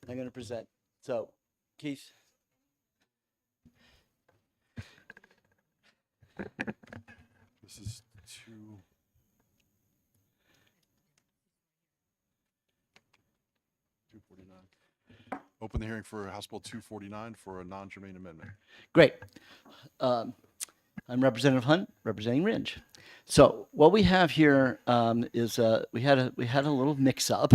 I'm going to present. So, Keith. This is 249. Open the hearing for House Bill 249 for a non-germane amendment. Great. I'm Representative Hunt, representing Ringe. So what we have here is we had a little mix-up,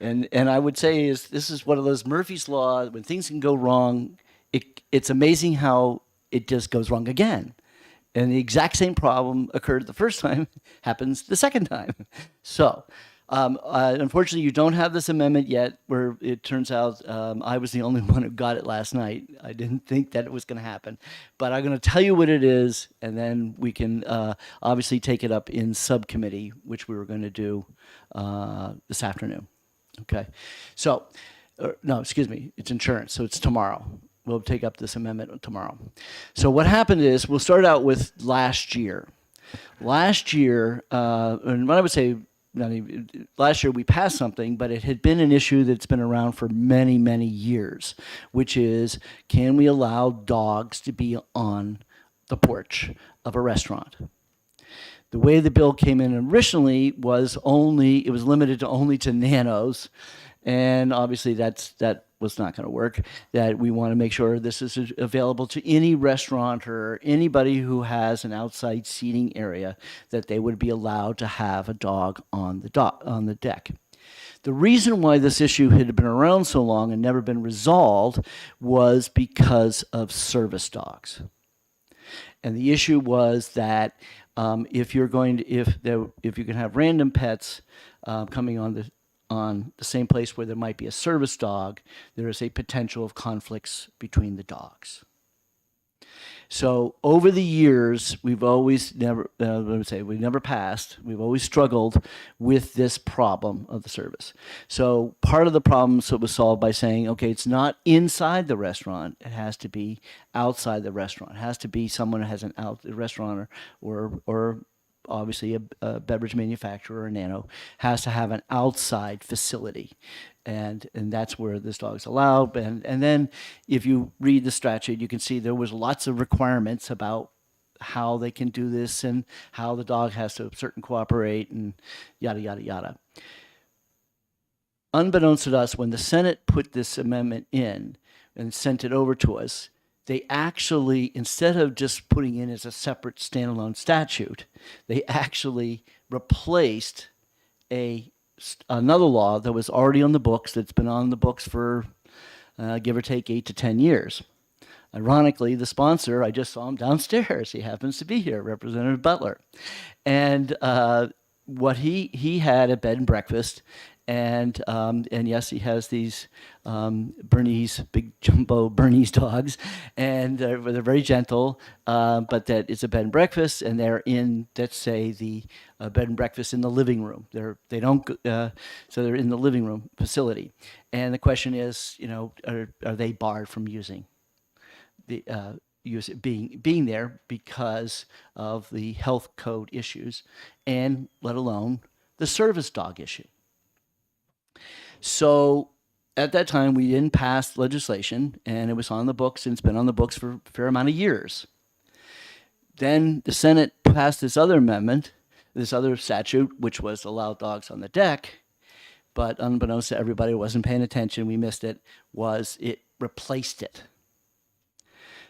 and I would say this is one of those Murphy's Law. When things can go wrong, it's amazing how it just goes wrong again. And the exact same problem occurred the first time happens the second time. So, unfortunately, you don't have this amendment yet. Where it turns out I was the only one who got it last night. I didn't think that it was going to happen, but I'm going to tell you what it is, and then we can obviously take it up in subcommittee, which we were going to do this afternoon. Okay, so no, excuse me, it's insurance, so it's tomorrow. We'll take up this amendment tomorrow. So what happened is, we'll start out with last year. Last year, and what I would say, last year we passed something, but it had been an issue that's been around for many, many years, which is, can we allow dogs to be on the porch of a restaurant? The way the bill came in originally was it was limited only to nanos, and obviously that was not going to work. That we want to make sure this is available to any restaurant or anybody who has an outside seating area, that they would be allowed to have a dog on the deck. The reason why this issue had been around so long and never been resolved was because of service dogs. And the issue was that if you can have random pets coming on the same place where there might be a service dog, there is a potential of conflicts between the dogs. So over the years, we've always we never passed. We've always struggled with this problem of the service. So part of the problem was solved by saying, okay, it's not inside the restaurant. It has to be outside the restaurant. It has to be someone who has a restaurant or obviously a beverage manufacturer or nano has to have an outside facility, and that's where this dog's allowed. And then if you read the statute, you can see there was lots of requirements about how they can do this and how the dog has to certain cooperate and yada yada yada. Unbeknownst to us, when the Senate put this amendment in and sent it over to us, they actually, instead of just putting in as a separate standalone statute, they actually replaced another law that was already on the books, that's been on the books for give or take 8 to 10 years. Ironically, the sponsor, I just saw him downstairs. He happens to be here, Representative Butler. And what he had a bed and breakfast, and yes, he has these Bernese, big jumbo Bernese dogs, and they're very gentle, but that it's a bed and breakfast, and they're in, let's say, the bed and breakfast in the living room. So they're in the living room facility. And the question is, are they barred from using being there because of the health code issues, and let alone the service dog issue? So at that time, we didn't pass legislation, and it was on the books, and it's been on the books for a fair amount of years. Then the Senate passed this other amendment, this other statute, which was allow dogs on the deck, but unbeknownst to everybody who wasn't paying attention, we missed it, it replaced it.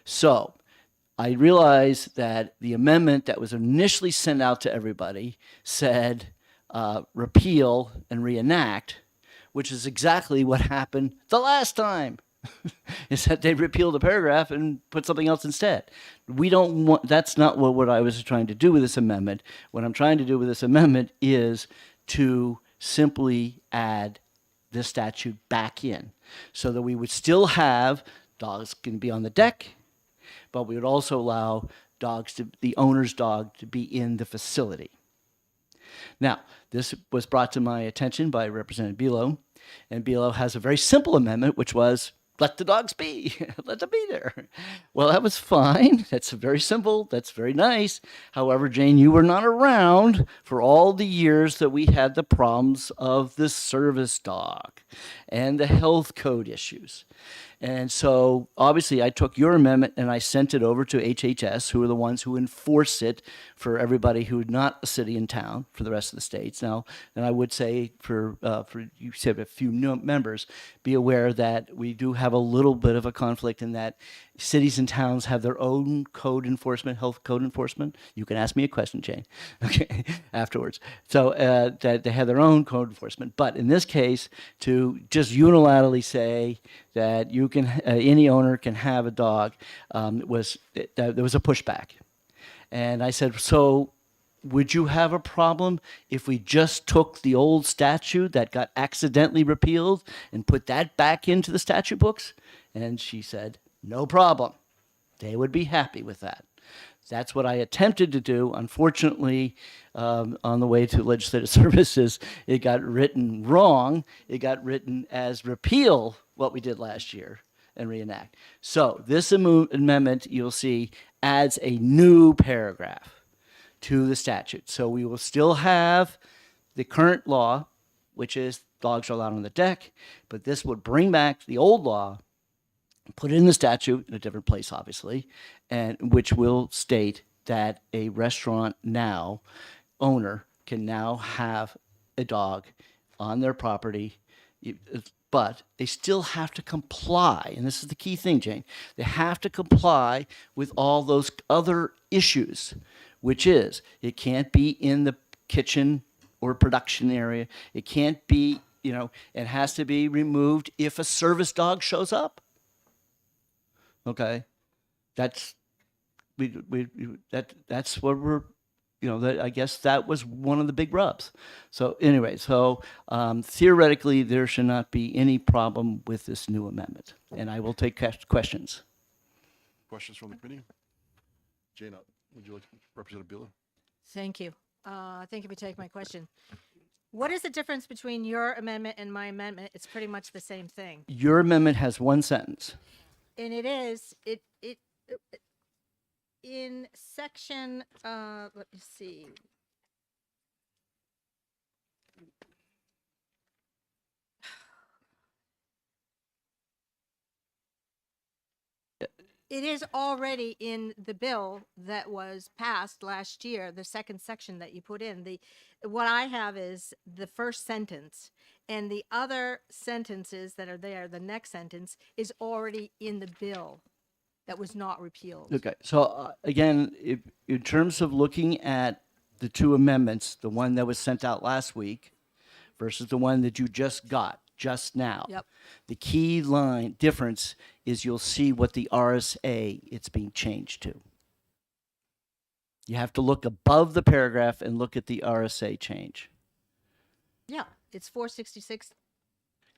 So I realized that the amendment that was initially sent out to everybody said repeal and reenact, which is exactly what happened the last time. Is that they repealed a paragraph and put something else instead. That's not what I was trying to do with this amendment. What I'm trying to do with this amendment is to simply add this statute back in, so that we would still have dogs can be on the deck, but we would also allow the owner's dog to be in the facility. Now, this was brought to my attention by Representative Bilo, and Bilo has a very simple amendment, which was let the dogs be. Let them be there. Well, that was fine. That's very simple. That's very nice. However, Jane, you were not around for all the years that we had the problems of the service dog and the health code issues. And so obviously I took your amendment and I sent it over to HHS, who are the ones who enforce it for everybody who's not a city and town for the rest of the states. Now, and I would say for you said a few members, be aware that we do have a little bit of a conflict in that cities and towns have their own code enforcement, health code enforcement. You can ask me a question, Jane, okay, afterwards. So that they have their own code enforcement. But in this case, to just unilaterally say that you can, any owner can have a dog, there was a pushback. And I said, so would you have a problem if we just took the old statute that got accidentally repealed and put that back into the statute books? And she said, no problem. They would be happy with that. That's what I attempted to do. Unfortunately, on the way to legislative services, it got written wrong. It got written as repeal what we did last year and reenact. So this amendment, you'll see, adds a new paragraph to the statute. So we will still have the current law, which is dogs are allowed on the deck, but this would bring back the old law, put it in the statute in a different place, obviously, and which will state that a restaurant now owner can now have a dog on their property, but they still have to comply. And this is the key thing, Jane. They have to comply with all those other issues, which is it can't be in the kitchen or production area. It can't be, it has to be removed if a service dog shows up. Okay, that's that's what we're, that I guess that was one of the big rubs. So anyway, theoretically there should not be any problem with this new amendment, and I will take questions. Questions from the committee? Jane, would you like to represent Bila? Thank you. Thank you for taking my question. What is the difference between your amendment and my amendment? It's pretty much the same thing. Your amendment has one sentence. And it is, in section, let me see. It is already in the bill that was passed last year, the second section that you put in. What I have is the first sentence, and the other sentences that are there, the next sentence, is already in the bill that was not repealed. Okay, so again, in terms of looking at the two amendments, the one that was sent out last week versus the one that you just got just now. Yep. The key line difference is you'll see what the RSA it's being changed to. You have to look above the paragraph and look at the RSA change. Yeah, it's 466:44.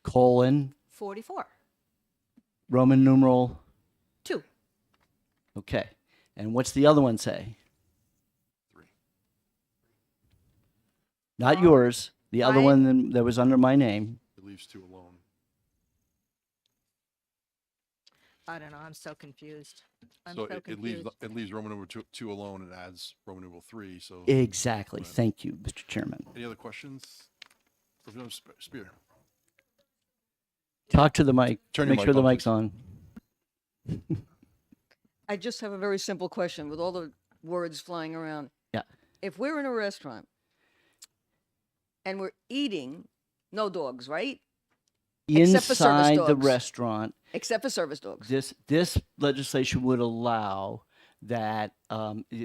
Colon, Roman numeral. 2. Okay. And what's the other one say? 3. Not yours. The other I- one that was under my name. It leaves 2 alone. I don't know. I'm so confused. I'm So so confused. it leaves Roman numeral two alone and adds Roman numeral 3. So Exactly. Right. Thank you, Mr. Chairman. any other questions? Representative Spear. Talk to the mic. Turn your Make mic sure the on, mic's please. on. I just have a very simple question with all the words flying around. Yeah. If we're in a restaurant and we're eating, no dogs, right? Except for service Inside the dogs. restaurant, Except for service dogs. this legislation would allow that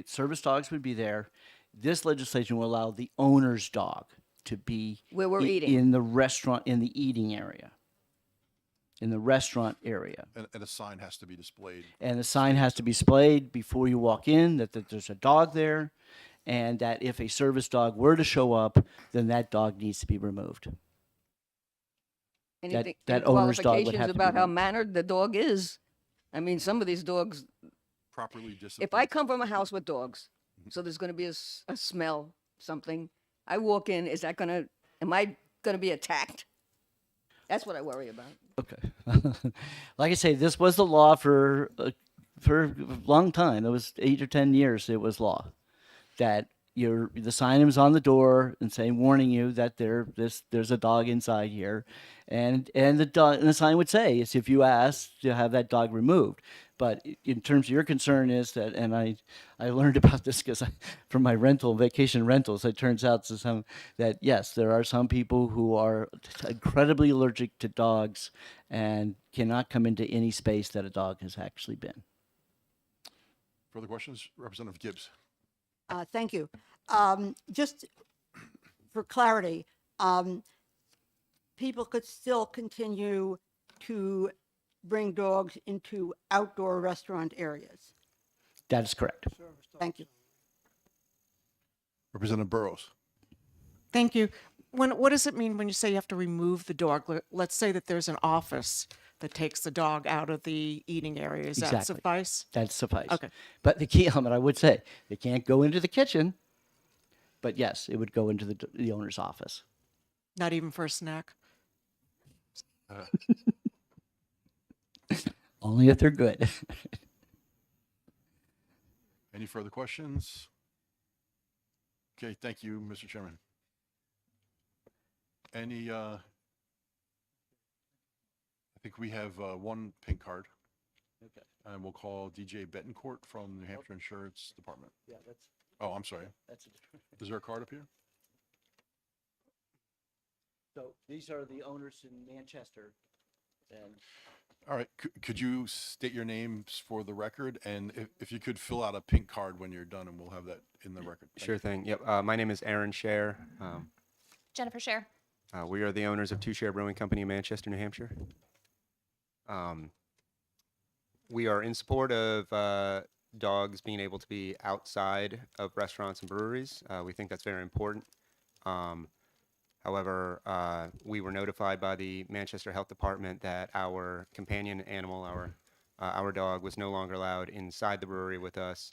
service dogs would be there. This legislation will allow the owner's dog to be Where we're i- eating. in the restaurant, in the eating area, in the restaurant area. And a sign has to be displayed. And the sign has to be displayed before you walk in that there's a dog there, and that if a service dog were to show up, then that dog needs to be removed. Anything, that any owner's dog would qualifications have to be about how removed. mannered the dog is? I mean, some of these dogs, Properly disciplined. if I come from a house with dogs, so there's going to be a smell, something, I walk in, am I going to be attacked? That's what I worry about. Okay. Like I say, this was the law for a long time. It was 8 or 10 years. It was law that the sign was on the door and saying, warning you that there's a dog inside here, and the sign would say is if you ask to have that dog removed. But in terms of your concern is that, and I learned about this because from my vacation rentals, it turns out that yes, there are some people who are incredibly allergic to dogs and cannot come into any space that a dog has actually been. Further questions? Representative Gibbs. Thank you. Just for clarity, people could still continue to bring dogs into outdoor restaurant areas. That is correct. Thank you. Representative Burrows. Thank you. What does it mean when you say you have to remove the dog? Let's say that there's an office that takes the dog out of the eating area. Does that Exactly. suffice? That suffice. Okay. But the key element, I would say, they can't go into the kitchen. But yes, it would go into the owner's office. Not even for a snack? Only if they're good. Any further questions? Okay, thank you, Mr. Chairman. Any, I think we have one pink card, Okay. and we'll call DJ Betancourt from New Hampshire Insurance Department. Yeah, Oh, I'm sorry. that's a different. Is there a card up here? So these are the owners in Manchester. And All right, could you state your names for the record? And if you could fill out a pink card when you're done, and we'll have that in the record. Thank Sure you. thing. Yep. My name is Aaron Scher. Jennifer Scher. We are the owners of Two Share Brewing Company in Manchester, New Hampshire. We are in support of dogs being able to be outside of restaurants and breweries. We think that's very important. However, we were notified by the Manchester Health Department that our companion animal, our dog, was no longer allowed inside the brewery with us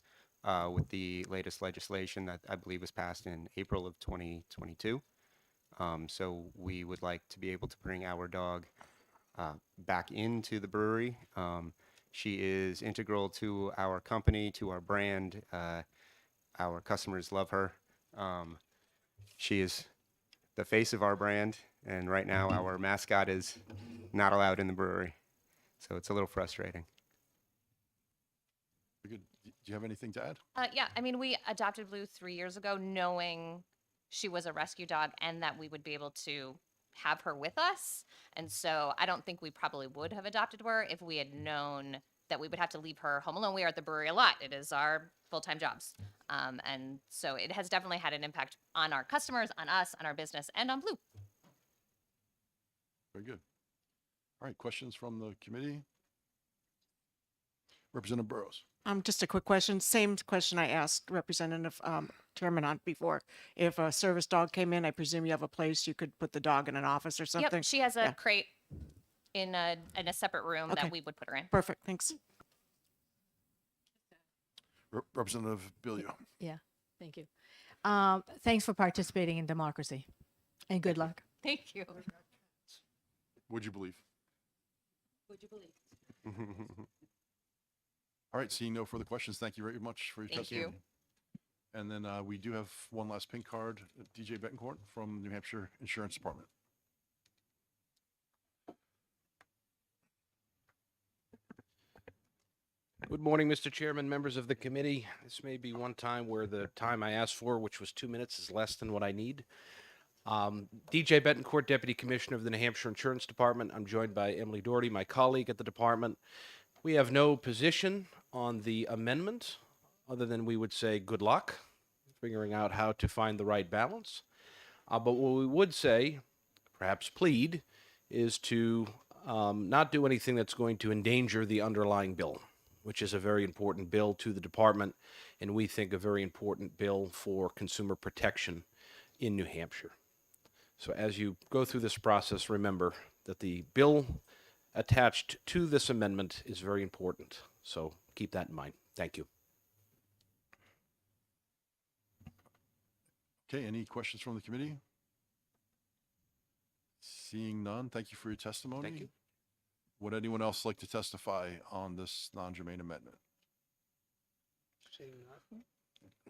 with the latest legislation that I believe was passed in April of 2022. So we would like to be able to bring our dog back into the brewery. She is integral to our company, to our brand. Our customers love her. She is the face of our brand, and right now our mascot is not allowed in the brewery. So it's a little frustrating. Very good. Do you have anything to add? Yeah, I mean, we adopted Blue 3 years ago, knowing she was a rescue dog and that we would be able to have her with us. And so I don't think we probably would have adopted her if we had known that we would have to leave her home alone. We are at the brewery a lot. It is our full-time jobs. And so it has definitely had an impact on our customers, on us, on our business, and on Blue. Very good. All right, questions from the committee? Representative Burrows. Just a quick question. Same question I asked Representative Chairman on before. If a service dog came in, I presume you have a place you could put the dog in an office or something? Yep, she has a Yeah. crate in a separate room Okay. that we would put her in. Perfect. Thanks. Representative Bilio. Yeah, thank you. Thanks for participating in democracy, and good luck. Thank you. Would you believe? All right, seeing no further questions, thank you very much for your Thank testimony. you. And then we do have one last pink card, DJ Betancourt from New Hampshire Insurance Department. Good morning, Mr. Chairman, members of the committee. This may be one time where the time I asked for, which was 2 minutes, is less than what I need. DJ Betancourt, Deputy Commissioner of the New Hampshire Insurance Department. I'm joined by Emily Doherty, my colleague at the department. We have no position on the amendment, other than we would say good luck figuring out how to find the right balance. But what we would say, perhaps plead, is to not do anything that's going to endanger the underlying bill, which is a very important bill to the department, and we think a very important bill for consumer protection in New Hampshire. So as you go through this process, remember that the bill attached to this amendment is very important. So keep that in mind. Thank you. Okay, any questions from the committee? Seeing none, thank you for your testimony. Thank you. Would anyone else like to testify on this non-germane amendment?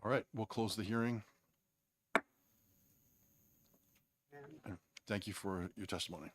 All right, we'll close the hearing. Thank you for your testimony.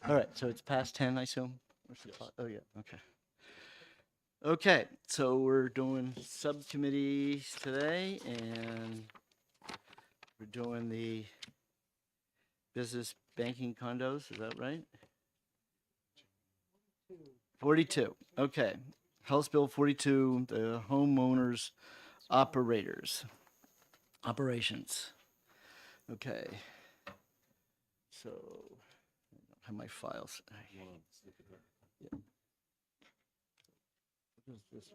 All right, so it's past 10, I assume? What's the clock? Oh, yeah, okay. Okay, so we're doing subcommittees today, and we're doing the business banking condos, is that right? 42, okay. House Bill 42, the homeowners operations. Okay. So, I don't have my files. Yeah. What is this?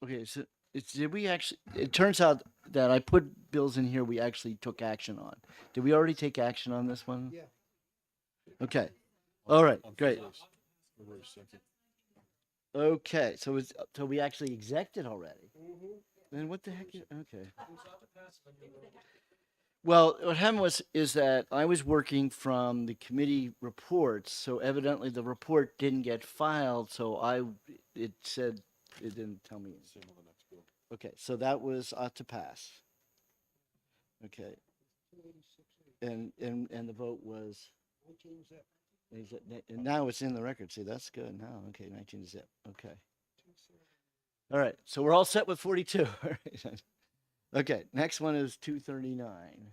Okay, so did we actually, it turns out that I put bills in here we actually took action on. Did we already take action on this one? Yeah. Okay, all right, great. Okay, so we actually execed it already? Then what the heck okay. Well, what happened is that I was working from the committee reports, so evidently the report didn't get filed, so it said, it didn't tell me. Okay, so that was ought to pass. Okay. And the vote was? And now it's in the record. See, that's good now. Okay, 19 zip. Okay. All right, so we're all set with 42. Okay, next one is 239.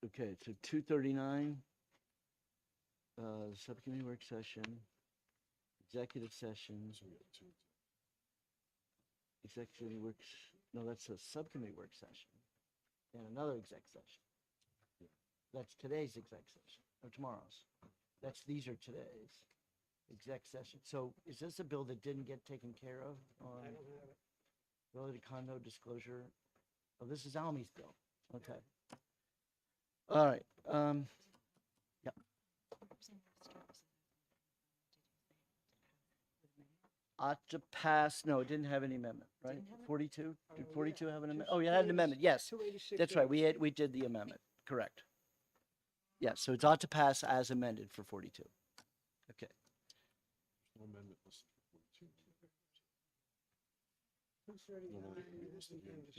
Okay, so 239, subcommittee work session, executive session. Executive works, no, that's a subcommittee work session and another exec session. That's today's exec session, or tomorrow's. These are today's exec session. So is this a bill that didn't get taken care of on? I don't have it. Related condo disclosure. Oh, this is Almy's bill. Okay. All right. Yeah. Ought to pass. No, it didn't have any amendment, right? 42? Did 42 have an amendment? Oh, you had an amendment. Yes. That's right. We did the amendment. Correct. Yeah, so it's ought to pass as amended for 42. Okay.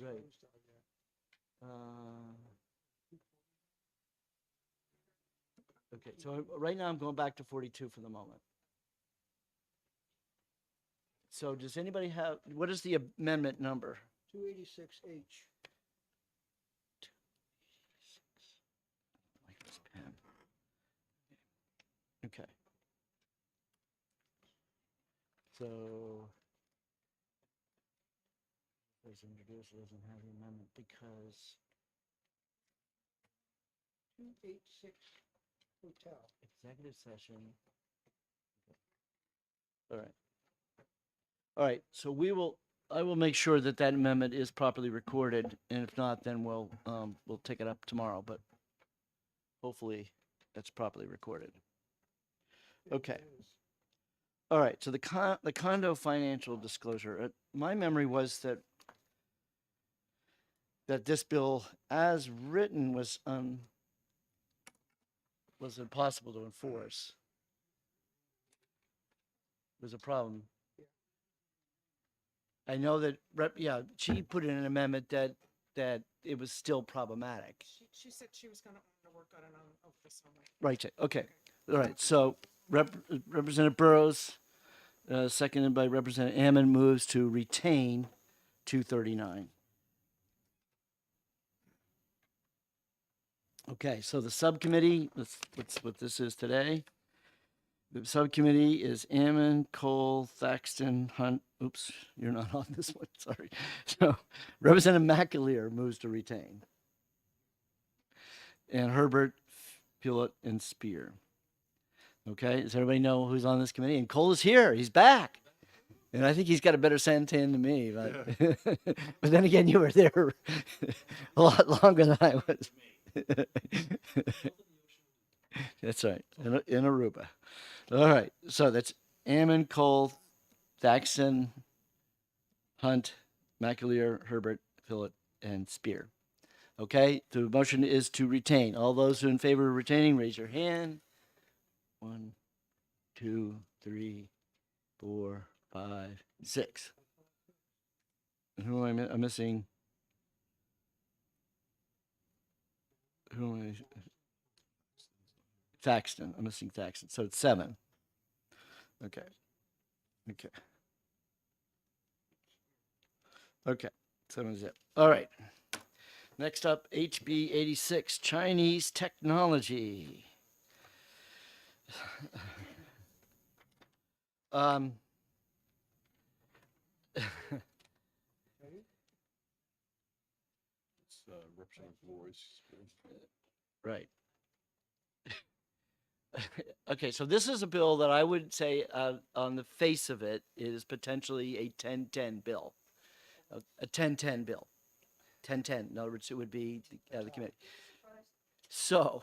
Right. Okay, so right now I'm going back to 42 for the moment. So does anybody have, what is the amendment number? 286H. Like this pen. Okay. So was introduced, it doesn't have the amendment because 286 hotel. executive session. All right. All right, so I will make sure that that amendment is properly recorded, and if not, then we'll take it up tomorrow, but hopefully that's properly recorded. Okay. All right, so the condo financial disclosure, my memory was that this bill as written was impossible to enforce. Was a problem. I know that she put in an amendment that it was still problematic. She said she was going to Right. Okay. All right. So Representative Burrows, seconded by Representative Ammon, moves to retain 239. Okay. So the subcommittee, let's what this is today. The subcommittee is Ammon, Cole, Thaxton, Hunt. Oops, you're not on this one. Sorry. So Representative McAleer moves to retain. And Herbert, Pillett, and Spear. Okay, does everybody know who's on this committee? And Cole is here. He's back. And I think he's got a better santan than me. But, but then again, you were there a lot longer than I was. That's right, in Aruba. All right, so that's Ammon, Cole, Thaxton, Hunt, McAleer, Herbert, Pillett, and Spear. Okay, the motion is to retain. All those who are in favor of retaining, raise your hand. 1, 2, 3, 4, 5, 6. Who am I I'm missing? Who am I? Thaxton. I'm missing Thaxton. So it's 7. Okay. Okay. Okay. 7 zip. All right. Next up, HB 86, Chinese technology. Representative Royce. Right. Okay, so this is a bill that I would say, on the face of it, is potentially a 10-10 bill, a 10-10 bill. 10-10. In other words, it would be the committee. So,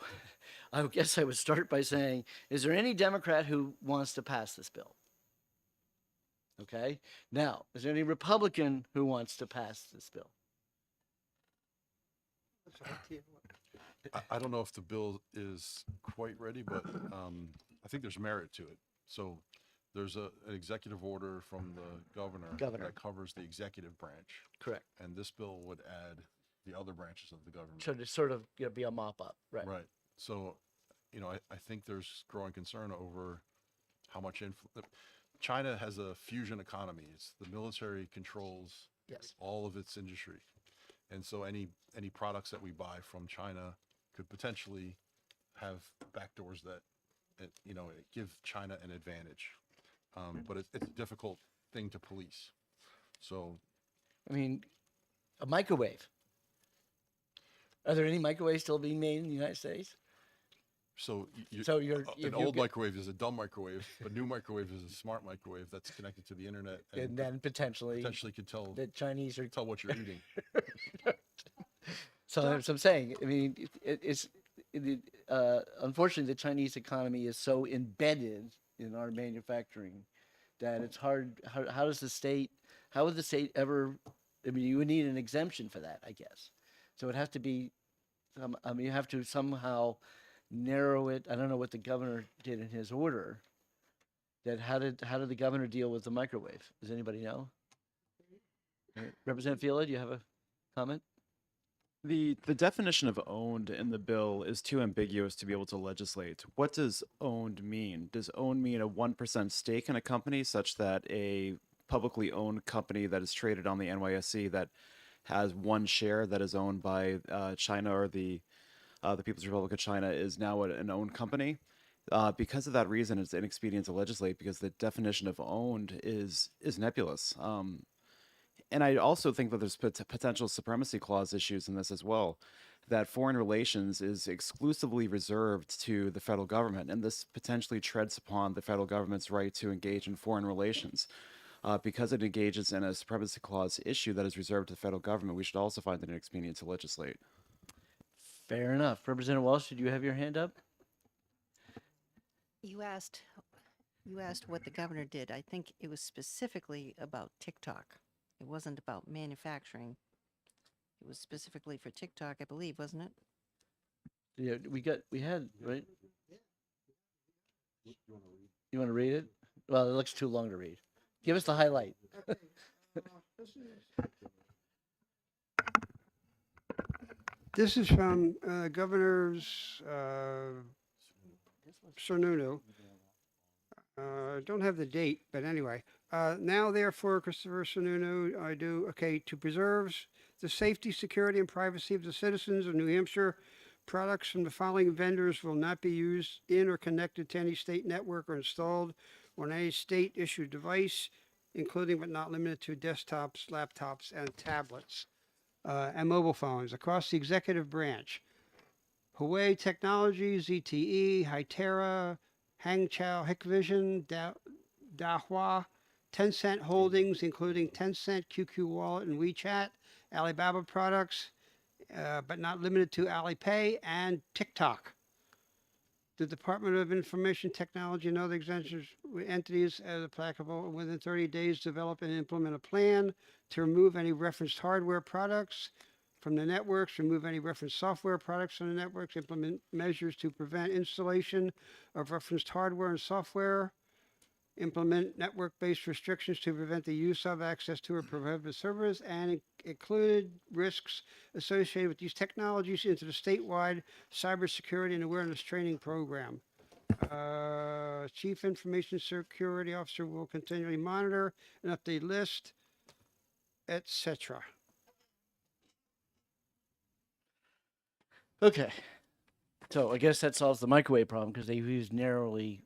I guess I would start by saying, is there any Democrat who wants to pass this bill? Okay. Now, is there any Republican who wants to pass this bill? I don't know if the bill is quite ready, but I think there's merit to it. So there's an executive order from the governor that covers the executive branch. Correct. And this bill would add the other branches of the government. So to sort of be a mop up, right? Right. So, I think there's growing concern over how much China has a fusion economy. It's the military controls Yes. all of its industry. And so any products that we buy from China could potentially have backdoors that, give China an advantage. But it's a difficult thing to police. So, I mean, a microwave. Are there any microwaves still being made in the United States? so An old microwave is a dumb microwave, but new microwave is a smart microwave that's connected to the internet and then potentially could tell the Chinese are. what you're eating. So that's what I'm saying. I mean, unfortunately, the Chinese economy is so embedded in our manufacturing that it's hard. How does the state? How would the state ever? I mean, you would need an exemption for that, I guess. So it'd have to be. You have to somehow narrow it. I don't know what the governor did in his order. That how did the governor deal with the microwave? Does anybody know? Representative Field, do you have a comment? The definition of owned in the bill is too ambiguous to be able to legislate. What does owned mean? Does owned mean a 1% stake in a company such that a publicly owned company that is traded on the NYSE that has one share that is owned by China or the People's Republic of China is now an owned company? Because of that reason, it's inexpedient to legislate because the definition of owned is nebulous. And I also think that there's potential supremacy clause issues in this as well, that foreign relations is exclusively reserved to the federal government, and this potentially treads upon the federal government's right to engage in foreign relations. Because it engages in a supremacy clause issue that is reserved to the federal government, we should also find it inexpedient to legislate. Fair enough. Representative Walsh, did you have your hand up? You asked what the governor did. I think it was specifically about TikTok. It wasn't about manufacturing. It was specifically for TikTok, I believe, wasn't it? Yeah, we had, right? You want to read it? Well, it looks too long to read. Give us the highlight. This is from Governor's Sununu. Don't have the date, but anyway. Now therefore, Christopher Sununu, I do, okay, to preserve the safety, security, and privacy of the citizens of New Hampshire, products from the following vendors will not be used in or connected to any state network or installed on any state-issued device, including but not limited to desktops, laptops, and tablets, and mobile phones across the executive branch. Huawei Technologies, ZTE, Hytera, Hangzhou Hikvision, Dahua, Tencent Holdings, including Tencent, QQ Wallet, and WeChat, Alibaba products, but not limited to Alipay, and TikTok. The Department of Information Technology and other exemptions entities, as applicable, within 30 days, develop and implement a plan to remove any referenced hardware products from the networks, remove any referenced software products from the networks, implement measures to prevent installation of referenced hardware and software, implement network-based restrictions to prevent the use of, access to, or prohibited servers, and included risks associated with these technologies into the statewide cybersecurity and awareness training program. Chief Information Security Officer will continually monitor and update list, etc. Okay. So I guess that solves the microwave problem because they narrowly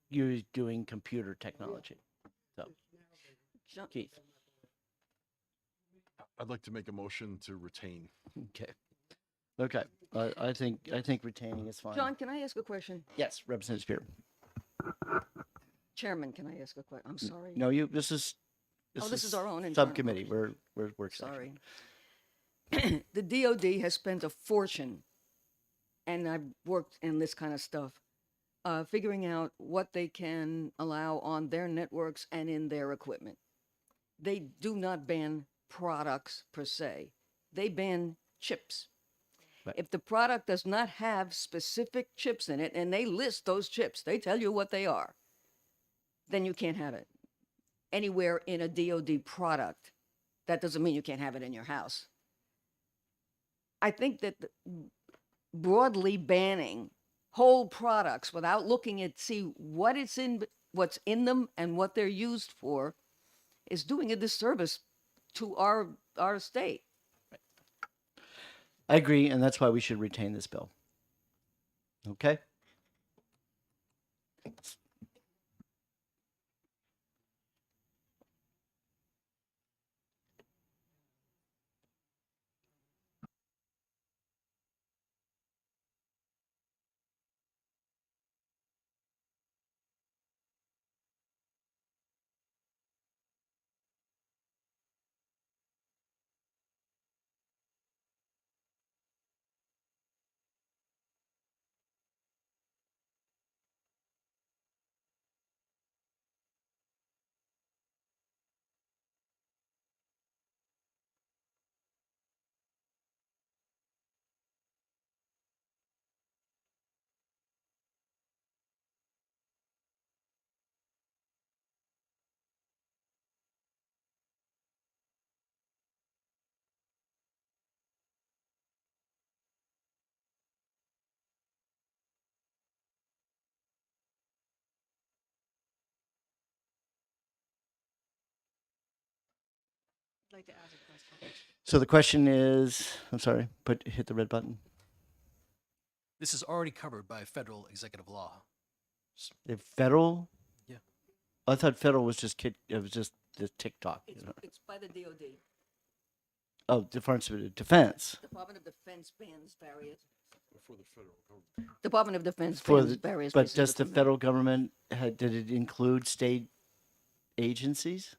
used doing computer technology. So, John- Keith. I'd like to make a motion to retain. Okay. Okay. I think retaining is fine. John, can I ask a question? Yes, Representative Spear. Chairman, can I ask a question? I'm sorry. No, you. This is. This is our own internal- subcommittee. okay. We're work session. Sorry. The DOD has spent a fortune, and I've worked in this kind of stuff, figuring out what they can allow on their networks and in their equipment. They do not ban products per se. They ban chips. Right. If the product does not have specific chips in it, and they list those chips, they tell you what they are, then you can't have it anywhere in a DOD product. That doesn't mean you can't have it in your house. I think that broadly banning whole products without looking at see what it's in, what's in them, and what they're used for, is doing a disservice to our state. I agree, and that's why we should retain this bill. Okay. I'd like to ask a question. So the question is, I'm sorry, hit the red button. This is already covered by federal executive law. The federal? Yeah. I thought federal was just it was just the TikTok. It's by the DOD. Oh, Department of Defense. Department of Defense bans various. For the federal government. Department of Defense For bans the, various. but pieces of does the equipment. federal government did it include state agencies?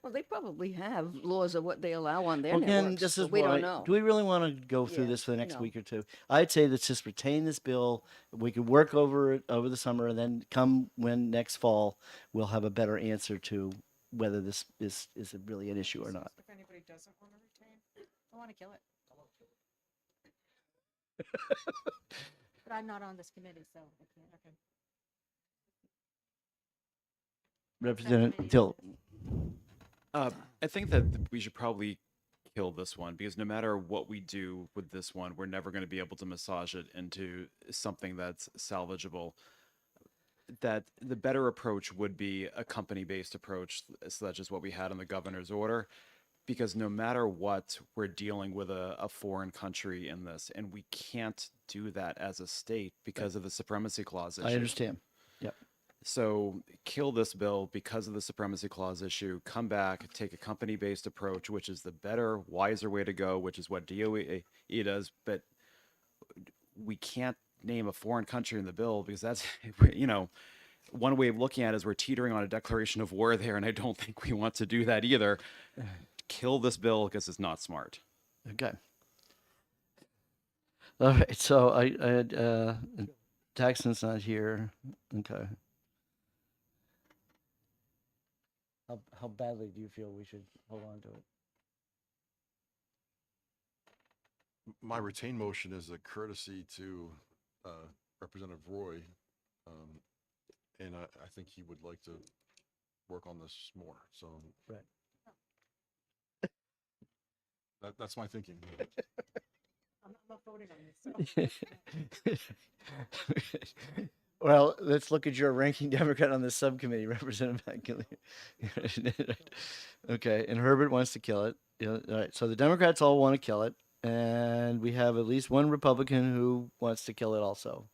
Well, they probably have laws of what they allow on their Well, again, networks. this is but we why. don't know. Do we really want to go through Yeah, this for the next no. week or two? I'd say let's just retain this bill. We could work over it over the summer, and then come when next fall, we'll have a better answer to whether this is really an issue or not. If anybody doesn't want to retain, I want to kill it. But I'm not on this committee, so I can't. Okay. Representative Till. I think that we should probably kill this one because no matter what we do with this one, we're never going to be able to massage it into something that's salvageable. That the better approach would be a company-based approach, such as what we had in the governor's order, because no matter what, we're dealing with a foreign country in this, and we can't do that as a state because of the supremacy clause issue. I understand. Yep. So kill this bill because of the supremacy clause issue. Come back, take a company-based approach, which is the better, wiser way to go, which is what DOE does. But we can't name a foreign country in the bill because that's, you know, one way of looking at it is we're teetering on a declaration of war there, and I don't think we want to do that either. Kill this bill because it's not smart. Okay. All right. So I had Taxon's not here. Okay. How badly do you feel we should hold on to it? My retained motion is a courtesy to Representative Roy, and I think he would like to work on this more. So Right. that's my thinking. I'm not voting on this. Well, let's look at your ranking Democrat on the subcommittee, Representative McAleer. Okay, and Herbert wants to kill it. Yeah, all right, so the Democrats all want to kill it, and we have at least one Republican who wants to kill it also.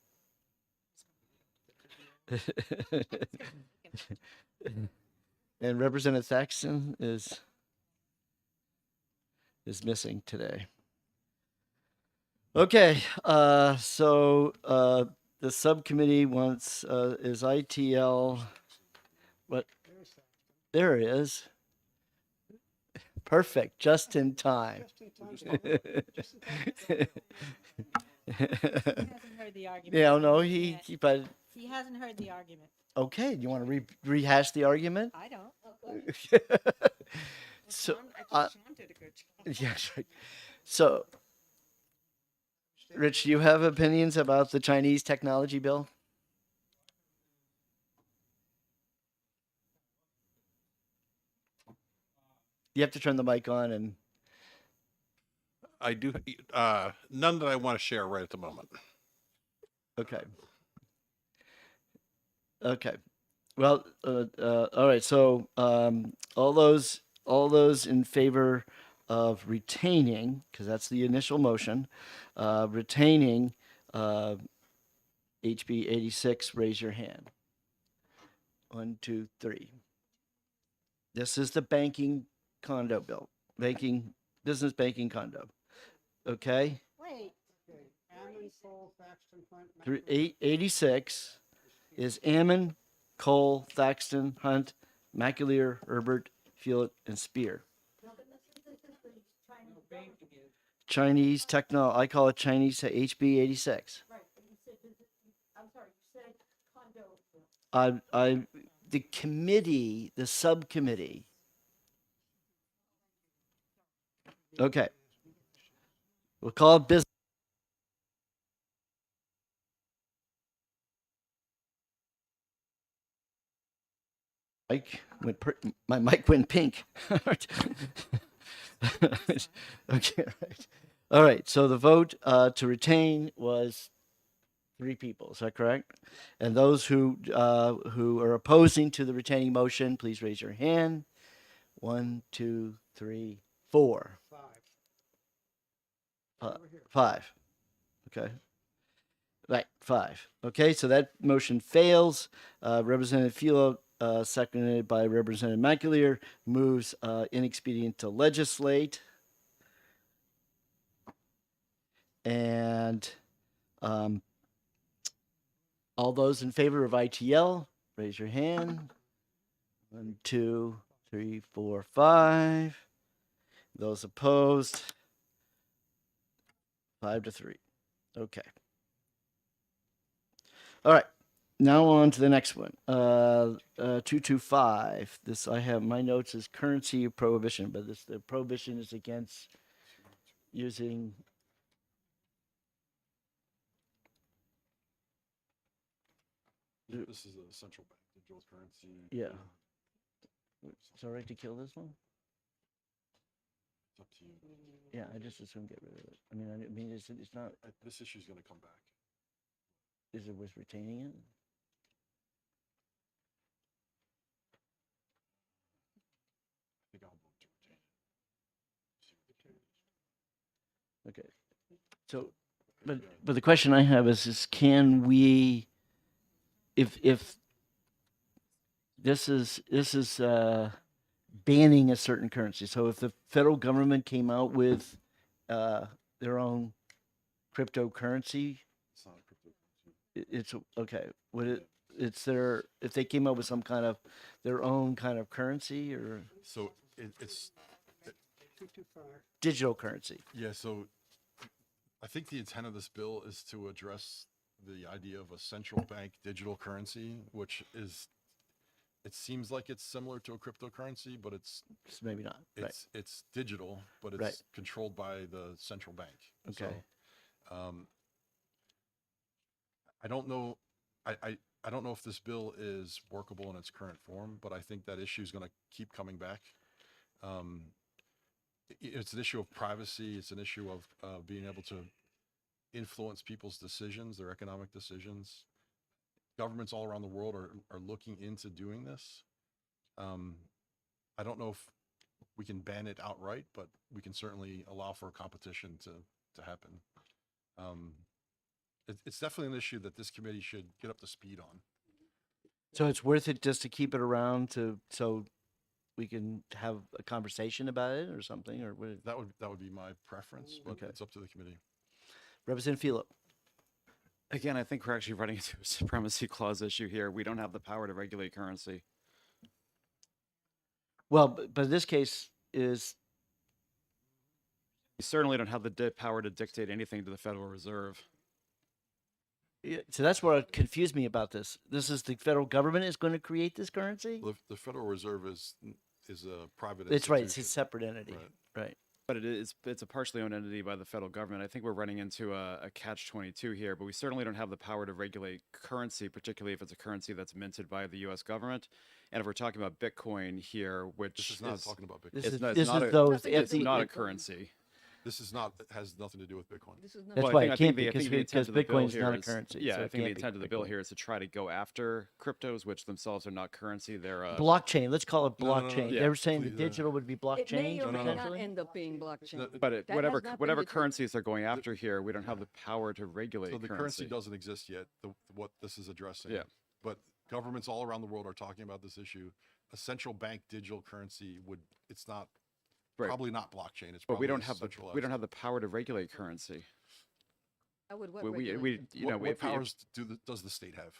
And Representative Thaxton is missing today. Okay, so the subcommittee wants is ITL. What? There it is. Perfect, just in time. He hasn't heard the argument. Yeah, no, yet. but He hasn't heard the argument. okay. You want to rehash the argument? I don't. So, I think Sean did a good job. yeah, right. So, Rich, do you have opinions about the Chinese technology bill? You have to turn the mic on and I do none that I want to share right at the moment. okay. Okay. Well, all right. So, all those in favor of retaining, because that's the initial motion, retaining HB 86, raise your hand. 1, 2, 3. This is the banking condo bill, business banking condo. Okay. Wait. 86 is Ammon, Cole, Thaxton, Hunt, McAleer, Herbert, Fewlett, and Spear. Chinese techno, I call it Chinese HB 86. The committee, the subcommittee. Okay. We'll call it business. My mic went pink. Okay, right. All right. So the vote to retain was 3 people. Is that correct? And those who are opposing to the retaining motion, please raise your hand. 1, 2, 3, 4. 5. Okay. Right, 5. Okay, so that motion fails. Representative Philo, seconded by Representative McAleer, moves inexpedient to legislate. And all those in favor of ITL, raise your hand. 1, 2, 3, 4, 5. Those opposed, 5 to 3. Okay. All right. Now on to the next one. 225. This I have my notes as currency prohibition, but the prohibition is against using. This is a central bank digital currency. Yeah. It's all right to kill this one? It's up to you. Yeah, I just assume get rid of it. I mean, it's not, This issue is going to come back. is it worth retaining it? I think I'll vote to retain it. See what the candidate- Okay. So, but the question I have is can we, if this is banning a certain currency. So if the federal government came out with their own cryptocurrency, It's not a cryptocurrency. it's okay. Would it? It's their if they came up with some kind of their own kind of currency or So it's 225. digital currency. yeah. So I think the intent of this bill is to address the idea of a central bank digital currency, which is it seems like it's similar to a cryptocurrency, but it's Maybe not. Right. it's digital, but it's Right. controlled by the central bank. Okay. So, I don't know. I don't know if this bill is workable in its current form, but I think that issue is going to keep coming back. It's an issue of privacy. It's an issue of being able to influence people's decisions, their economic decisions. Governments all around the world are looking into doing this. I don't know if we can ban it outright, but we can certainly allow for a competition to happen. It's definitely an issue that this committee should get up to speed on. So it's worth it just to keep it around so we can have a conversation about it or something or what? That would be my preference, but Okay. it's up to the committee. Representative Philip. Again, I think we're actually running into a supremacy clause issue here. We don't have the power to regulate currency. Well, but this case is We certainly don't have the power to dictate anything to the Federal Reserve. so that's what confused me about this. This is the federal government is going to create this currency. The Federal Reserve is a private. It's right. It's a institution. separate entity. Right. Right. But it's a partially owned entity by the federal government. I think we're running into a catch-22 here, but we certainly don't have the power to regulate currency, particularly if it's a currency that's minted by the U.S. government. And if we're talking about Bitcoin here, which This is not talking about Bitcoin. This it's is not, this it's not is a, those it's FD not a currency. This is not has nothing to do with Bitcoin. This is not. That's Well, why I it think can't the- be I think the because intent of the bill Bitcoin's here not a is- currency. Yeah, so I it think the can't be intent of the bill Bitcoin. here is to try to go after cryptos, which themselves are not currency. They're Blockchain. Let's call it No, no, no, blockchain. yeah. They were saying the Please, digital would be It may blockchain or may not potentially. end up being blockchain. but it, That has whatever not been whatever determined. currencies they're going after here, we don't have the power to regulate So the currency. currency doesn't exist yet. What this is addressing. Yeah. But governments all around the world are talking about this issue. A central bank digital currency it's not Right. probably not blockchain. It's But we probably don't have the centralized. we don't have the power to regulate currency. I would what We regulate? you What, know what if powers does the state have?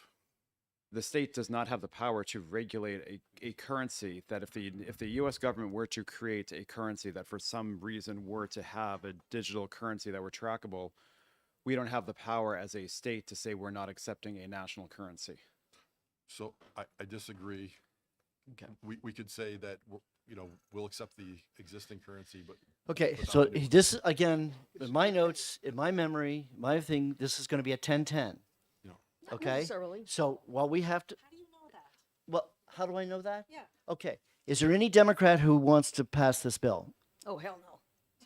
the state does not have the power to regulate a currency that if the U.S. government were to create a currency that for some reason were to have a digital currency that were trackable, we don't have the power as a state to say we're not accepting a national currency. So I disagree. Okay. We could say that we'll accept the existing currency, but Okay, without so the new- this again, in my notes, in my memory, my thing, this is going to be a 10-10. Not Okay. necessarily. So while we have to, How do you know that? well, how do I know that? Yeah. Okay. Is there any Democrat who wants to pass this bill? Oh hell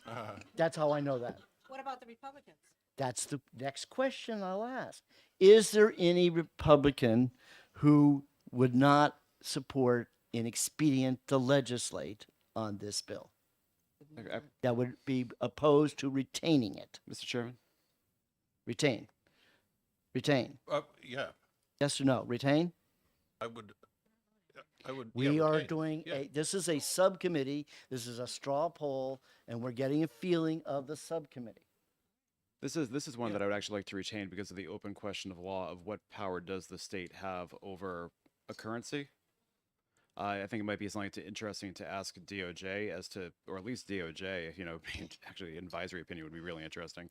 no. That's how I know that. What about the Republicans? That's the next question I'll ask. Is there any Republican who would not support an expedient to legislate on this bill Okay, that would be opposed to retaining it? Mr. Chairman. Retain. Retain. Yeah, Yes or no? Retain? I would. We yeah, are retain. doing Yeah. this is a subcommittee. This is a straw poll, and we're getting a feeling of the subcommittee. This is one that I would actually like to retain because of the open question of law of what power does the state have over a currency. I think it might be something interesting to ask DOJ as to, or at least DOJ, actually an advisory opinion would be really interesting.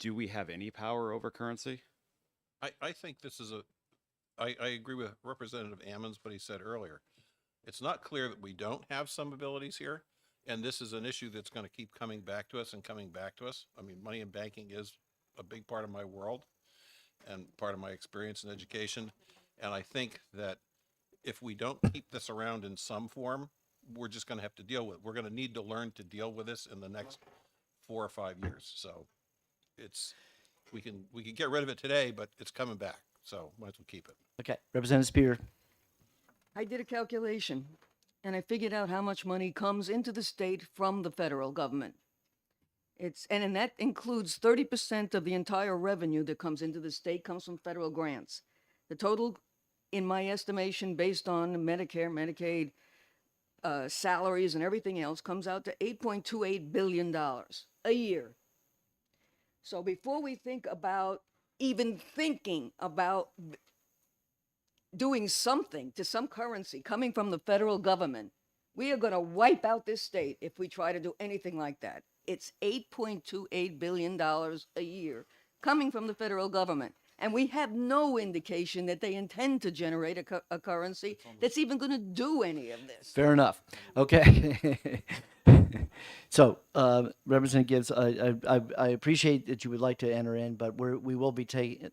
Do we have any power over currency? I think this is I agree with Representative Ammons, what he said earlier. It's not clear that we don't have some abilities here, and this is an issue that's going to keep coming back to us and coming back to us. I mean, money and banking is a big part of my world and part of my experience in education. And I think that if we don't keep this around in some form, we're just going to have to deal with. We're going to need to learn to deal with this in the next 4 or 5 years. So it's, we can get rid of it today, but it's coming back. So might as well keep it. Okay, Representative Spear. I did a calculation and I figured out how much money comes into the state from the federal government. And that includes 30% of the entire revenue that comes into the state comes from federal grants. The total, in my estimation, based on Medicare, Medicaid, salaries and everything else, comes out to $8.28 billion a year. So before we think about even thinking about doing something to some currency coming from the federal government, we are going to wipe out this state if we try to do anything like that. It's $8.28 billion a year coming from the federal government. And we have no indication that they intend to generate a currency that's even going to do any of this. Fair enough. Okay. So, Representative Gibbs, I appreciate that you would like to enter in, but we will be taking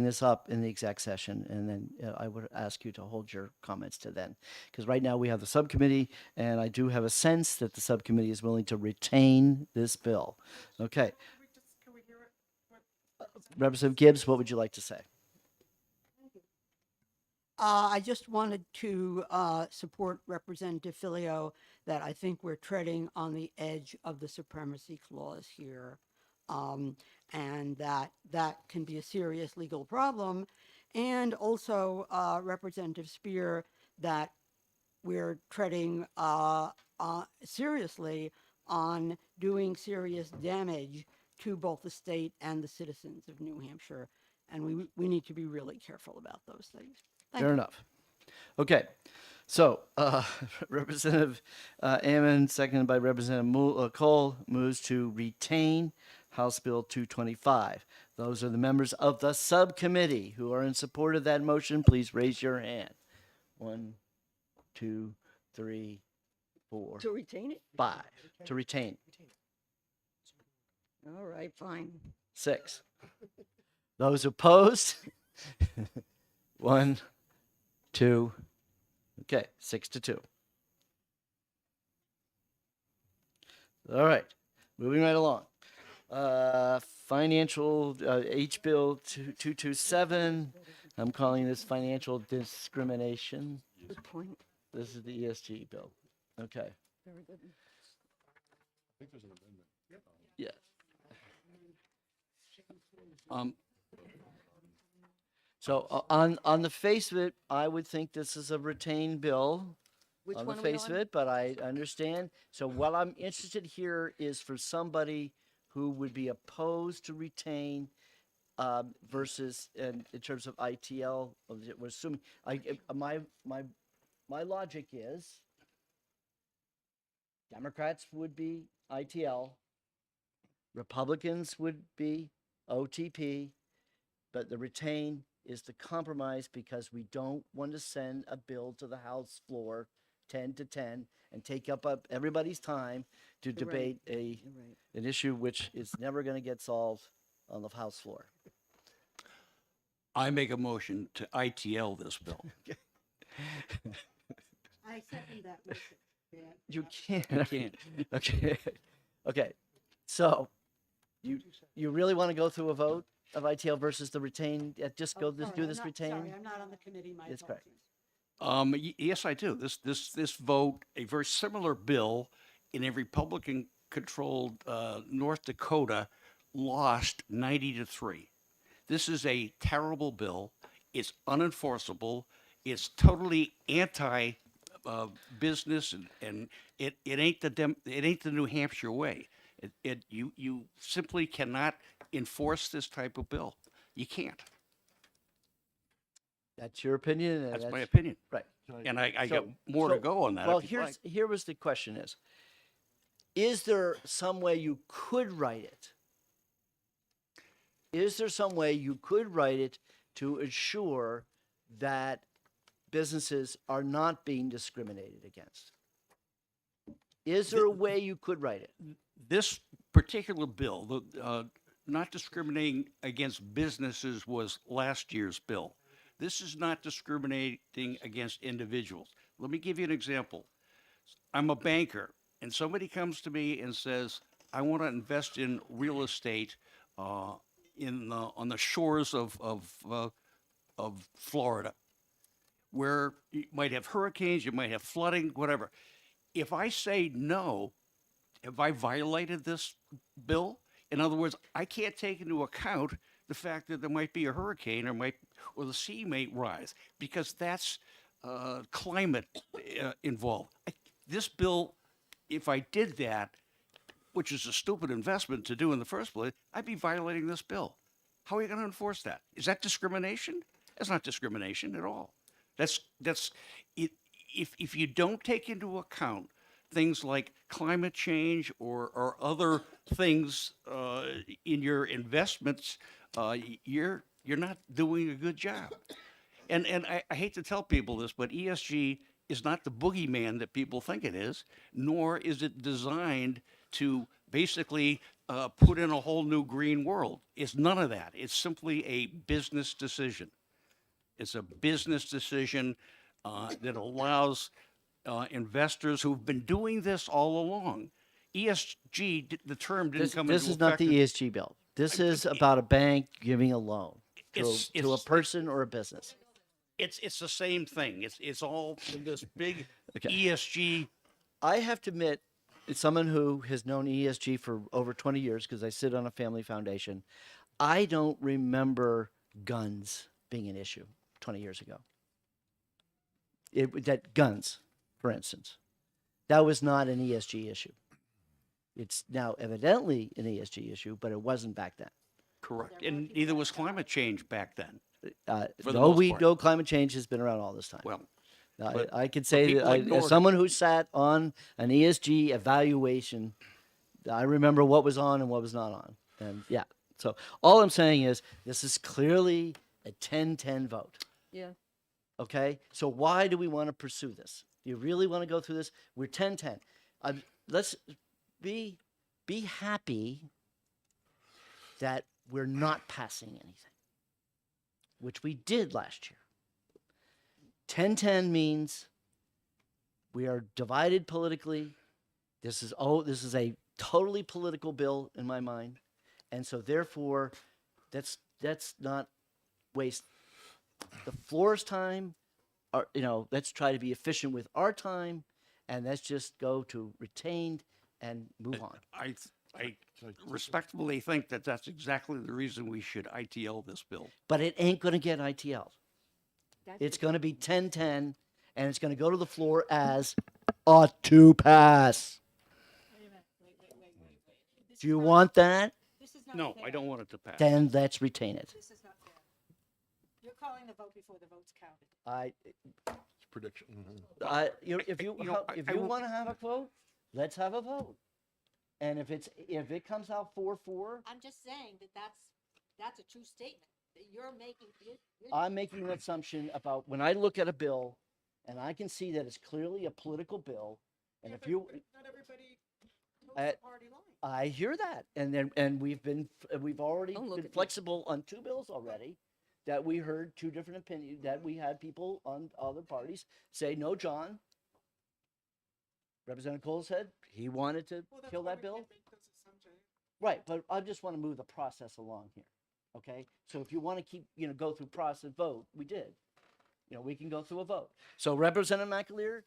this up in the exec session, and then I would ask you to hold your comments to then, because right now we have the subcommittee, and I do have a sense that the subcommittee is willing to retain this bill. Okay. Representative Gibbs, what would you like to say? I just wanted to support Representative Filio that I think we're treading on the edge of the supremacy clause here, and that can be a serious legal problem. And also, Representative Spear, that we're treading seriously on doing serious damage to both the state and the citizens of New Hampshire. And we need to be really careful about those things. Thank Fair you. enough. Okay. So, Representative Ammon, seconded by Representative Cole, moves to retain House Bill 225. Those are the members of the subcommittee who are in support of that motion. Please raise your hand. 1, 2, 3, 4, To retain it? 5. To retain. All right, fine. 6. Those opposed? 1, 2. Okay, 6-2. All right, moving right along. Financial H Bill 227. I'm calling this financial discrimination. Good point. This is the ESG bill. Okay. Very good. Yeah. So on the face of it, I would think this is a retained bill. Which On one the are we face of on? it, but I understand. So what I'm interested here is for somebody who would be opposed to retain versus in terms of ITL. We're assuming my logic is Democrats would be ITL, Republicans would be OTP, but the retain is the compromise because we don't want to send a bill to the House floor 10-10 and take up everybody's time to You're right. debate You're right. an issue which is never going to get solved on the House floor. I make a motion to ITL this bill. I second that motion. You can't. You can't. Okay. Okay. So you really want to go through a vote of ITL versus the retain? Just go do this retain? Sorry, I'm not on the committee. My That's correct. apologies. Yes, I do. This vote, a very similar bill in a Republican-controlled North Dakota, lost 90-3. This is a terrible bill. It's unenforceable. It's totally anti business, and it ain't the New Hampshire way. You simply cannot enforce this type of bill. You can't. That's your opinion. and That's my opinion. Right. And I So- got more to so- go on that. Well, if you'd like. here was the question is there some way you could write it? Is there some way you could write it to ensure that businesses are not being discriminated against? Is there a way you could write it? This particular bill, not discriminating against businesses, was last year's bill. This is not discriminating against individuals. Let me give you an example. I'm a banker, and somebody comes to me and says, I want to invest in real estate on the shores of Florida, where you might have hurricanes, you might have flooding, whatever. If I say no, have I violated this bill? In other words, I can't take into account the fact that there might be a hurricane or the sea may rise because that's climate involved. This bill, if I did that, which is a stupid investment to do in the first place, I'd be violating this bill. How are you going to enforce that? Is that discrimination? That's not discrimination at all. That's it. If you don't take into account things like climate change or other things in your investments, you're not doing a good job. And I hate to tell people this, but ESG is not the boogeyman that people think it is, nor is it designed to basically put in a whole new green world. It's none of that. It's simply a business decision. It's a business decision that allows investors who've been doing this all along. ESG, the term didn't come This into is not effect. the ESG bill. This is about a bank giving a loan to a It's- person or a business. It's the same thing. It's all this big Okay. ESG. I have to admit, as someone who has known ESG for over 20 years, because I sit on a family foundation, I don't remember guns being an issue 20 years ago. That guns, for instance, that was not an ESG issue. It's now evidently an ESG issue, but it wasn't back then. Correct. And neither was climate change back then. For the No, most we part. know climate change has been around all this time. Well, I, but- I could but say people that ignored as it. someone who sat on an ESG evaluation, I remember what was on and what was not on. And yeah, so all I'm saying is this is clearly a 10-10 vote. Yeah. Okay, so why do we want to pursue this? Do you really want to go through this? We're 10-10. Let's be happy that we're not passing anything, which we did last year. 10-10 means we are divided politically. This is a totally political bill in my mind, and so therefore, let's not waste the floor's time. Let's try to be efficient with our time, and let's just go to retained and move on. I respectfully think that that's exactly the reason we should ITL this bill. But it ain't going to get ITL. It's going to be 10-10, and it's going to go to the floor as a to pass. Do you want that? No, I don't want it to pass. Then let's retain it. This is not fair. You're calling the vote before the vote's counted. It's prediction. If you I will- want to have a vote, let's have a vote. And if it comes out 4-4, I'm just saying that's a true statement that you're making. I'm making an assumption about when I look at a bill, and I can see that it's clearly a political bill. And if you, Not everybody party line. I hear that, and we've already Don't look been at me. flexible on two bills already. That we heard two different opinions. That we had people on other parties say, "No, John." Representative Cole said he wanted to kill that bill. Right, but I just want to move the process along here. Okay, so if you want to keep, go through process vote, we did. We can go through a vote. So Representative McAleer,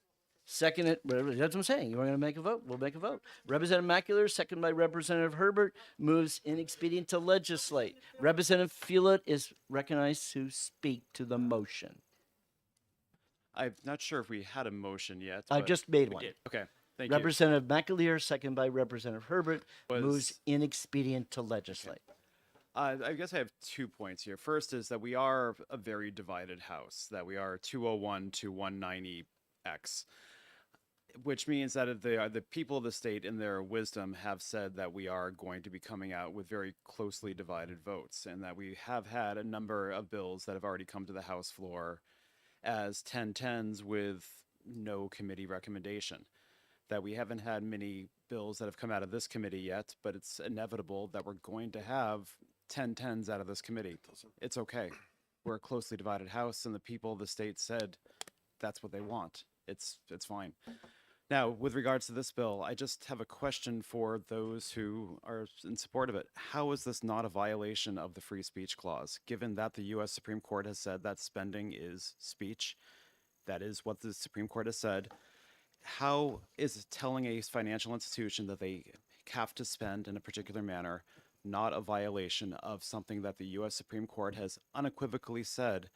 second it. That's what I'm saying. You want to make a vote? We'll make a vote. Representative McAleer, second by Representative Herbert, moves inexpedient to legislate. Representative Fulott is recognized to speak to the motion. I'm not sure if we had a motion yet. I but just made we one. did. Okay, thank you. Representative McAleer, second by Representative Herbert, moves Was- inexpedient to legislate. I guess I have 2 points here. First is that we are a very divided house, that we are 201 to 190X, which means that the people of the state in their wisdom have said that we are going to be coming out with very closely divided votes, and that we have had a number of bills that have already come to the House floor as 10-10s with no committee recommendation. That we haven't had many bills that have come out of this committee yet, but it's inevitable that we're going to have 10-10s out of this committee. It's okay. We're a closely divided house, and the people of the state said that's what they want. it's fine. Now, with regards to this bill, I just have a question for those who are in support of it. How is this not a violation of the free speech clause, given that the U.S. Supreme Court has said that spending is speech? That is what the Supreme Court has said. How is telling a financial institution that they have to spend in a particular manner not a violation of something that the U.S. Supreme Court has unequivocally said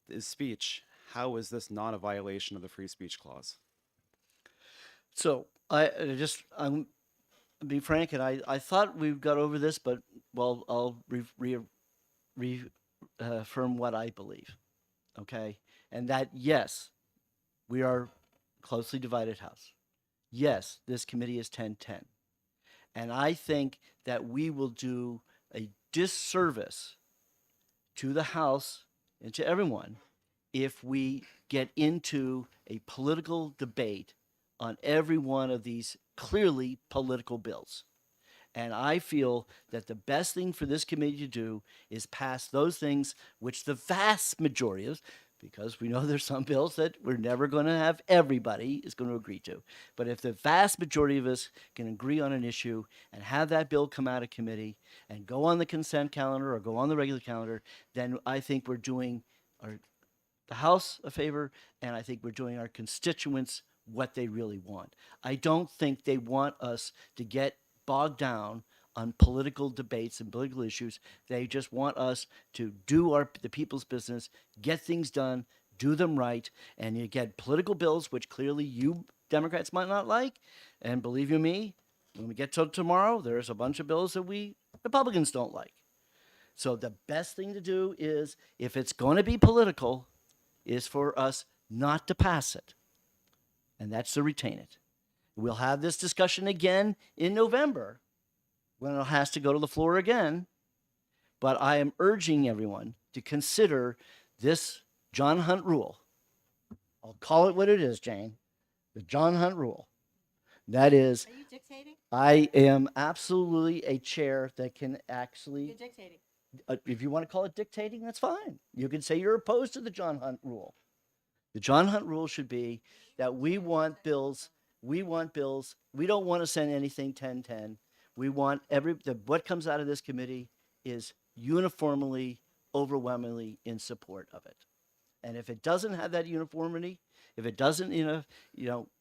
is speech? How is this not a violation of the free speech clause? So I'm be frank, and I thought we got over this, but well, I'll reaffirm what I believe. Okay, and that yes, we are closely divided house. Yes, this committee is 10-10, and I think that we will do a disservice to the House and to everyone if we get into a political debate on every one of these clearly political bills. And I feel that the best thing for this committee to do is pass those things which the vast majority of, because we know there's some bills that we're never going to have everybody is going to agree to. But if the vast majority of us can agree on an issue and have that bill come out of committee and go on the consent calendar or go on the regular calendar, then I think we're doing the House a favor, and I think we're doing our constituents what they really want. I don't think they want us to get bogged down on political debates and political issues. They just want us to do the people's business, get things done, do them right, and you get political bills, which clearly you Democrats might not like. And believe you me, when we get to tomorrow, there's a bunch of bills that we Republicans don't like. So the best thing to do is, if it's going to be political, is for us not to pass it. And that's to retain it. We'll have this discussion again in November when it has to go to the floor again. But I am urging everyone to consider this John Hunt rule. I'll call it what it is, Jane. The John Hunt rule. That is, Are you dictating? I am absolutely a chair that can actually, You're dictating. if you want to call it dictating, that's fine. You can say you're opposed to the John Hunt rule. The John Hunt rule should be that we want bills. We don't want to send anything 10-10. We want what comes out of this committee is uniformly, overwhelmingly in support of it. And if it doesn't have that uniformity, if it doesn't,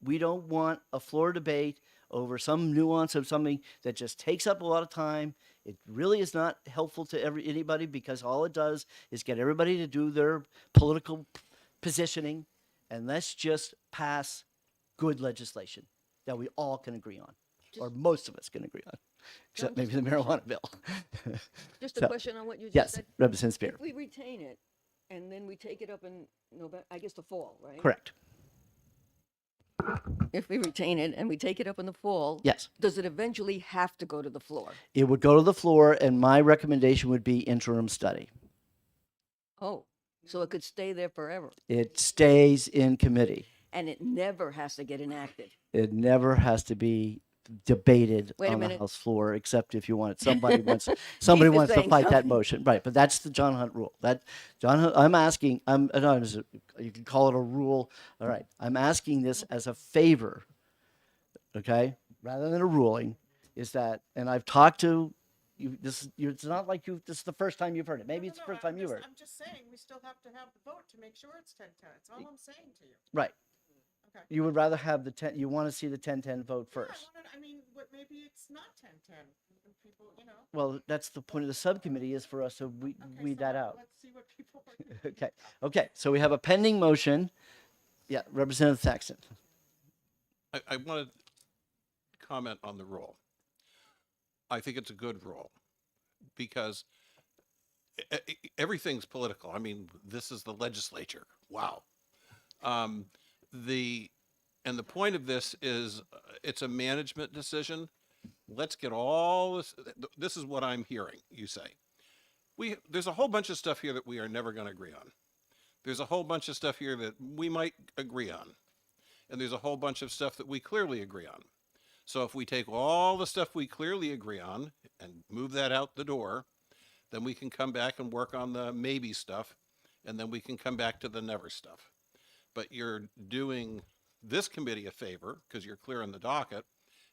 we don't want a floor debate over some nuance of something that just takes up a lot of time. It really is not helpful to anybody, because all it does is get everybody to do their political positioning, and let's just pass good legislation that we all can agree on, or most of us can agree on, except maybe the marijuana bill. Just a So, question on what you just yes, said. Representative Spear. If we retain it and then we take it up in November, I guess the fall, right? Correct. If we retain it and we take it up in the fall, Yes. does it eventually have to go to the floor? It would go to the floor, and my recommendation would be interim study. Oh, so it could stay there forever It stays in committee. and it never has to get enacted. It never has to be debated Wait a on the minute. House floor, except if you want it. Somebody wants to saying fight that something. motion, right? But that's the John Hunt rule. That John Hunt, I'm asking. No, you can call it a rule. All right, I'm asking this as a favor, okay, rather than a ruling. Is that? And I've talked to you. It's not like you. This is the first time you've heard it. Maybe it's the first time you've heard it. I'm just saying, we still have to have the vote to make sure it's 10-10. That's all I'm saying to you. Right. Okay. You would rather have the 10. You want to see the 10-10 vote first. Maybe it's not 10-10. People, Well, that's the point of the subcommittee, is for us to weed that out. Let's see what people are doing. Okay. So we have a pending motion. Yeah, Representative Thaxton. I want to comment on the rule. I think it's a good rule because everything's political. I mean, this is the legislature. Wow. The point of this is it's a management decision. Let's get all this. This is what I'm hearing you say. There's a whole bunch of stuff here that we are never going to agree on. There's a whole bunch of stuff here that we might agree on. And there's a whole bunch of stuff that we clearly agree on. So if we take all the stuff we clearly agree on and move that out the door, then we can come back and work on the maybe stuff, and then we can come back to the never stuff. but you're doing this committee a favor because you're clearing the docket,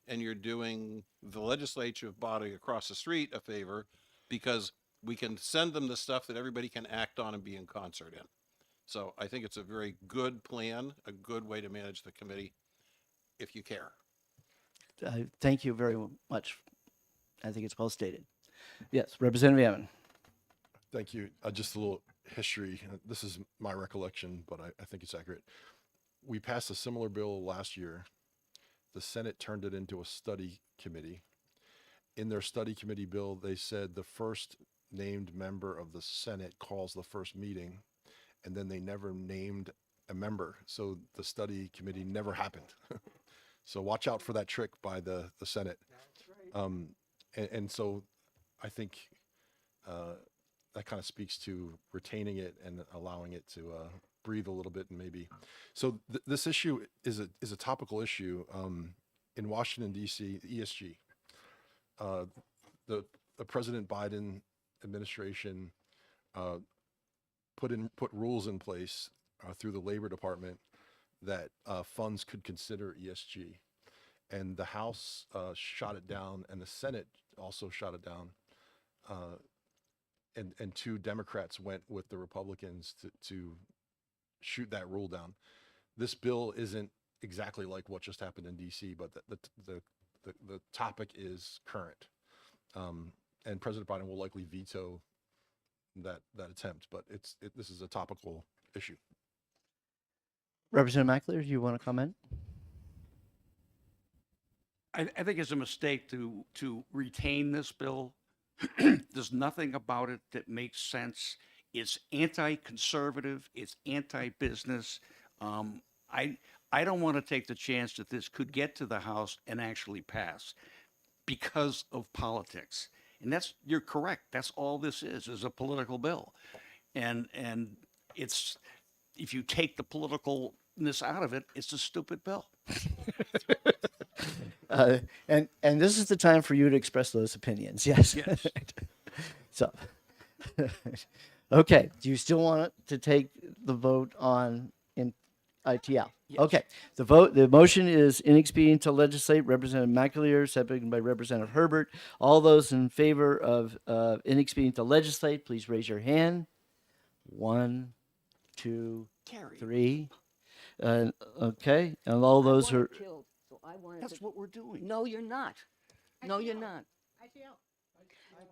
and you're doing the legislative body across the street a favor because we can send them the stuff that everybody can act on and be in concert in. So I think it's a very good plan, a good way to manage the committee if you care. Thank you very much. I think it's well stated. Yes, Representative Ammon. Thank you. Just a little history. This is my recollection, but I think it's accurate. We passed a similar bill last year. The Senate turned it into a study committee. In their study committee bill, they said the first named member of the Senate calls the first meeting, and then they never named a member. So the study committee never happened. So watch out for that trick by the Senate. And so I think that kind of speaks to retaining it and allowing it to breathe a little bit and maybe. So this issue is a topical issue in Washington, D.C., the ESG. The President Biden administration put rules in place through the Labor Department that funds could consider ESG. And the House shot it down, and the Senate also shot it down. And two Democrats went with the Republicans to shoot that rule down. This bill isn't exactly like what just happened in DC, but the topic is current. And President Biden will likely veto that attempt, but this is a topical issue. Representative McAleer, do you want to comment? I think it's a mistake to retain this bill. There's nothing about it that makes sense. It's anti-conservative. It's anti-business. I don't want to take the chance that this could get to the House and actually pass because of politics. And you're correct. That's all this is a political bill. And it's, if you take the politicalness out of it, it's a stupid bill. And this is the time for you to express those opinions. Yes. Yes. So, okay. Do you still want to take the vote on in ITL? Yes. Okay. The motion is inexpedient to legislate. Representative McAleer, seconded by Representative Herbert. All those in favor of inexpedient to legislate, please raise your hand. 1, 2, Carrie. 3. Okay. And all those who are. Killed, so I wanted That's to- what we're doing. No, you're not. No, you're not.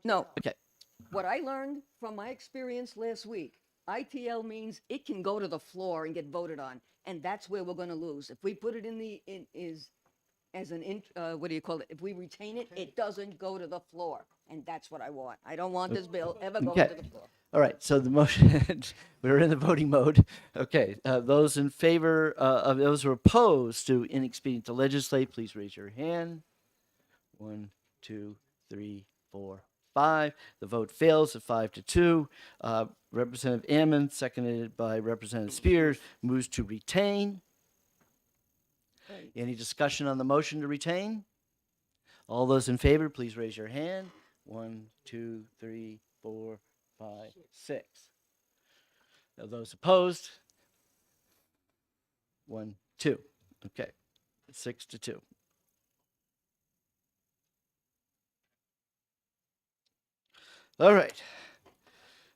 No. Okay. What I learned from my experience last week, ITL means it can go to the floor and get voted on, and that's where we're going to lose. If we put it what do you call it? If we retain it, it doesn't go to the floor, and that's what I want. I don't want this bill ever going to the floor. All right, so the motion, we're in the voting mode. Okay, those in favor of those who are opposed to inexpedient to legislate, please raise your hand. 1, 2, 3, 4, 5. The vote fails at 5-2. Representative Ammon, seconded by Representative Spears, moves to retain. Any discussion on the motion to retain? All those in favor, please raise your hand. 1, 2, 3, 4, 5, 6. Now those opposed? 1, 2. Okay, 6-2. All right,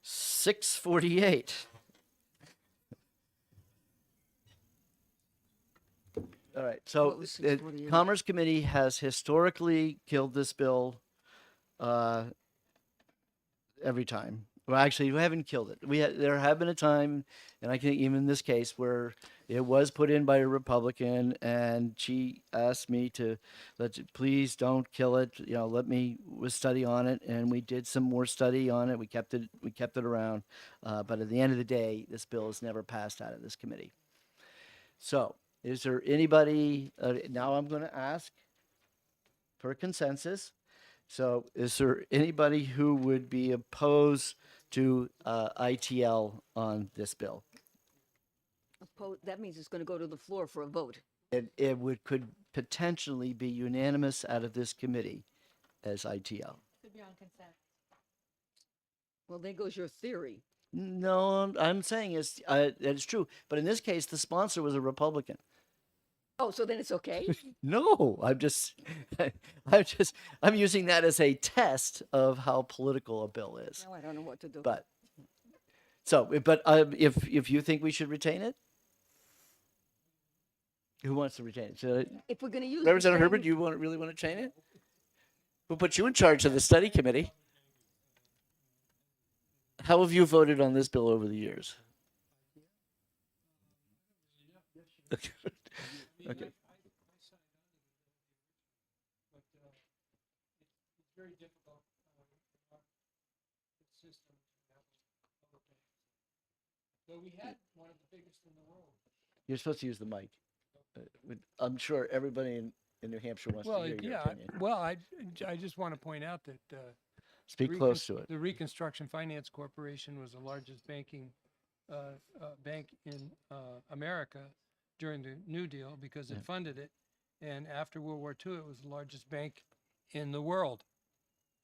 6:48. All right, so What was the 6:48? Commerce Committee has historically killed this bill every time. Well, actually, we haven't killed it. There have been a time, and I can even in this case where it was put in by a Republican, and she asked me to please don't kill it. Let me study on it, and we did some more study on it. We kept it around, but at the end of the day, this bill has never passed out of this committee. So, is there anybody? Now I'm going to ask for a consensus. So, is there anybody who would be opposed to ITL on this bill? That means it's going to go to the floor for a vote. It could potentially be unanimous out of this committee as ITL. Should be on consent. Well, there goes your theory. No, I'm saying that it's true. But in this case, the sponsor was a Republican. Oh, so then it's okay? No, I'm using that as a test of how political a bill is. Now I don't know what to do. But if you think we should retain it, who wants to retain it? Should I, If we're going to use Representative the Herbert, same- you really want to retain it? We'll put you in charge of the study committee. How have you voted on this bill over the years? Okay. Okay. You're supposed to use the mic. I'm sure everybody in New Hampshire wants to hear your opinion. Well, I just want to point out that Speak close to it. the Reconstruction Finance Corporation was the largest banking bank in America during the New Deal because it funded it, and after World War II, it was the largest bank in the world,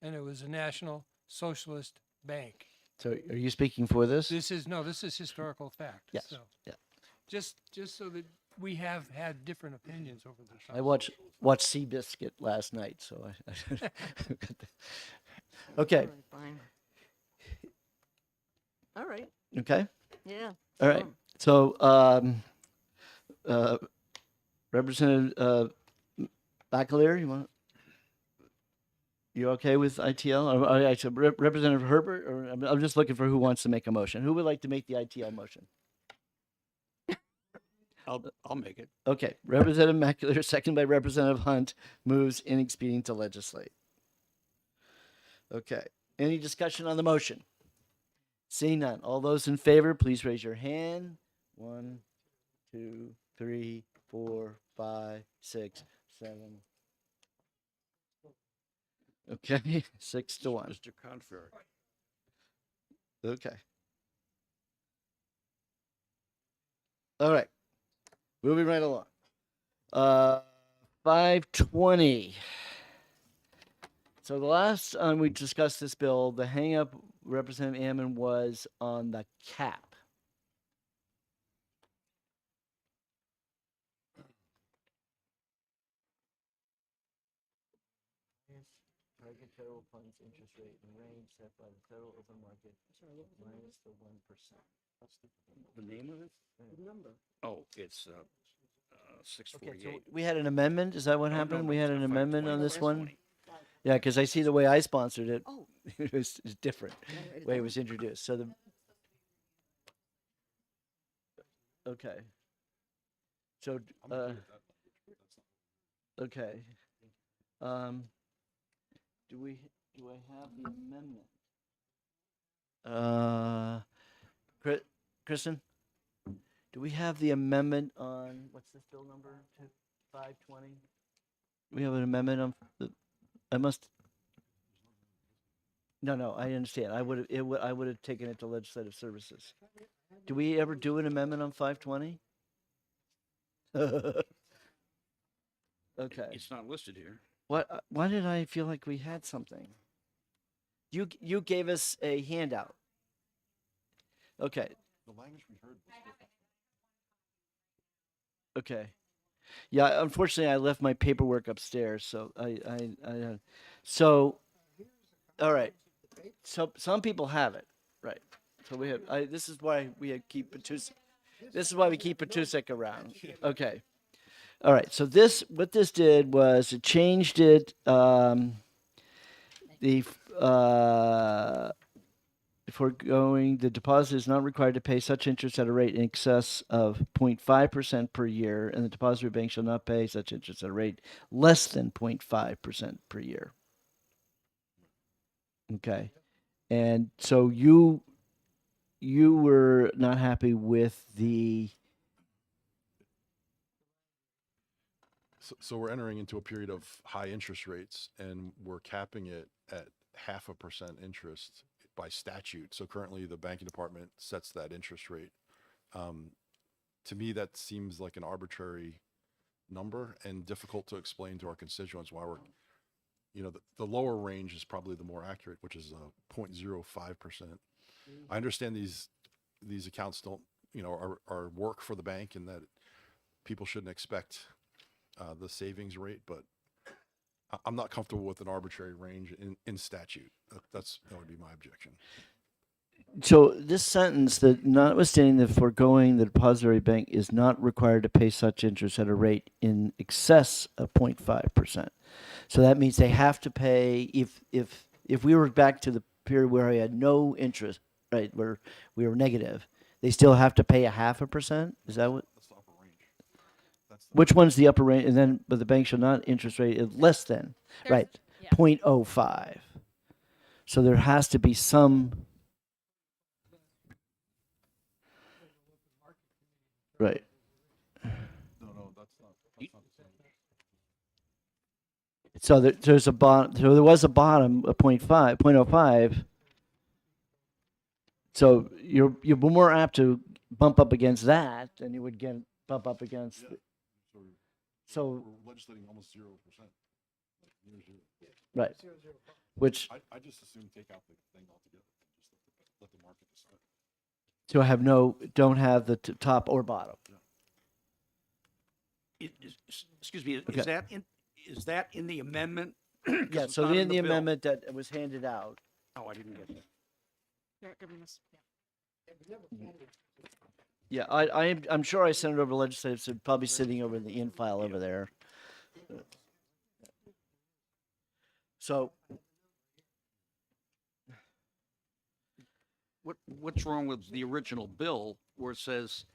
and it was a national socialist bank. So are you speaking for this? This is historical fact. Yes. So Yeah. just so that we have had different opinions over the time. I watched Seabiscuit last night, so I Okay. All right, fine. All right. Okay. Yeah. All right. sure. So, Representative McAleer, you okay with ITL? All right, so Representative Herbert, or I'm just looking for who wants to make a motion. Who would like to make the ITL motion? I'll make it. Okay, Representative McAleer, second by Representative Hunt, moves inexpedient to legislate. Okay, any discussion on the motion? Seeing none, all those in favor, please raise your hand. 1, 2, 3, 4, 5, 6, 7. Okay, 6 to 1. Mr. Contrary. Okay. All right. Moving right along. 520. So the last time we discussed this bill, the hang up, Representative Ammon, was on the cap. Target federal funds interest rate and range set by the federal open market minus the 1%. The name of it? Number. Oh, it's Okay, so 648. we had an amendment. Is that what No, happened? no, We no, had it's an not amendment 520, on this it's one. 520. Yeah, because I see the way I sponsored it. Oh. It was different. Can I write it Way it down? was introduced. So the. Okay. So okay. Do I have the amendment? Kristen, do we have the amendment on what's this bill number? 520. We have an amendment on the. I must. No, I understand. I would have taken it to legislative services. Do we ever do an amendment on 520? Okay. It's not listed here. What? Why did I feel like we had something? You gave us a handout. Okay. The language we heard. Okay. Yeah. Unfortunately, I left my paperwork upstairs, so so. All right. So some people have it, right? So we have. This is why we keep Patusek. This is why we keep Patusek around. Okay. All right. So what this did was it changed it. Foregoing, the deposit is not required to pay such interest at a rate in excess of 0.5% per year, and the depository bank shall not pay such interest at a rate less than 0.5% per year. Okay. And so you were not happy with the. So we're entering into a period of high interest rates, and we're capping it at 0.5% interest by statute. So currently, the banking department sets that interest rate. To me, that seems like an arbitrary number and difficult to explain to our constituents why we're, the lower range is probably the more accurate, which is 0.05%. I understand these accounts don't, are work for the bank, and that people shouldn't expect the savings rate, but I'm not comfortable with an arbitrary range in statute. That would be my objection. So this sentence, that notwithstanding the foregoing, the depository bank is not required to pay such interest at a rate in excess of 0.5%. So that means they have to pay, if we were back to the period where we had no interest, right, where we were negative, they still have to pay 0.5%? Is that what? That's the upper range. Which one's the upper range? And then, but the bank shall not interest rate is less than, right, 0.05. So there has to be some. Right. No, that's not the same. So there's a bottom. So there was a bottom of 0.05. So you're more apt to bump up against that than you would get bump up against. Yeah. So we're legislating almost 0%. Like near zero. right, which I just assume take out the thing altogether. Just let the market decide. don't have the top or bottom. Excuse me, Okay. is that in the amendment? Yeah. It's So not in the bill. amendment that was handed out. Oh, I didn't get that. Yeah, give me this. Yeah, I'm sure I sent it over to legislative, so probably sitting over in the in file over there. So What's wrong with the original bill where it says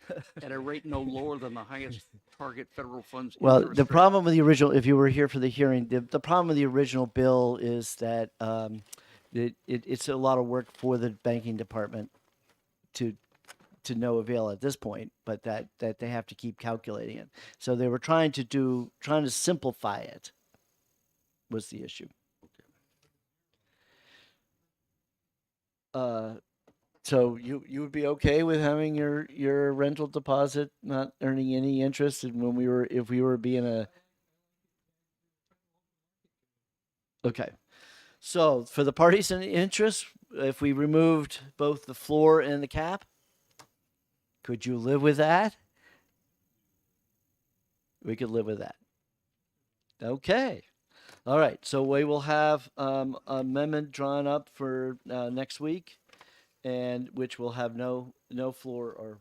at a rate no lower than the highest target federal funds? well, interest the rate? problem with the original, if you were here for the hearing, the problem with the original bill is that it's a lot of work for the banking department to no avail at this point, but that they have to keep calculating it. So they were trying to simplify it was the issue. So you would be okay with having your rental deposit not earning any interest, and if we were being a okay. So for the parties in interest, if we removed both the floor and the cap, could you live with that? We could live with that. Okay. All right. So we will have amendment drawn up for next week, and which will have no floor or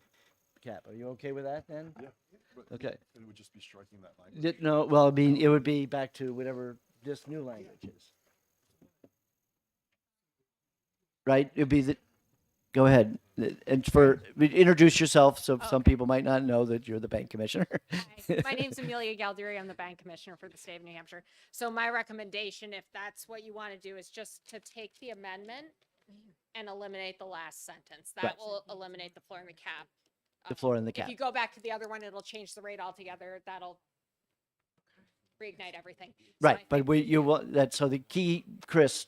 cap. Are you okay with that then? Yeah. But Okay. it would just be striking that language. No. Well, I mean, it would be back to whatever this new language is. Right? It'd be the. Go ahead. And introduce yourself, so some people might not know that you're the bank commissioner. Hi, my name's Amelia Galdieri. I'm the bank commissioner for the state of New Hampshire. So my recommendation, if that's what you want to do, is just to take the amendment and eliminate the last sentence. That Right. will eliminate the floor and the cap. The floor and the If cap. you go back to the other one, it'll change the rate altogether. That'll reignite everything. So Right, I but think- you want that. So the key, Chris,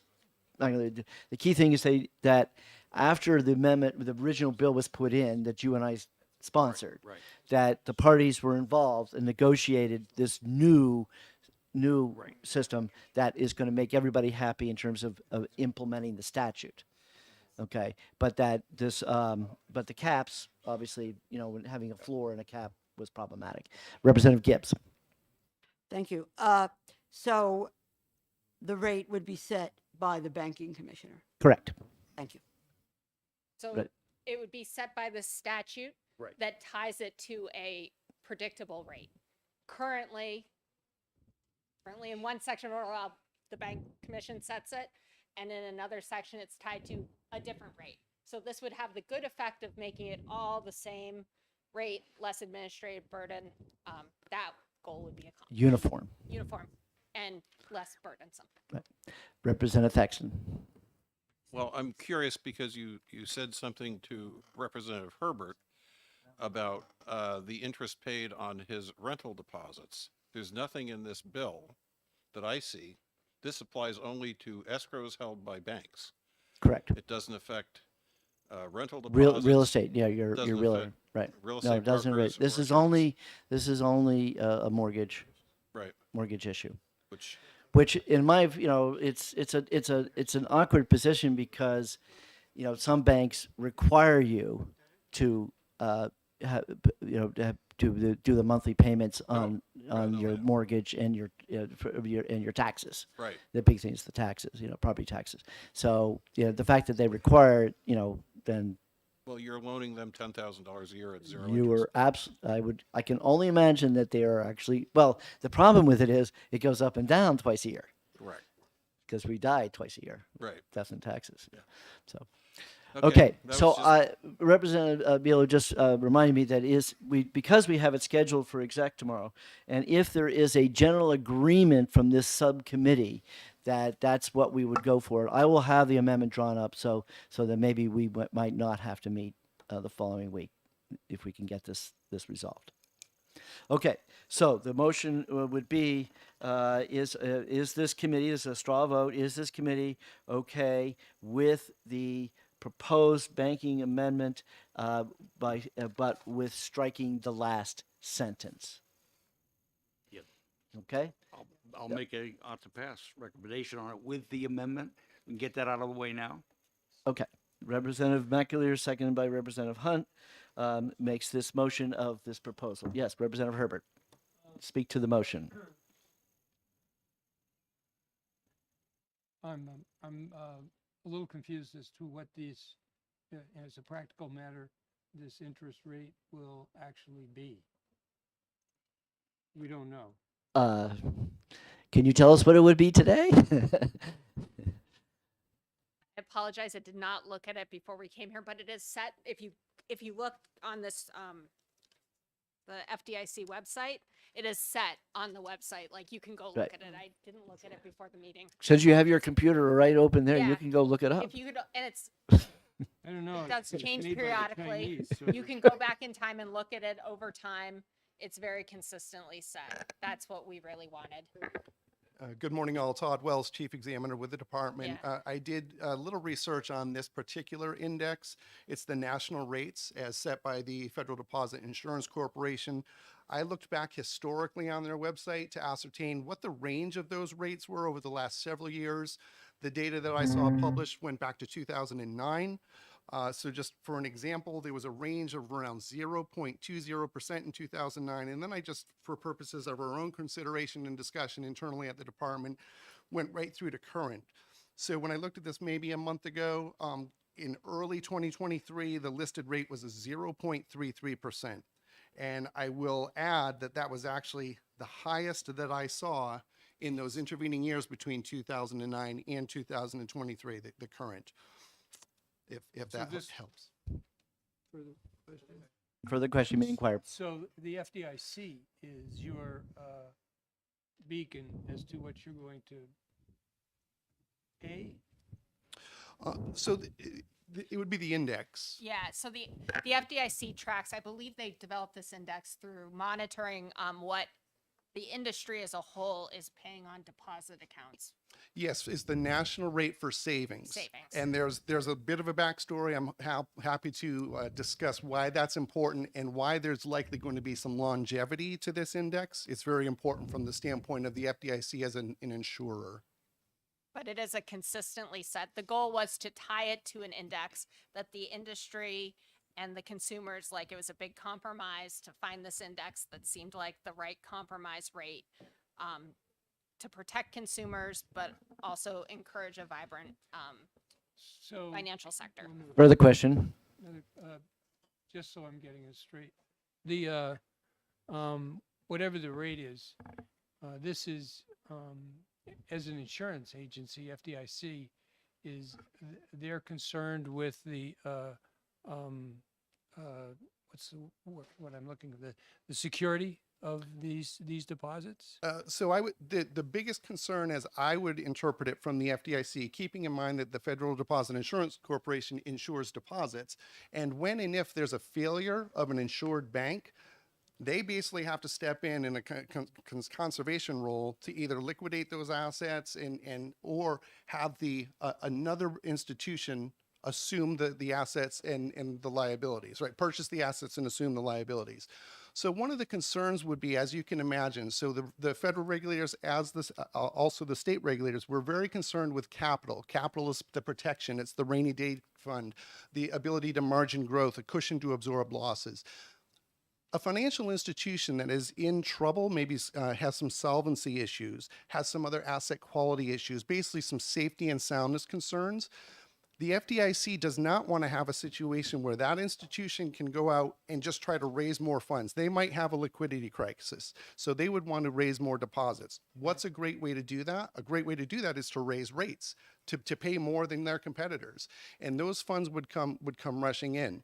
the key thing is that after the amendment, the original bill was put in that you and I sponsored, Right. that the parties were involved and negotiated this new system that is going to make everybody happy in terms of implementing the statute. Okay, but that this, but the caps, obviously, when having a floor and a cap was problematic. Representative Gibbs. Thank you. So the rate would be set by the banking commissioner. Correct. Thank you. So Right. it would be set by the statute Right. that ties it to a predictable rate. Currently in one section of our law, the bank commission sets it, and in another section, it's tied to a different rate. So this would have the good effect of making it all the same rate, less administrative burden. That goal would be accomplished. Uniform and less burdensome. Right. Representative Thaxton. Well, I'm curious because you said something to Representative Herbert about the interest paid on his rental deposits. There's nothing in this bill that I see. This applies only to escrows held by banks. Correct. It doesn't affect rental deposits. Real estate. Yeah, you're doesn't real affect right. real No, estate it doesn't. brokers This or is attorneys. only a mortgage Right, issue. which Which in my, it's an awkward position because, some banks require you to, do the monthly payments on your mortgage and your taxes. Right. The big thing is the taxes, property taxes. So, the fact that they require it, then Well, you're loaning them $10,000 a year at zero you interest. are I can only imagine that they are actually, well, the problem with it is it goes up and down twice a year Right. because we die twice a year. Right. Death and taxes. Yeah. So, Okay, okay. that So, was just- Representative Beal just reminded me that because we have it scheduled for exec tomorrow, and if there is a general agreement from this subcommittee that's what we would go for, I will have the amendment drawn up so that maybe we might not have to meet the following week if we can get this resolved. Okay, so the motion would be, is this committee, this is a straw vote, is this committee okay with the proposed banking amendment but with striking the last sentence? Yep. Okay? I'll make a ought to pass recommendation on it with the amendment. We can get that out of the way now. Okay. Representative McAleer, seconded by Representative Hunt, makes this motion of this proposal. Yes, Representative Herbert, speak to the motion. I'm a little confused as to what these, as a practical matter, this interest rate will actually be. We don't know. Can you tell us what it would be today? I apologize, I did not look at it before we came here, but it is set, if you look on this, the FDIC website, it is set on the website, like you can go look Right. at it. I didn't look at it before the meeting. Since you have your computer right open there, you Yeah. can go look it up. If you could, and it's, I don't know. it does it's change made by the periodically. Chinese, so You can go back in time and look at it over time. It's very consistently set. That's what we really wanted. Good morning, all. Todd Wells, Chief Examiner with the department. I did a little research on this particular index. It's the national rates as set by the Federal Deposit Insurance Corporation. I looked back historically on their website to ascertain what the range of those rates were over the last several years. The data that I saw published went back to 2009. So just for an example, there was a range of around 0.20% in 2009. And then I just, for purposes of our own consideration and discussion internally at the department, went right through to current. So when I looked at this maybe a month ago, in early 2023, the listed rate was a 0.33%. And I will add that that was actually the highest that I saw in those intervening years between 2009 and 2023, the current. If So that this- helps. further question. Further question may inquire. So the FDIC is your beacon as to what you're going to pay? It would be the index. Yeah, so the FDIC tracks, I believe they developed this index through monitoring what the industry as a whole is paying on deposit accounts. Yes, it's the national rate for savings. Savings. And there's a bit of a backstory. I'm happy to discuss why that's important and why there's likely going to be some longevity to this index. It's very important from the standpoint of the FDIC as an insurer. But it is a consistently set. The goal was to tie it to an index that the industry and the consumers, like it was a big compromise to find this index that seemed like the right compromise rate to protect consumers, but also encourage a vibrant So financial sector. Further question? Just so I'm getting this straight, the whatever the rate is, this is as an insurance agency, FDIC they're concerned with the what's the what I'm looking for, the security of these deposits? So the biggest concern, as I would interpret it from the FDIC, keeping in mind that the Federal Deposit Insurance Corporation insures deposits, and when and if there's a failure of an insured bank, they basically have to step in a conservation role to either liquidate those assets and or have another institution assume the assets and the liabilities, right? Purchase the assets and assume the liabilities. So one of the concerns would be, as you can imagine, so the federal regulators, as this, also the state regulators, we're very concerned with capital. Capital is the protection. It's the rainy day fund, the ability to margin growth, a cushion to absorb losses. A financial institution that is in trouble, maybe has some solvency issues, has some other asset quality issues, basically some safety and soundness concerns. The FDIC does not want to have a situation where that institution can go out and just try to raise more funds. They might have a liquidity crisis, so they would want to raise more deposits. What's a great way to do that? A great way to do that is to raise rates, to pay more than their competitors, and those funds would come rushing in.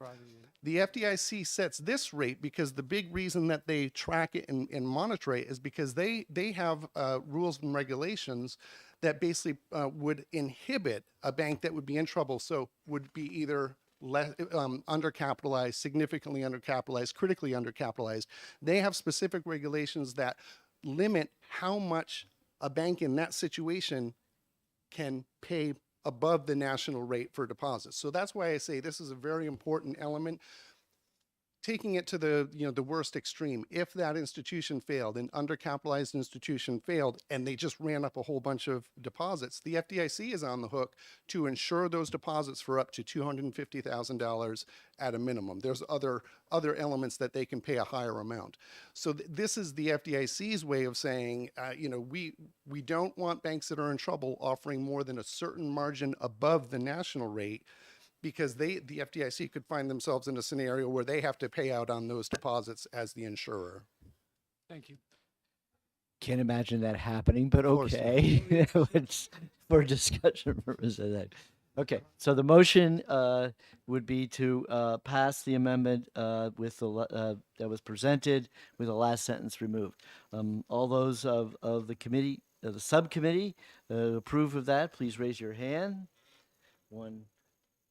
The FDIC sets this rate because the big reason that they track it and monitor it is because they have rules and regulations that basically would inhibit a bank that would be in trouble. So would be either undercapitalized, significantly undercapitalized, critically undercapitalized. They have specific regulations that limit how much a bank in that situation can pay above the national rate for deposits. So that's why I say this is a very important element. Taking it to the worst extreme, if that institution failed, an undercapitalized institution failed, and they just ran up a whole bunch of deposits, the FDIC is on the hook to insure those deposits for up to $250,000 at a minimum. There's other elements that they can pay a higher amount. So this is the FDIC's way of saying, we don't want banks that are in trouble offering more than a certain margin above the national rate, because the FDIC could find themselves in a scenario where they have to pay out on those deposits as the insurer. Thank you. Can't imagine that happening, but Of course not. okay. It's for discussion purposes. Okay, so the motion would be to pass the amendment with the that was presented with the last sentence removed. All those of the committee, the subcommittee, approve of that, please raise your hand. 1,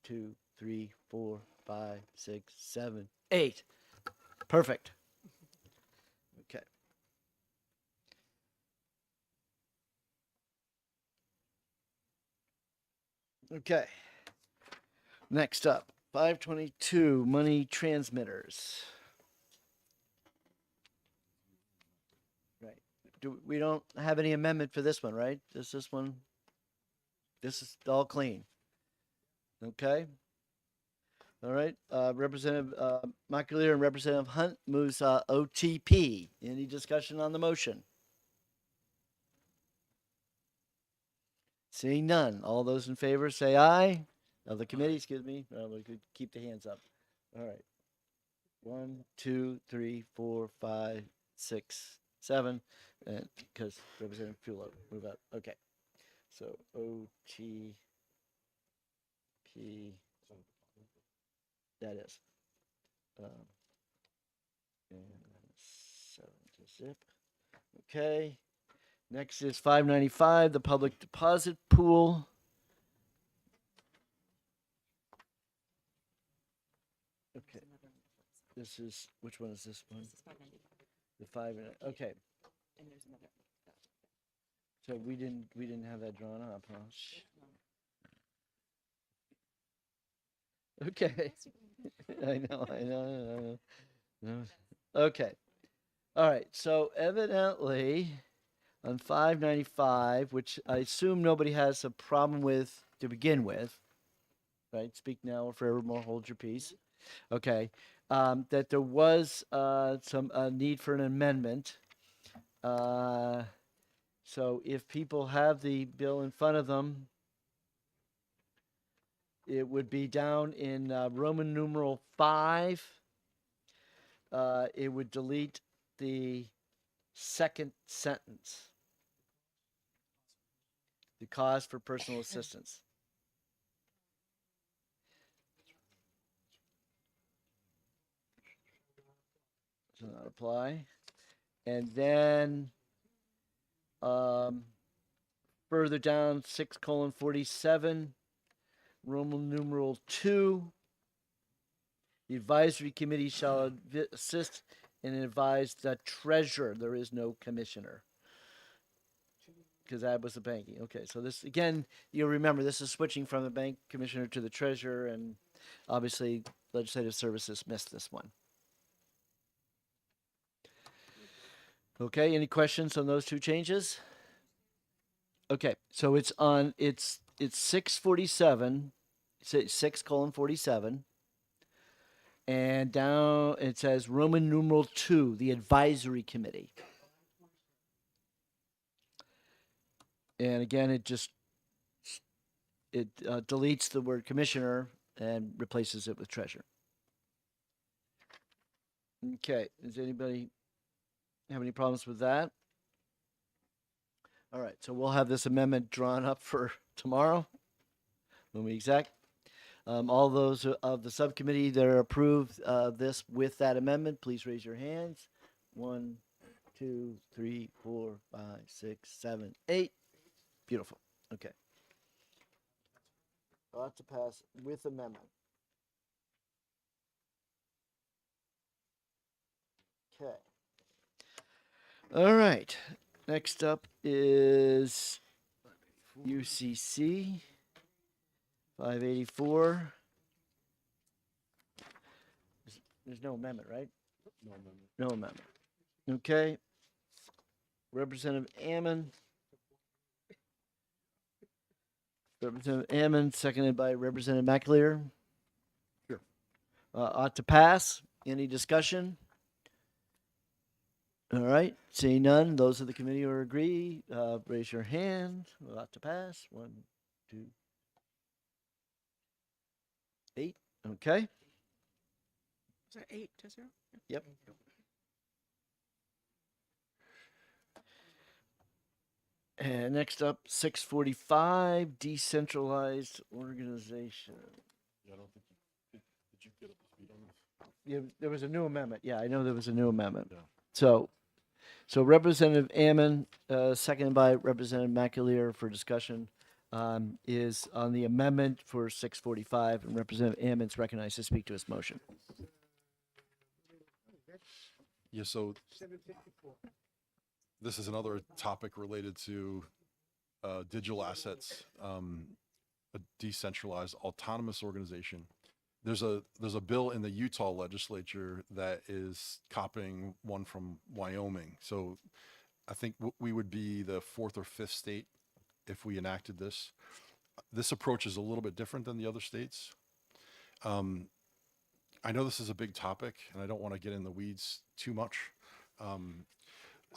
2, 3, 4, 5, 6, 7, 8. Perfect. Okay. Okay. Next up, 522 money transmitters. Right. We don't have any amendment for this one, right? Just this one. This is all clean. Okay. All right. Representative Montclair and Representative Hunt moves OTP. Any discussion on the motion? Seeing none. All those in favor say aye. Of the committee, excuse me. We could keep the hands up. All right. 1, 2, 3, 4, 5, 6, 7. And because Representative Pulo move up. Okay. So OTP. That is. And 7 to zip. Okay. Next is 595, the public deposit pool. Okay. This is, which one is this one? The 5, okay. And there's another. So we didn't have that drawn up, huh? Okay. I know. No. Okay. All right. So evidently on 595, which I assume nobody has a problem with to begin with, right? Speak now or forevermore hold your peace. Okay. That there was some need for an amendment. So if people have the bill in front of them, it would be down in Roman numeral 5. It would delete the second sentence. The cause for personal assistance. Does not apply. And then further down 6:47. Roman numeral 2, the advisory committee shall assist and advise the treasurer. There is no commissioner. Because that was the banking. Okay, so this, again, you'll remember, this is switching from the bank commissioner to the treasurer, and obviously legislative services missed this one. Okay, any questions on those two changes? Okay, so it's 647, 6:47. And down it says Roman numeral 2, the advisory committee. And again, it deletes the word commissioner and replaces it with treasurer. Okay, does anybody have any problems with that? All right, so we'll have this amendment drawn up for tomorrow when we exec. All those of the subcommittee that are approved this with that amendment, please raise your hands. 1, 2, 3, 4, 5, 6, 7, 8. Beautiful. Okay. Ought to pass with amendment. Okay. All right. Next up is UCC 584. There's no amendment, right? No amendment. No amendment. Okay. Representative Ammon. Representative Ammon, seconded by Representative McAleer. Sure. Ought to pass. Any discussion? All right. Seeing none, those of the committee who agree, raise your hand. Ought to pass. 1, 2, 8. Okay. Is that 8-0? Yep. And next up, 645, decentralized organization. Yeah, I don't think did you get up to speed on this? Yeah, there was a new amendment. Yeah, I know there was a new amendment. Yeah. So Representative Ammon, seconded by Representative McAleer for discussion, is on the amendment for 645, and Representative Ammon's recognized to speak to his motion. Yeah, so this is another topic related to digital assets, a decentralized autonomous organization. There's a bill in the Utah legislature that is copying one from Wyoming. So I think we would be the 4th or 5th state if we enacted this. This approach is a little bit different than the other states. I know this is a big topic, and I don't want to get in the weeds too much. I'll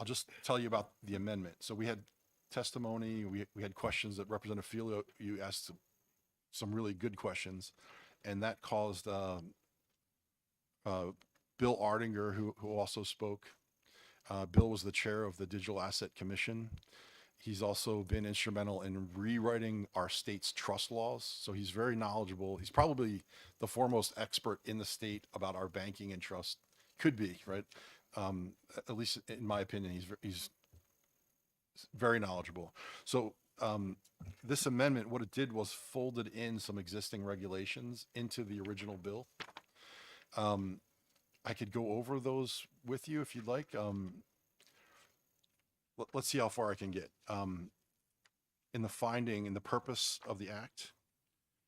just tell you about the amendment. So we had testimony, we had questions that Representative Filio, you asked some really good questions, and that caused Bill Ardinger, who also spoke. Bill was the chair of the Digital Asset Commission. He's also been instrumental in rewriting our state's trust laws. So he's very knowledgeable. He's probably the foremost expert in the state about our banking and trust. Could be, right? At least in my opinion, he's very knowledgeable. So this amendment, what it did was folded in some existing regulations into the original bill. I could go over those with you if you'd like. Let's see how far I can get. In the finding, in the purpose of the act,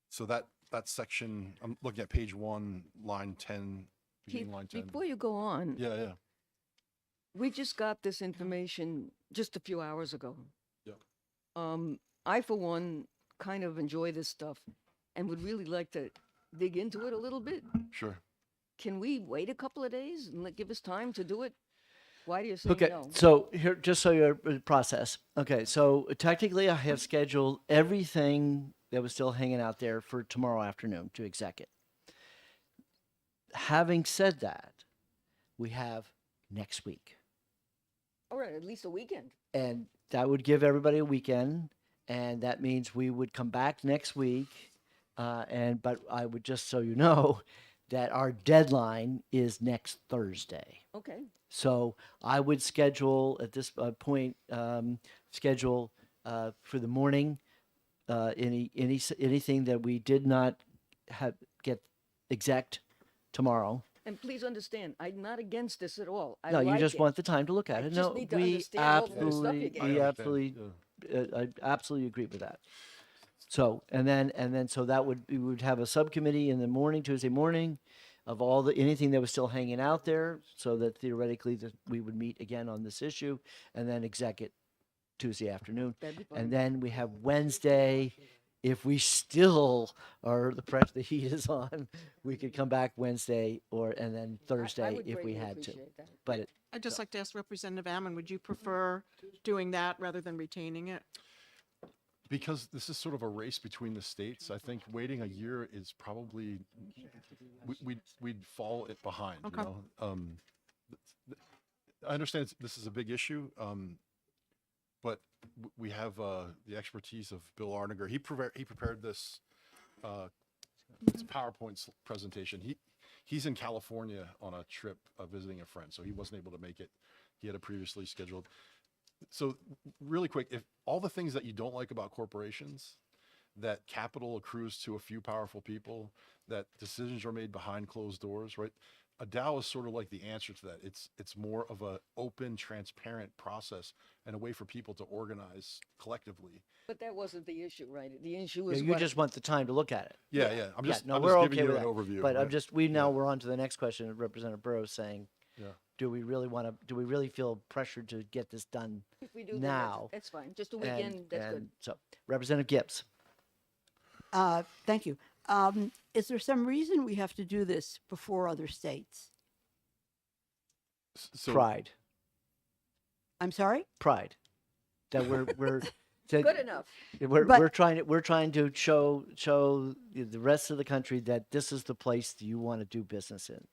so that section, I'm looking at page 1, line 10, beginning Keith, line 10. before you go on, Yeah. we just got this information just a few hours ago. Yep. I, for one, kind of enjoy this stuff and would really like to dig into it a little bit. Sure. Can we wait a couple of days and give us time to do it? Why do you say Okay, no? so here, just so your process. Okay, so technically I have scheduled everything that was still hanging out there for tomorrow afternoon to exec it. Having said that, we have next week. All right, at least a weekend. And that would give everybody a weekend, and that means we would come back next week. But I would just so you know that our deadline is next Thursday. Okay. So I would schedule at this point, schedule for the morning, anything that we did not get exec tomorrow. And please understand, I'm not against this at all. I No, you like just it. want the time to look at I it. just No, need to we understand all the stuff absolutely, you gave we me. absolutely, I absolutely agree with that. So, and then, so that would, we would have a subcommittee in the morning, Tuesday morning. of all the anything that was still hanging out there, so that theoretically that we would meet again on this issue, and then exec it Tuesday afternoon, That'd be fine. and then we have Wednesday. If we still are the heat is on, we could come back Wednesday and then Thursday would if we greatly had to. appreciate that. But it, I'd just like to ask Representative Ammon, would you prefer doing that rather than retaining it? Because this is sort of a race between the states, I think waiting a year is probably, we'd fall it behind, Okay. you know? I understand this is a big issue, but we have the expertise of Bill Arniger. He prepared this PowerPoint presentation. He's in California on a trip visiting a friend, so he wasn't able to make it. He had a previously scheduled. So really quick, if all the things that you don't like about corporations, that capital accrues to a few powerful people, that decisions are made behind closed doors, right? A DAO is sort of like the answer to that. It's more of a open, transparent process and a way for people to organize collectively. But that wasn't the issue, right? The issue you, was you what, just want the time to look at it. Yeah. I'm just, no, I'm we're just okay giving you with an that. overview. But I'm right? just we're on to the next question. Representative Burrows saying, Yeah. do we really feel pressured to get this done if we do that, now? that's fine. Just a weekend, that's good. So, Representative Gibbs. Thank you. Is there some reason we have to do this before other states? So, Pride. I'm sorry? Pride. That we're that Good enough. But- we're trying to show the rest of the country that this is the place that you want to do business in.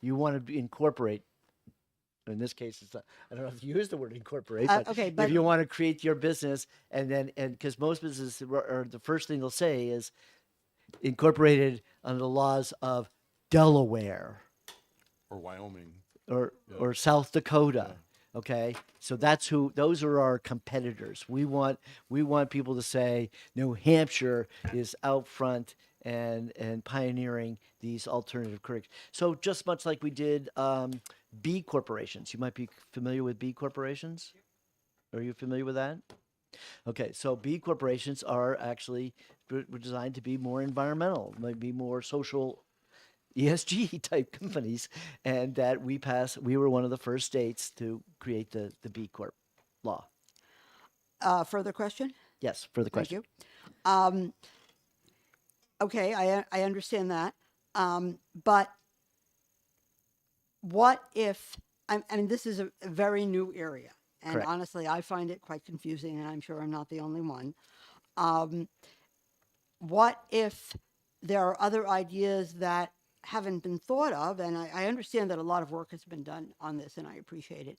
You want to incorporate. In this case, it's not, I don't know if you use the word incorporate, but, okay, if but- you want to create your business, and because most businesses are the first thing they'll say is incorporated under the laws of Delaware or Wyoming. or South Dakota. Okay, so those are our competitors. We want people to say New Hampshire is out front and pioneering these alternative curriculum. So just much like we did B corporations. You might be familiar with B corporations. Are you familiar with that? Okay, so B corporations are actually were designed to be more environmental, maybe more social ESG type companies, and that we were one of the first states to create the B Corp law. Further question? Yes, for the question. Thank you. Okay, I understand that. But what if, I mean, this is a very new area. And Correct. honestly, I find it quite confusing, and I'm sure I'm not the only one. What if there are other ideas that haven't been thought of? And I understand that a lot of work has been done on this, and I appreciate it.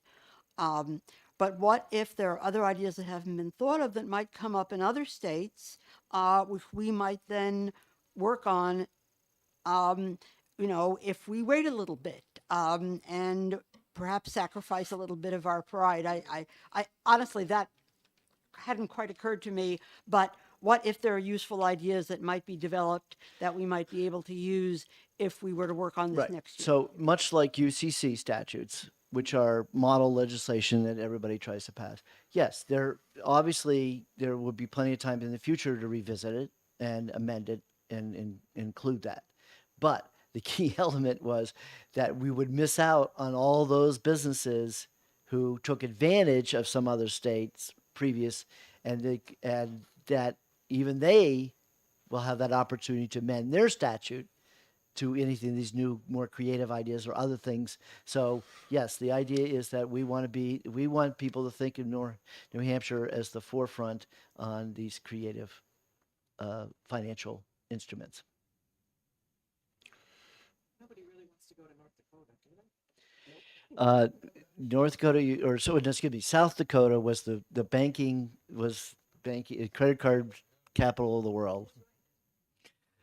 But what if there are other ideas that haven't been thought of that might come up in other states, which we might then work on, if we wait a little bit, and perhaps sacrifice a little bit of our pride. I honestly, that hadn't quite occurred to me, but what if there are useful ideas that might be developed that we might be able to use if we were to work on this next year? So much like UCC statutes, which are model legislation that everybody tries to pass. Yes, there would be plenty of time in the future to revisit it and amend it and include that. But the key element was that we would miss out on all those businesses who took advantage of some other states previous, and that even they will have that opportunity to amend their statute to anything, these new, more creative ideas or other things. So yes, the idea is that we want people to think of New Hampshire as the forefront on these creative financial instruments. Nobody really wants to go to North Dakota, do they? North Dakota, excuse me, South Dakota was the banking credit card capital of the world.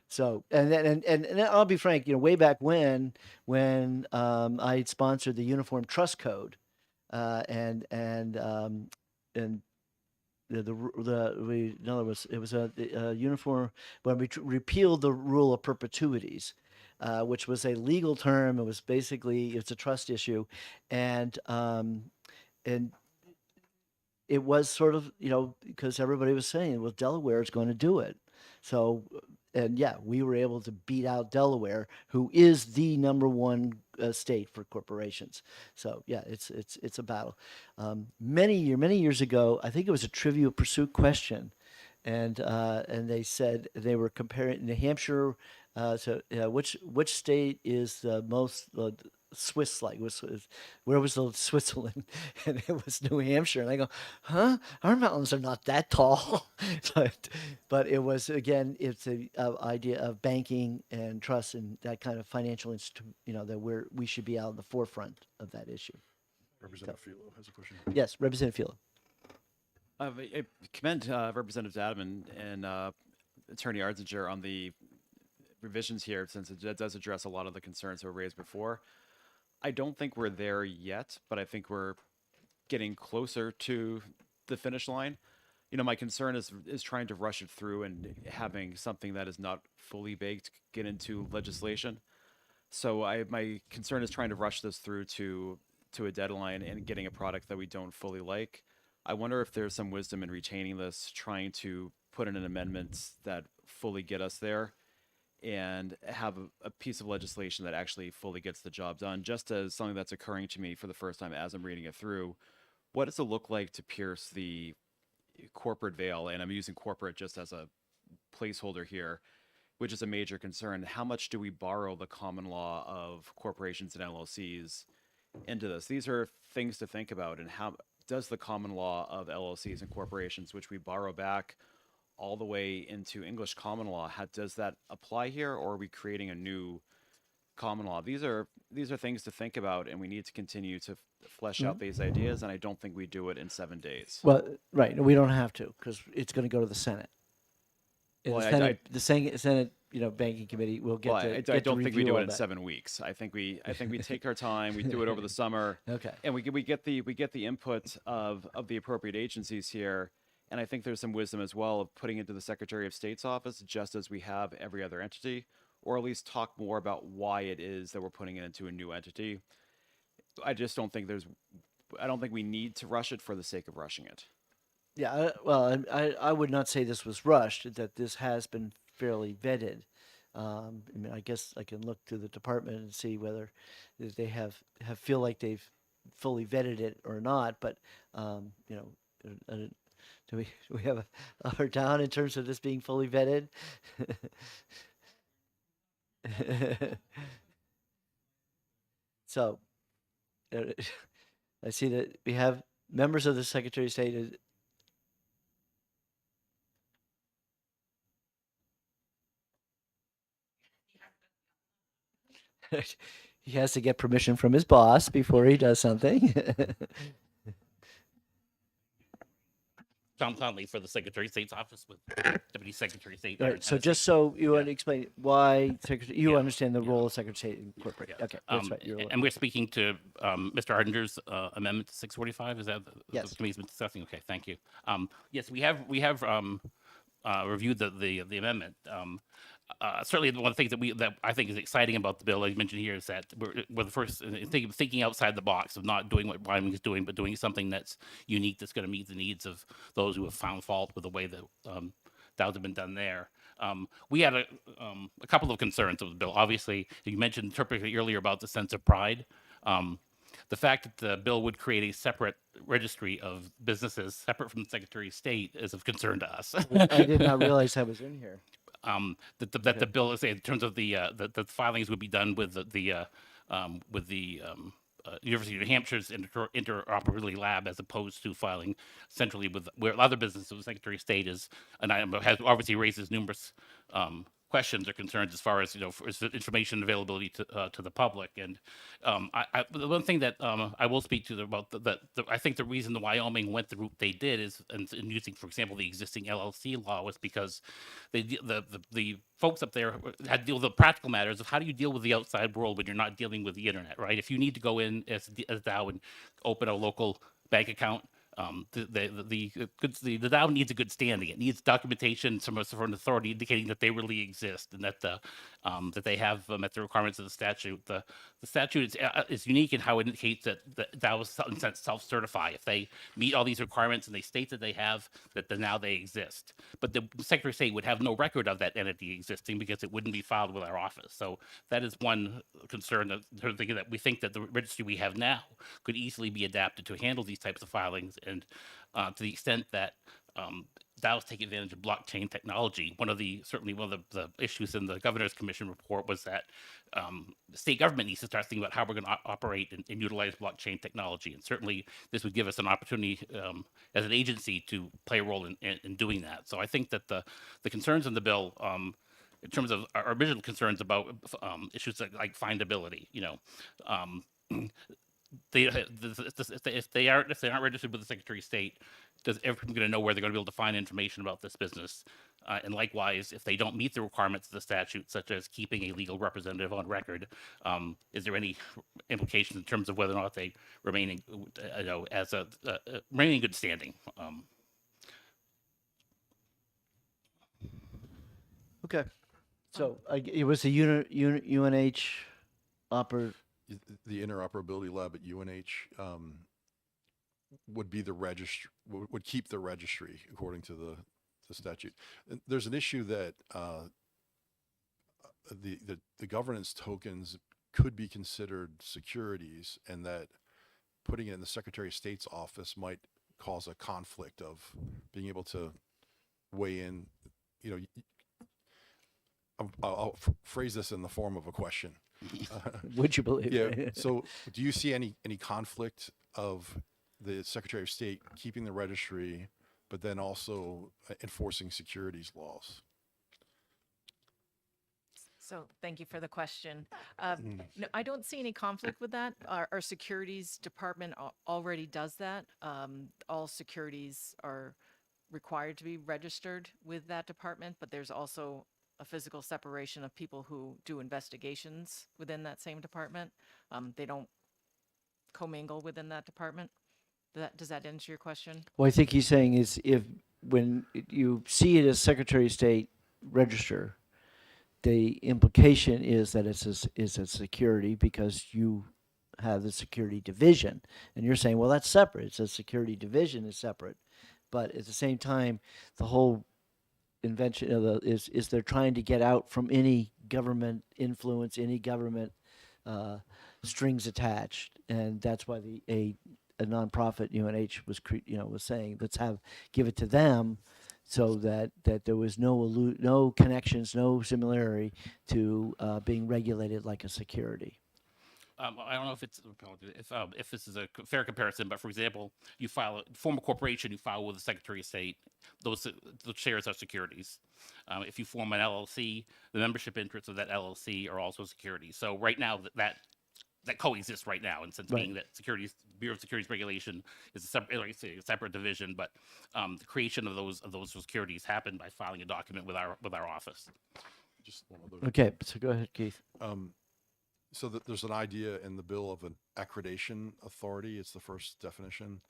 So, and I'll be frank, way back when I sponsored the Uniform Trust Code, in other words, it was a uniform when we repealed the rule of perpetuities, which was a legal term. It was basically it's a trust issue, and it was sort of because everybody was saying, well, Delaware is going to do it. So, and yeah, we were able to beat out Delaware, who is the number one state for corporations. So yeah, it's a battle. Many years ago, I think it was a Trivial Pursuit question, and they said they were comparing New Hampshire. Which state is the most Swiss like? Where was the Switzerland? And it was New Hampshire. And I go, huh? Our mountains are not that tall. but it was again, it's the idea of banking and trust and that kind of financial that we should be out in the forefront of that issue. Representative Philo has a question. Yes, Representative Philo. I commend Representative Dadman and Attorney Ardzinger on the revisions here, since it does address a lot of the concerns that were raised before. I don't think we're there yet, but I think we're getting closer to the finish line. My concern is trying to rush it through and having something that is not fully baked get into legislation. So my concern is trying to rush this through to a deadline and getting a product that we don't fully like. I wonder if there's some wisdom in retaining this, trying to put in an amendment that fully get us there and have a piece of legislation that actually fully gets the job done. Just as something that's occurring to me for the first time as I'm reading it through, what does it look like to pierce the corporate veil? And I'm using corporate just as a placeholder here, which is a major concern. How much do we borrow the common law of corporations and LLCs into this? These are things to think about. And how does the common law of LLCs and corporations, which we borrow back all the way into English common law, does that apply here, or are we creating a new common law? These are things to think about, and we need to continue to flesh out these ideas, and I don't think we do it in 7 days. Well, right. We don't have to, because it's going to go to the Senate. And Well, the Senate, Banking Committee will get Well, to I get to don't think we review do all it in that. 7 weeks. I think we take our time. We do it over the summer. Okay. And we get the input of the appropriate agencies here. And I think there's some wisdom as well of putting into the Secretary of State's office, just as we have every other entity, or at least talk more about why it is that we're putting it into a new entity. I just don't think we need to rush it for the sake of rushing it. Yeah, I would not say this was rushed, that this has been fairly vetted. I guess I can look to the department and see whether they feel like they've fully vetted it or not. But do we have a up or down in terms of this being fully vetted? So, I see that we have members of the Secretary of State. He has to get permission from his boss before he does something. Tom Conley for the Secretary of State's office with Deputy Secretary of State. All Aaron right, so Hennessy. just so you want to explain why you Yeah. understand the role of Secretary of State incorporated. Yeah. Okay, that's right. You're And we're speaking to Mr. Ardinger's amendment to 645. Is that Yes. the committee's been discussing? Okay, thank you. Yes, we have reviewed the amendment. Certainly, one of the things that I think is exciting about the bill, as you mentioned here, is that we're the first thinking outside the box of not doing what Wyoming is doing, but doing something that's unique, that's going to meet the needs of those who have found fault with the way that DAOs have been done there. We had a couple of concerns with the bill. Obviously, you mentioned interpreting earlier about the sense of pride. The fact that the bill would create a separate registry of businesses separate from the Secretary of State is of concern to us. I did not realize that was in here. That the bill is in terms of the filings would be done with the University of New Hampshire's interoperability lab, as opposed to filing centrally with where other businesses. The Secretary of State has obviously raises numerous questions or concerns as far as for information availability to the public. And the one thing that I will speak to about I think the reason the Wyoming went the route they did is in using, for example, the existing LLC law, was because the folks up there had to deal with the practical matters of how do you deal with the outside world when you're not dealing with the internet, right? If you need to go in as DAO and open a local bank account, the DAO needs a good standing. It needs documentation from an authority indicating that they really exist, and that that they have met the requirements of the statute. The statute is unique in how it indicates that was in a sense self-certify. If they meet all these requirements and they state that they have, that then now they exist. But the Secretary of State would have no record of that entity existing because it wouldn't be filed with our office. So that is one concern that they're thinking, that we think that the registry we have now could easily be adapted to handle these types of filings. And to the extent that DAOs take advantage of blockchain technology. Certainly one of the issues in the Governor's Commission report was that the state government needs to start thinking about how we're going to operate and utilize blockchain technology. And certainly this would give us an opportunity as an agency to play a role in doing that. So I think that the concerns in the bill, in terms of our original concerns about issues like findability, if they aren't registered with the Secretary of State, does everyone going to know where they're going to be able to find information about this business? And likewise, if they don't meet the requirements of the statute, such as keeping a legal representative on record, is there any implications in terms of whether or not they remain remain in good standing? Okay. So it was the UNH oper. The interoperability lab at UNH would be the registry, would keep the registry according to the statute. And there's an issue that the governance tokens could be considered securities, and that putting it in the Secretary of State's office might cause a conflict of being able to weigh in. I'll phrase this in the form of a question. Would you believe? Yeah. So, do you see any conflict of the Secretary of State keeping the registry, but then also enforcing securities laws? So thank you for the question. No, I don't see any conflict with that. Our securities department already does that. All securities are required to be registered with that department, but there's also a physical separation of people who do investigations within that same department. They don't commingle within that department. Does that answer your question? Well, I think he's saying is when you see it as Secretary of State register, the implication is that it's a security because you have the security division, and you're saying, well, that's separate. It's a security division is separate, but at the same time, the whole invention of is they're trying to get out from any government influence, any government strings attached, and that's why a nonprofit UNH was saying let's give it to them, so that there was no connections, no similarity to being regulated like a security. I don't know if this is a fair comparison, but for example, you form a corporation, you file with the Secretary of State. Those shares are securities. If you form an LLC, the membership interests of that LLC are also securities. So right now that coexists right now, in sense being that Bureau of Securities Regulation is a separate division, but the creation of those securities happened by filing a document with our office. Just one other. Okay, so go ahead, Keith. So there's an idea in the bill of an accreditation authority. It's the first definition.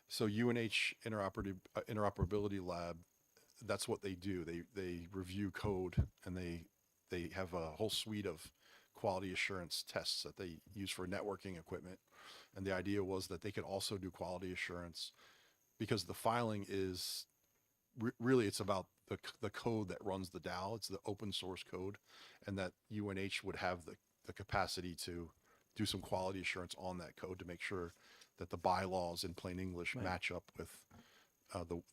So UNH Interoperability Lab, that's what they do. They review code, and they have a whole suite of quality assurance tests that they use for networking equipment. And the idea was that they could also do quality assurance, because the filing is really, it's about the code that runs the DAO. It's the open source code, and that UNH would have the capacity to do some quality assurance on that code to make sure that the bylaws in plain English match up with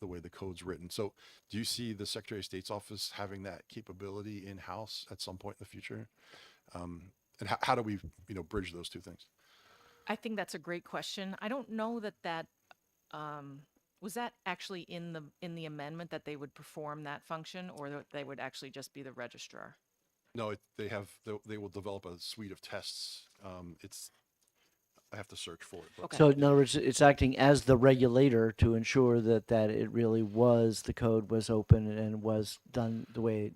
the way the code's written. So do you see the Secretary of State's office having that capability in-house at some point in the future? And how do we bridge those two things? I think that's a great question. I don't know that was that actually in the amendment that they would perform that function, or that they would actually just be the registrar? No, they will develop a suite of tests. I have to search for it. But. Okay. So in other words, it's acting as the regulator to ensure that it really was, the code was open and was done the way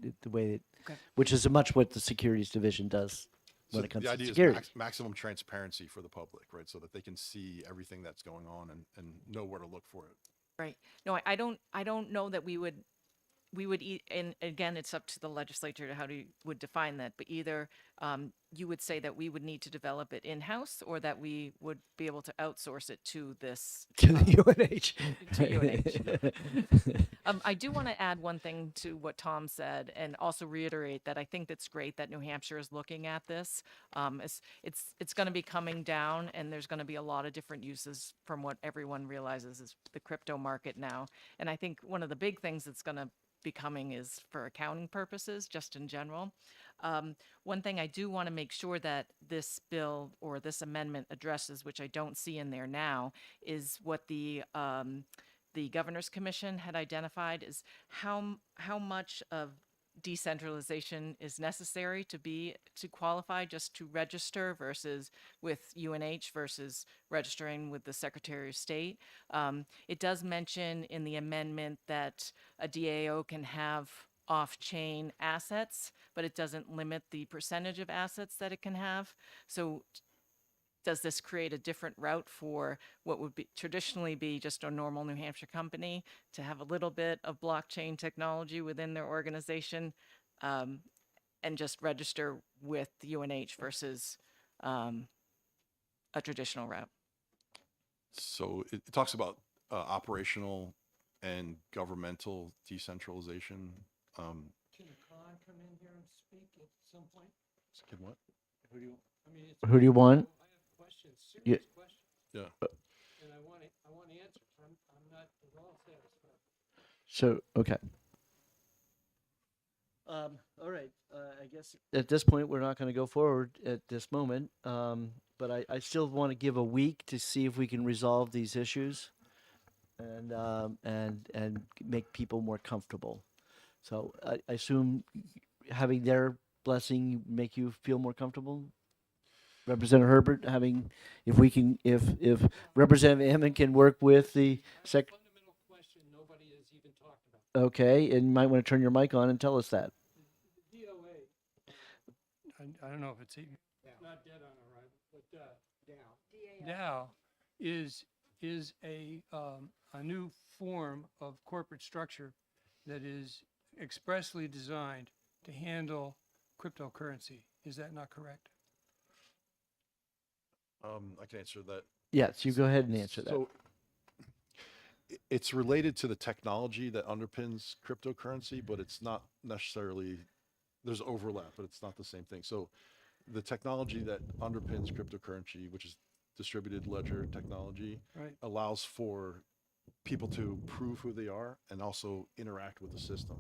which is much what the securities division does when it comes the to idea security. is maximum transparency for the public, right? So that they can see everything that's going on and know where to look for it. Right. No, I don't know that we would we would and again, it's up to the legislature to how you would define that, but either you would say that we would need to develop it in-house, or that we would be able to outsource it to this To the UNH. to UNH. I do want to add one thing to what Tom said, and also reiterate that I think it's great that New Hampshire is looking at this. It's going to be coming down, and there's going to be a lot of different uses from what everyone realizes is the crypto market now. And I think one of the big things that's going to be coming is for accounting purposes, just in general. One thing I do want to make sure that this bill or this amendment addresses, which I don't see in there now, is what the Governor's Commission had identified, is how much of decentralization is necessary to qualify just to register versus with UNH versus registering with the Secretary of State. It does mention in the amendment that a DAO can have off-chain assets, but it doesn't limit the percentage of assets that it can have. So does this create a different route for what would be traditionally be just a normal New Hampshire company to have a little bit of blockchain technology within their organization, and just register with UNH versus a traditional route? So it talks about operational and governmental decentralization. Can Khan come in here and speak at some point? Can what? Who do you, I mean, it's Who do you want? I have questions, Yeah. serious questions, Yeah. and I want answers. I'm not at all satisfied. So, okay. All right. I guess at this point, we're not going to go forward at this moment. But I still want to give a week to see if we can resolve these issues and make people more comfortable. So I assume having their blessing make you feel more comfortable? Representative Herbert, if Representative Ammon can work with the Fundamental question nobody has even talked about. Okay, and you might want to turn your mic on and tell us that. The DOA, I don't know if it's even, not dead on arrival, but DAO is a new form of corporate structure that is expressly designed to handle cryptocurrency. Is that not correct? I can answer that. Yes, you go ahead and answer that. So it's related to the technology that underpins cryptocurrency, but it's not necessarily, there's overlap, but it's not the same thing. So the technology that underpins cryptocurrency, which is distributed ledger technology, Right. allows for people to prove who they are and also interact with the system.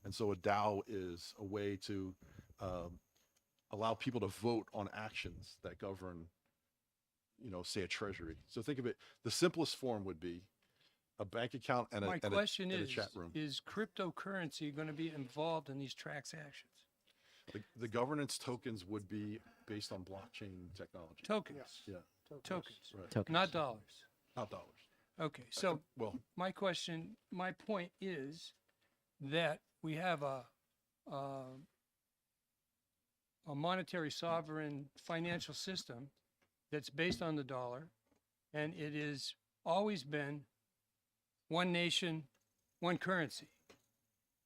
And so a DAO is a way to allow people to vote on actions that govern, say a treasury. So think of it, the simplest form would be a bank account and My a question and a chat room. is cryptocurrency going to be involved in these transactions? The governance tokens would be based on blockchain technology. Tokens? Yeah. Tokens, Right. Tokens. not dollars. Not dollars. Okay, so Well, my point is that we have a monetary sovereign financial system that's based on the dollar, and it has always been one nation, one currency.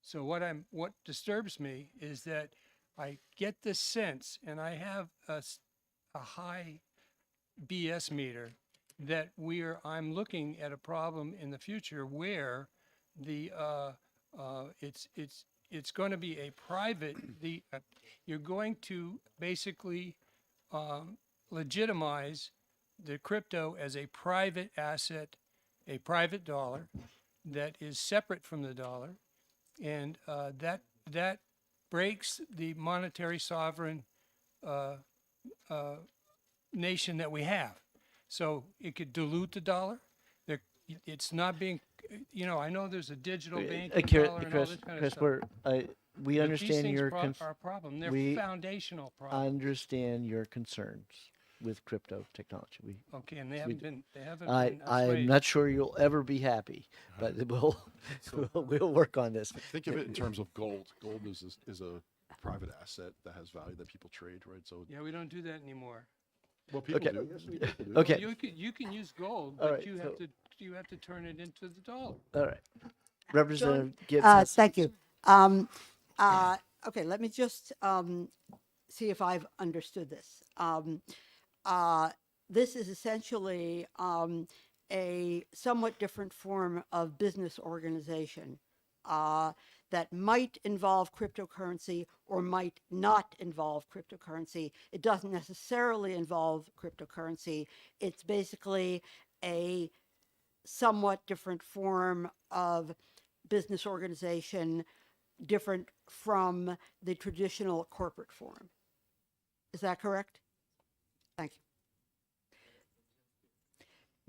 So what disturbs me is that I get the sense, and I have a high BS meter, that I'm looking at a problem in the future where it's going to be a private, you're going to basically legitimize the crypto as a private asset, a private dollar that is separate from the dollar, and that breaks the monetary sovereign nation that we have. So it could dilute the dollar. It's not being, I know there's a digital banking dollar and all this kind of Chris, stuff. we But understand these things your are a problem. They're we foundational problems. understand your concerns with crypto technology. Okay, and they haven't been I'm assuaged. not sure you'll ever be happy, but we'll work on this. think of it in terms of gold. Gold is a private asset that has value that people trade, right? So Yeah, we don't do that anymore. well, people Okay. do. People do. Okay. You can use gold, All but right, you so- have to turn it into the dollar. All right. Representative Thank Gibson. you. Okay, let me just see if I've understood this. This is essentially a somewhat different form of business organization that might involve cryptocurrency or might not involve cryptocurrency. It doesn't necessarily involve cryptocurrency. It's basically a somewhat different form of business organization, different from the traditional corporate form. Is that correct? Thank you.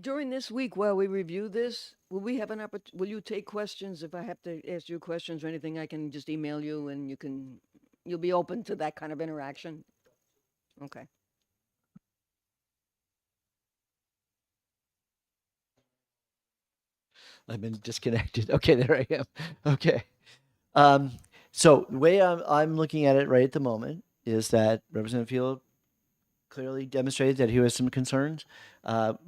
During this week, while we review this, will we have an will you take questions? If I have to ask you questions or anything, I can just email you and you'll be open to that kind of interaction? Okay. I've been disconnected. Okay, there I am. Okay. So the way I'm looking at it right at the moment is that Representative Field clearly demonstrated that he has some concerns.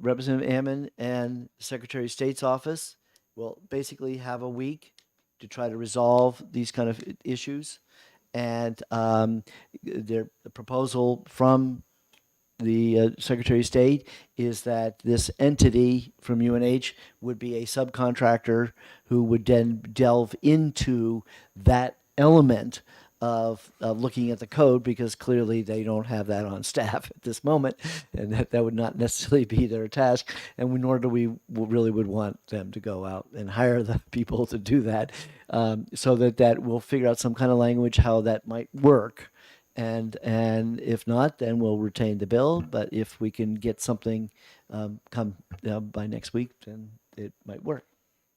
Representative Ammon and the Secretary of State's office will basically have a week to try to resolve these kind of issues. And the proposal from the Secretary of State is that this entity from UNH would be a subcontractor who would then delve into that element of looking at the code, because clearly they don't have that on staff at this moment, and that would not necessarily be their task, and nor do we really would want them to go out and hire the people to do that, so that we'll figure out some kind of language how that might work. And if not, then we'll retain the bill. But if we can get something come by next week, then it might work.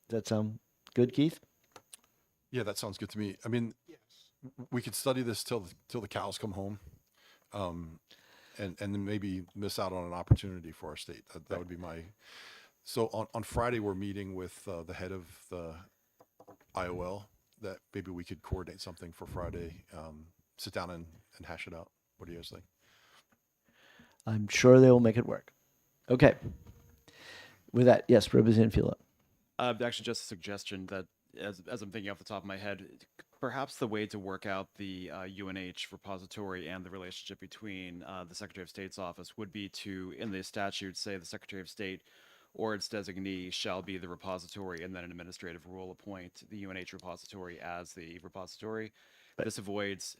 Does that sound good, Keith? Yeah, that sounds good to me. I mean, we could study this till the cows come home, and then maybe miss out on an opportunity for our state. That would be my. So on Friday we're meeting with the head of the IOL. That maybe we could coordinate something for Friday. Sit down and hash it out. What do you guys think? I'm sure they will make it work. Okay. With that, yes, Representative Philo. Actually, just a suggestion that, as I'm thinking off the top of my head, perhaps the way to work out the UNH repository and the relationship between the Secretary of State's office would be to, in the statute, say the Secretary of State or its designee shall be the repository, and then an administrative rule appoint the UNH repository as the repository. This avoids,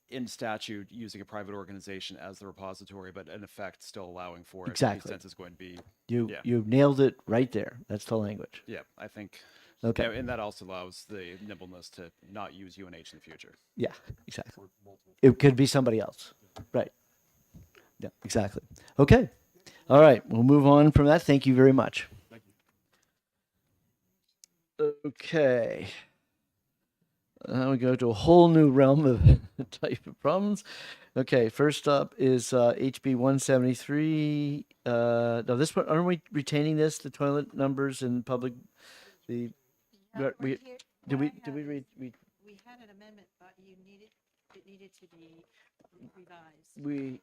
in statute, using a private organization as the repository, but in effect still allowing for it. Exactly. Since it's going to be You nailed it right there. That's the language. Yeah, I think. Okay. And that also allows the nimbleness to not use UNH in the future. Yeah, exactly. It could be somebody else. Right. Yeah, exactly. Okay. All right. We'll move on from that. Thank you very much. Thank you. Okay. Now we go to a whole new realm of type of problems. Okay, first up is HB 173. No, this one, aren't we retaining this? The toilet numbers and public, the No, we right here, did what we I have read? is we had an amendment, but it needed to be revised, We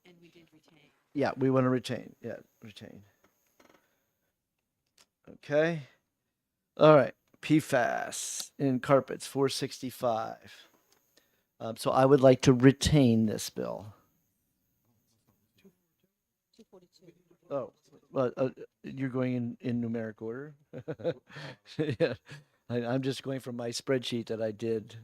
and we did retain. yeah, we want to retain. Yeah, retain. Okay. All right. PFAS in carpets 465. So I would like to retain this bill. 242. Oh, well, you're going in numeric order. Yeah, I'm just going from my spreadsheet that I did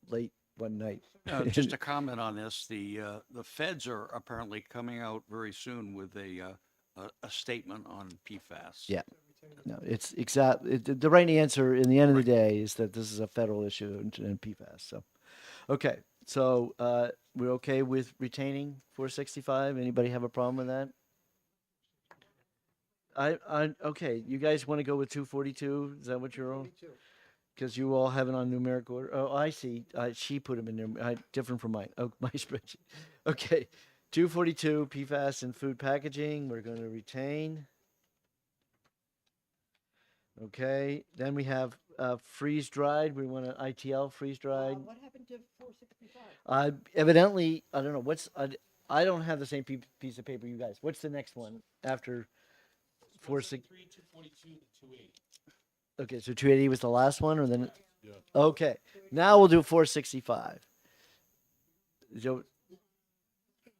late one night. Just a comment on this, the feds are apparently coming out very soon with a statement on PFAS. Yeah. No, it's the right answer in the end of the day is that this is a federal issue in PFAS. So, okay. So we're okay with retaining 465. Anybody have a problem with that? Okay. You guys want to go with 242? Is that what you're on? Because you all have it on numeric order. Oh, I see. She put them in there. Different from mine. Oh, my spreadsheet. Okay. 242 PFAS and food packaging. We're going to retain. Okay, then we have freeze dried. We want an ITL freeze dried. What happened to 465? Evidently, I don't know I don't have the same piece of paper you guys. What's the next one after 463? 242 to 28. Okay, so 280 was the last one, or then? Yeah. Okay, now we'll do 465. So,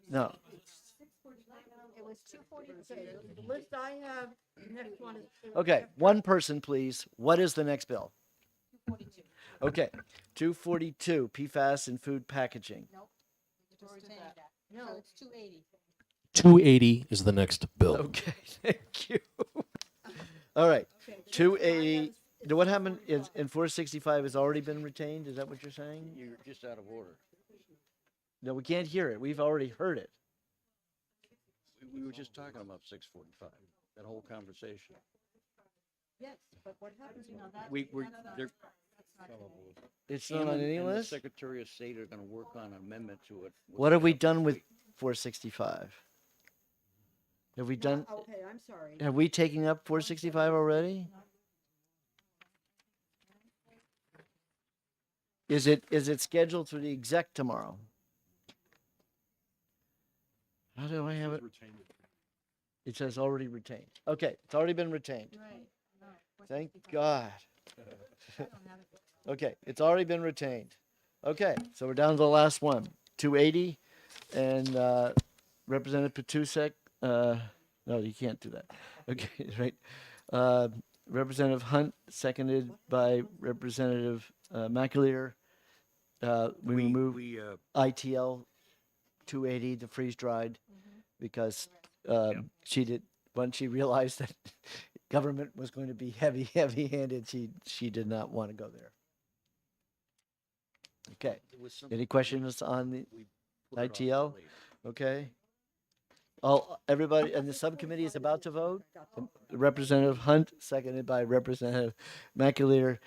no, It was 242. The list I have, next one is. okay, one person, please. What is the next bill? 242. Okay, 242, PFAS and food packaging. Nope. No, it's 280. 280 is the next bill. Okay, thank you. All right, 280. What happened is in 465 has already been retained? Is that what you're saying? You're just out of order. No, we can't hear it. We've already heard it. We were just talking about 645, that whole conversation. Yes, but what happens now? They're. It's not on any and list? The Secretary of State are gonna work on an amendment to it. What have we done with 465? Have we done? Okay, I'm sorry. Have we taken up 465 already? Is it scheduled for the exec tomorrow? How do I have it? It says already retained. Okay, it's already been retained. Thank God. Okay, it's already been retained. Okay, so we're down to the last one, 280, and Representative Patusek. No, you can't do that. Okay, right. Representative Hunt, seconded by Representative McAleer. We remove ITL 280, the freeze dried, because she did when she realized that government was going to be heavy-handed. She did not want to go there. Okay. Any questions on the ITL? Okay. Everybody, and the subcommittee is about to vote. Representative Hunt, seconded by Representative McAleer,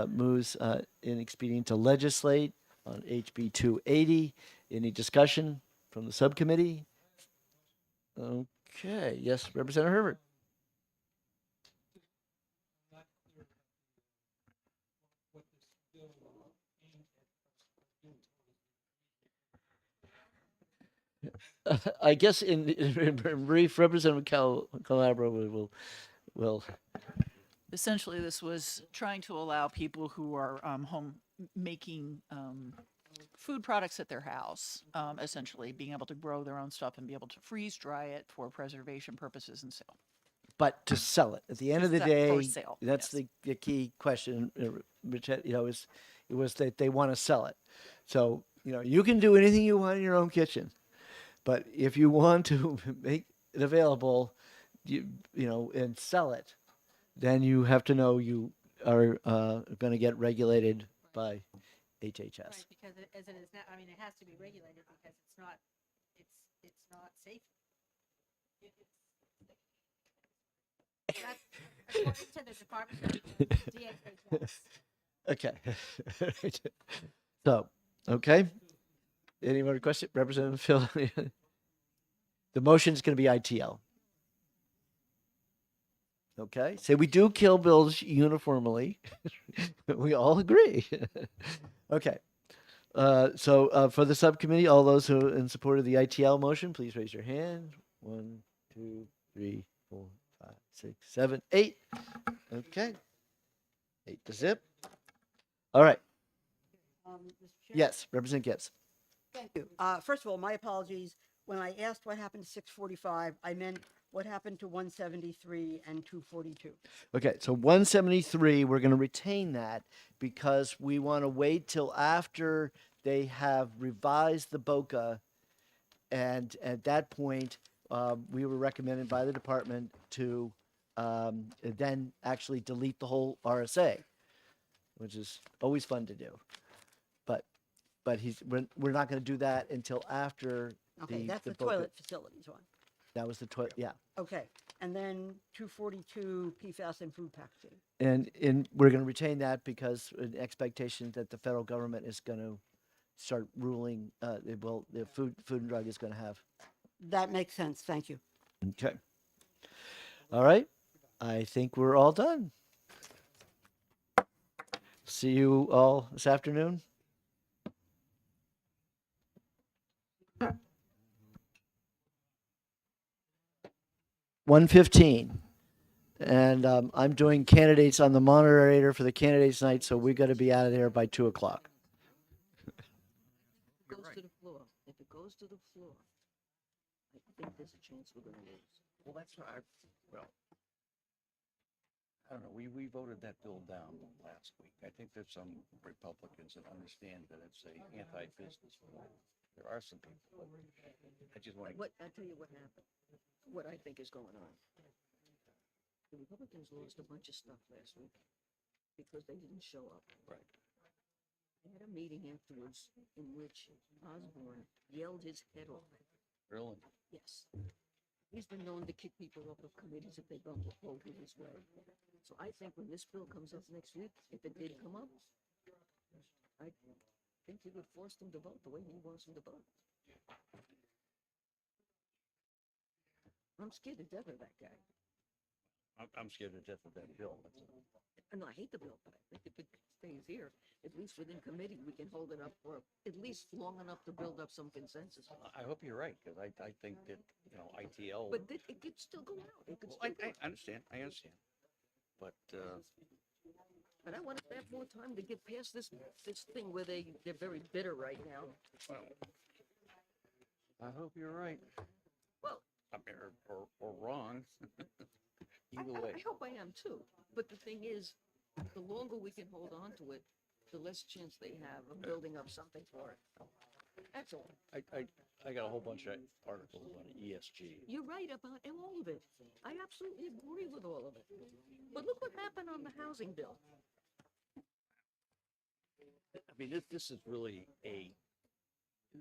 moves in expedient to legislate on HB 280. Any discussion from the subcommittee? Okay. Yes, Representative Herbert. I guess in brief, Representative Calabro will. Essentially, this was trying to allow people who are home making food products at their house, essentially being able to grow their own stuff and be able to freeze dry it for preservation purposes and sale. But to sell it at the end of the For day, sale, that's the key question. It was that they want to sell it. So you can do anything you want in your own kitchen, but if you want to make it available, and sell it, then you have to know you are going to get regulated by HHS. Right, because as it is now, it has to be regulated because it's not safe. That's according to the Department of DHHS. Okay. So, okay. Any more question? Representative Phil? The motion is going to be ITL. Okay. Say we do kill bills uniformly. We all agree. Okay. So for the subcommittee, all those who are in support of the ITL motion, please raise your hand. 1, 2, 3, 4, 5, 6, 7, 8. Okay. 8 to zip. All right. Mr. Chair? Yes, Representative Gibbs. Thank you. First of all, my apologies. When I asked what happened to 645, I meant what happened to 173 and 242. Okay, so 173, we're going to retain that because we want to wait till after they have revised the BOCA. And at that point, we were recommended by the department to then actually delete the whole RSA, which is always fun to do. But we're not going to do that until after Okay, that's the BOCA. toilet facilities one. That was the toilet, yeah. Okay, and then 242 PFAS and food packaging. And we're going to retain that because an expectation that the federal government is going to start ruling, the food and drug is going to have. That makes sense. Thank you. Okay. All right. I think we're all done. See you all this afternoon. (1:15). And I'm doing candidates on the moderator for the candidates night, so we got to be out of there by 2 o'clock. Goes to the floor. If it goes to the floor, I think there's a chance we're gonna lose. Well, that's what I don't know, we voted that bill down last week. I think there's some Republicans that understand that it's a anti-business bill. There are some people, but I just want to. What, I'll tell you what happened, what I think is going on. The Republicans lost a bunch of stuff last week because they didn't show up. Right. They had a meeting afterwards in which Osborne yelled his head off. Really? Yes. He's been known to kick people off of committees if they don't vote his way. So I think when this bill comes up next week, if it did come up, I think he would force them to vote the way he wants them to vote. I'm scared to death of that guy. I'm scared to death of that bill. No, I hate the bill, but I think if it stays here, at least within committee, we can hold it up for at least long enough to build up some consensus. I hope you're right, because I think that, ITL. But it could still go out. It could Well, still go I understand, But, But I want to have more time to get past this thing where they're very bitter right now. I hope you're right. Well, or wrong. Either way. I hope I am too. But the thing is, the longer we can hold on to it, the less chance they have of building up something for it. That's all. I got a whole bunch of articles on ESG. You're right about all of it. I absolutely agree with all of it. But look what happened on the housing bill. I mean, this is really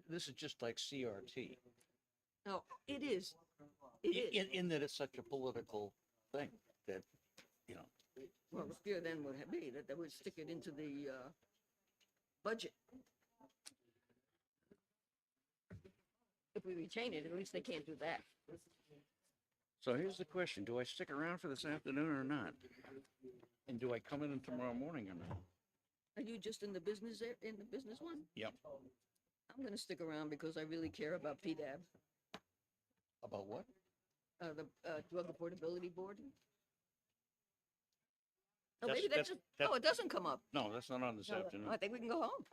this is just like CRT. No, it is. It is. In that it's such a political thing that, Well, the fear then would be that they would stick it into the budget. If we retain it, at least they can't do that. So here's the question. Do I stick around for this afternoon or not? And do I come in tomorrow morning or not? Are you just in the business one? Yep. I'm gonna stick around because I really care about PDAB, About what? the Drug Affordability Board. Oh, That's- maybe that's- oh, it doesn't come up. No, that's not on this No, afternoon. I think we can go home.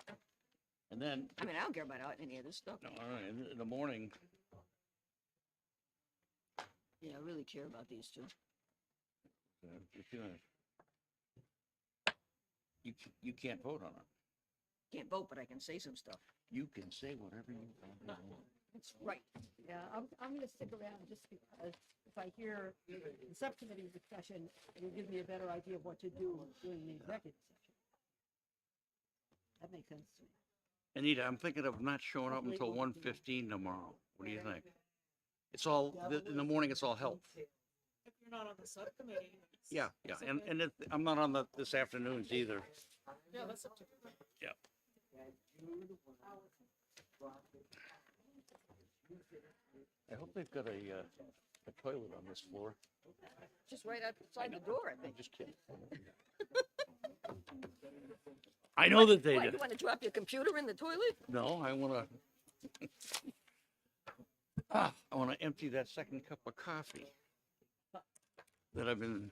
And then, I mean, I don't care about any of this stuff. no, all right, in the morning, Yeah, I really care about these two. if you can't vote on it. Can't vote, but I can say some stuff. You can say whatever you want. That's right. Yeah, I'm gonna stick around just because if I hear the subcommittee discussion, it'll give me a better idea of what to do during the executive session. That makes sense to me. Anita, I'm thinking of not showing up until 1:15 tomorrow. What do you think? It's all, in the morning, it's all health. If you're not on the subcommittee. Yeah, and I'm not on this afternoon's either. Yeah, that's up to you. Yeah. I hope they've got a toilet on this floor. Just right outside the door, I I'm think. just kidding. I know that they Why, do. you want to drop your computer in the toilet? No, I want to. I want to empty that second cup of coffee that I've been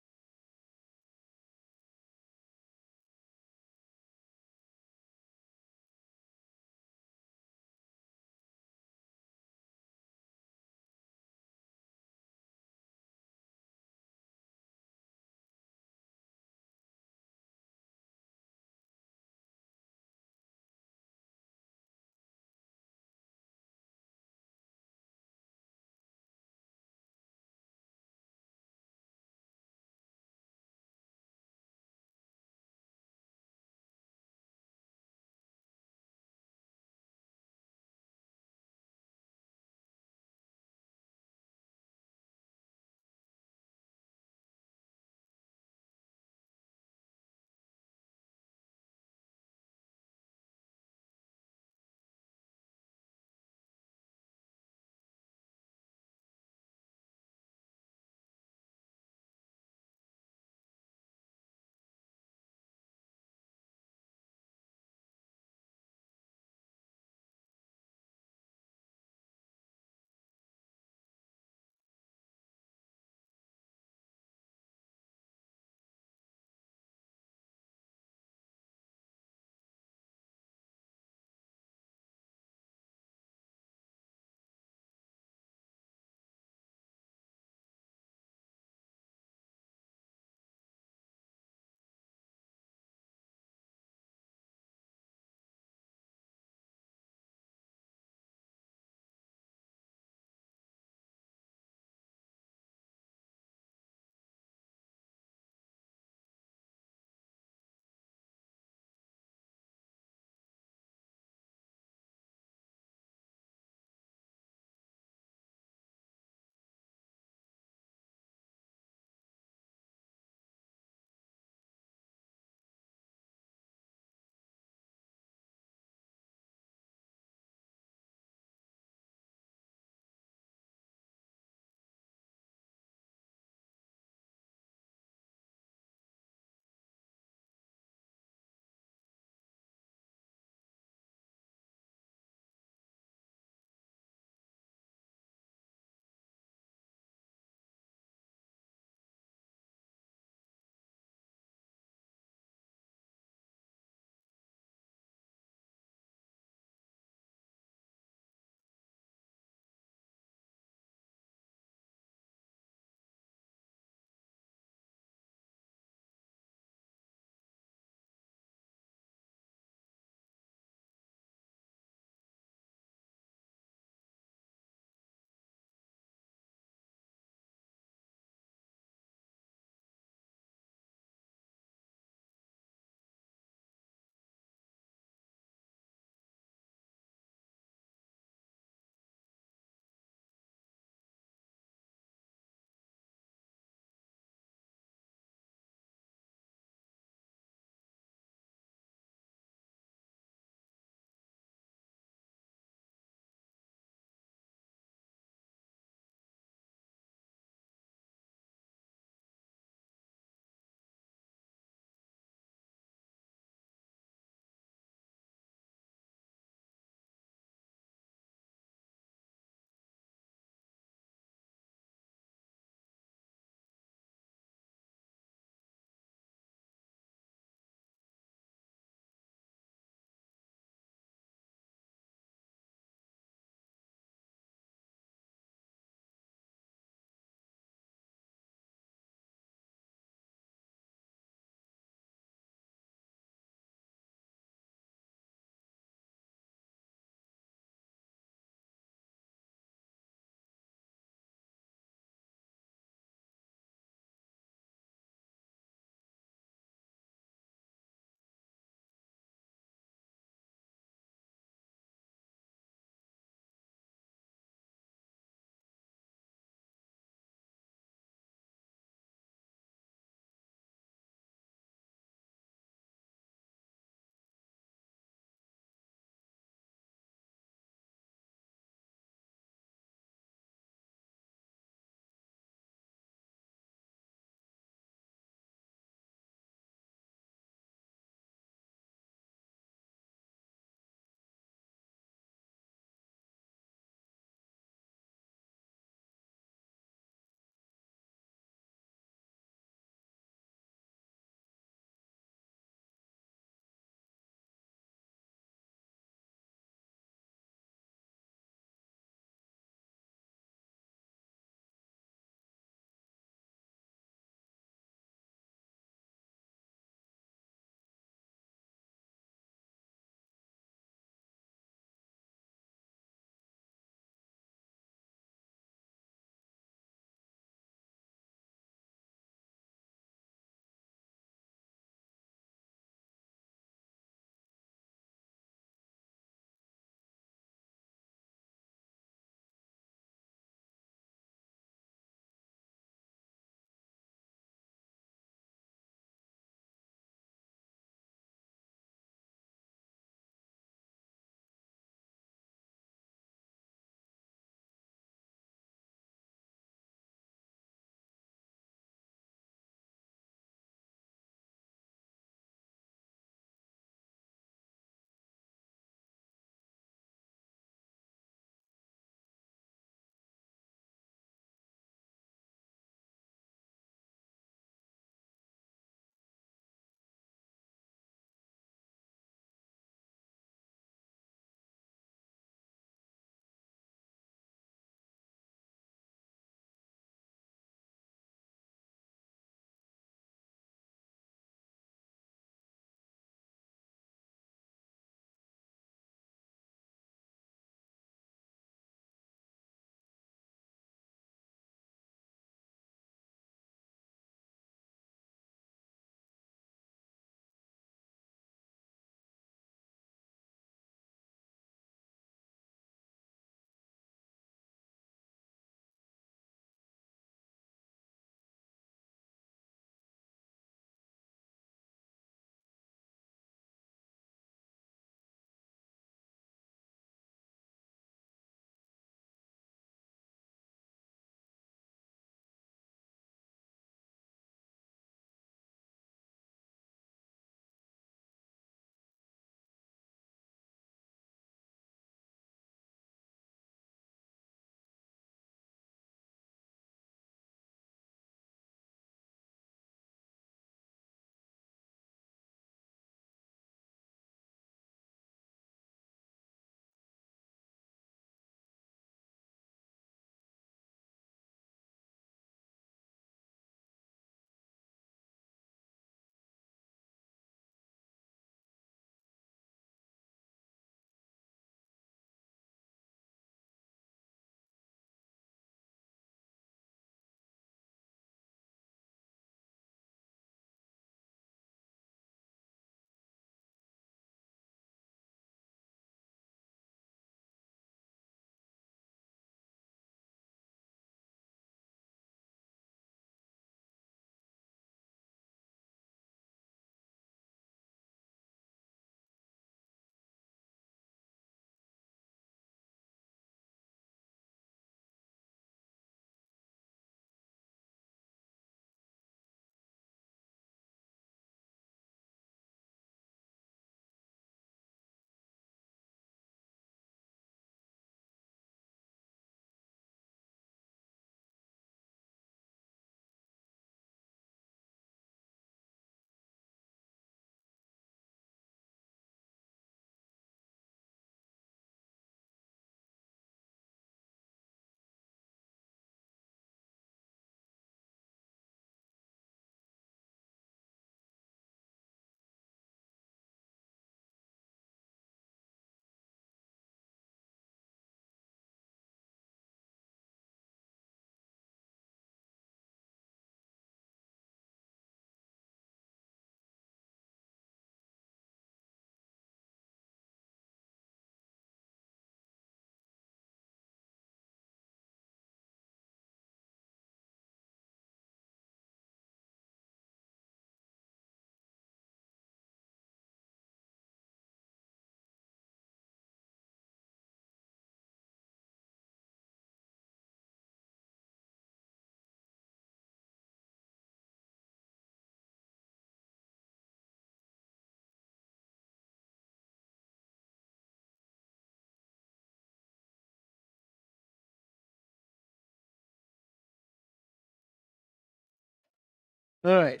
All right.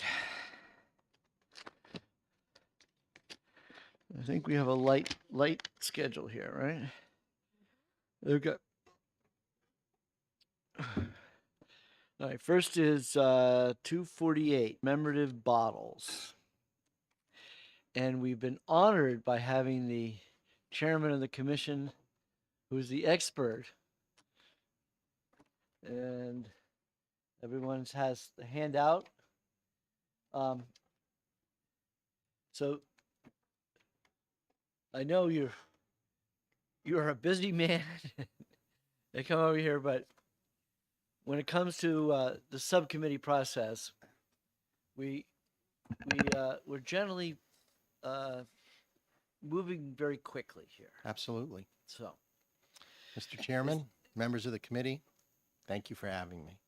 I think we have a light schedule here, right? Okay. All right. First is 248 commemorative bottles, and we've been honored by having the chairman of the commission, who's the expert, and everyone has the handout. So I know you're a busy man. They come over here, but when it comes to the subcommittee process, we're generally moving very quickly here. Absolutely. So, Mr. Chairman, members of the committee, thank you for having me.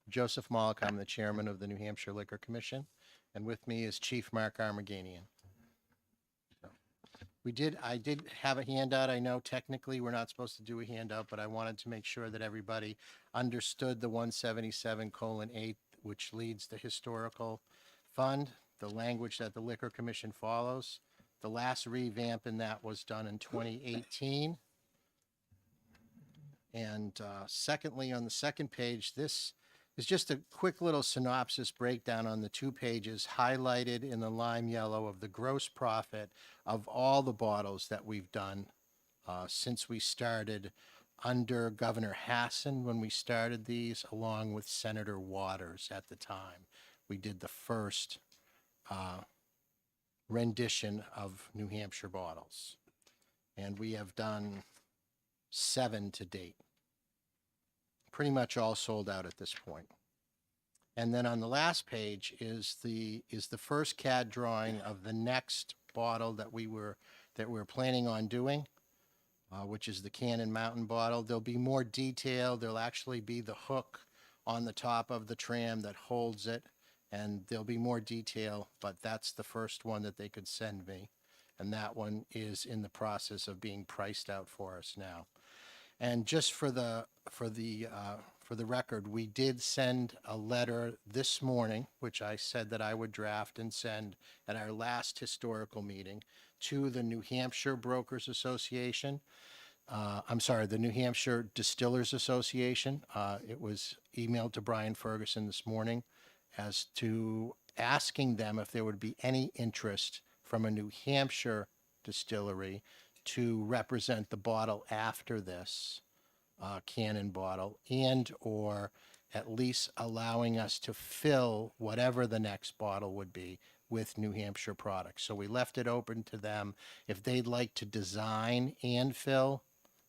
Joseph Malik, I'm the chairman of the New Hampshire Liquor Commission, and with me is Chief Mark Armaganian. I did have a handout. I know technically we're not supposed to do a handout, but I wanted to make sure that everybody understood the 177:8, which leads the historical fund, the language that the Liquor Commission follows. The last revamp in that was done in 2018. And secondly, on the second page, this is just a quick little synopsis breakdown on the 2 pages highlighted in the lime yellow of the gross profit of all the bottles that we've done since we started under Governor Hassan when we started these, along with Senator Waters at the time. We did the first rendition of New Hampshire bottles. And we have done 7 to date. Pretty much all sold out at this point. And then on the last page is the first CAD drawing of the next bottle that we're planning on doing, which is the Cannon Mountain bottle. There'll be more detail. There'll actually be the hook on the top of the tram that holds it, and there'll be more detail, but that's the first one that they could send me. And that one is in the process of being priced out for us now. And just for the record, we did send a letter this morning, which I said that I would draft and send at our last historical meeting, to the New Hampshire Brokers Association. The New Hampshire Distillers Association. It was emailed to Brian Ferguson this morning as to asking them if there would be any interest from a New Hampshire distillery to represent the bottle after this Cannon bottle, and or at least allowing us to fill whatever the next bottle would be with New Hampshire products. So we left it open to them. If they'd like to design and fill,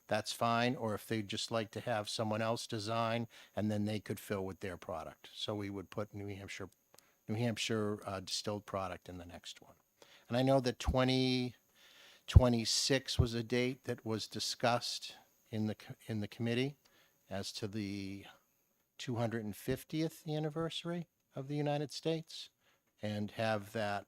that's fine. Or if they'd just like to have someone else design, and then they could fill with their product. So we would put New Hampshire distilled product in the next one. And I know that 2026 was a date that was discussed in the committee as to the 250th anniversary of the United States, and have that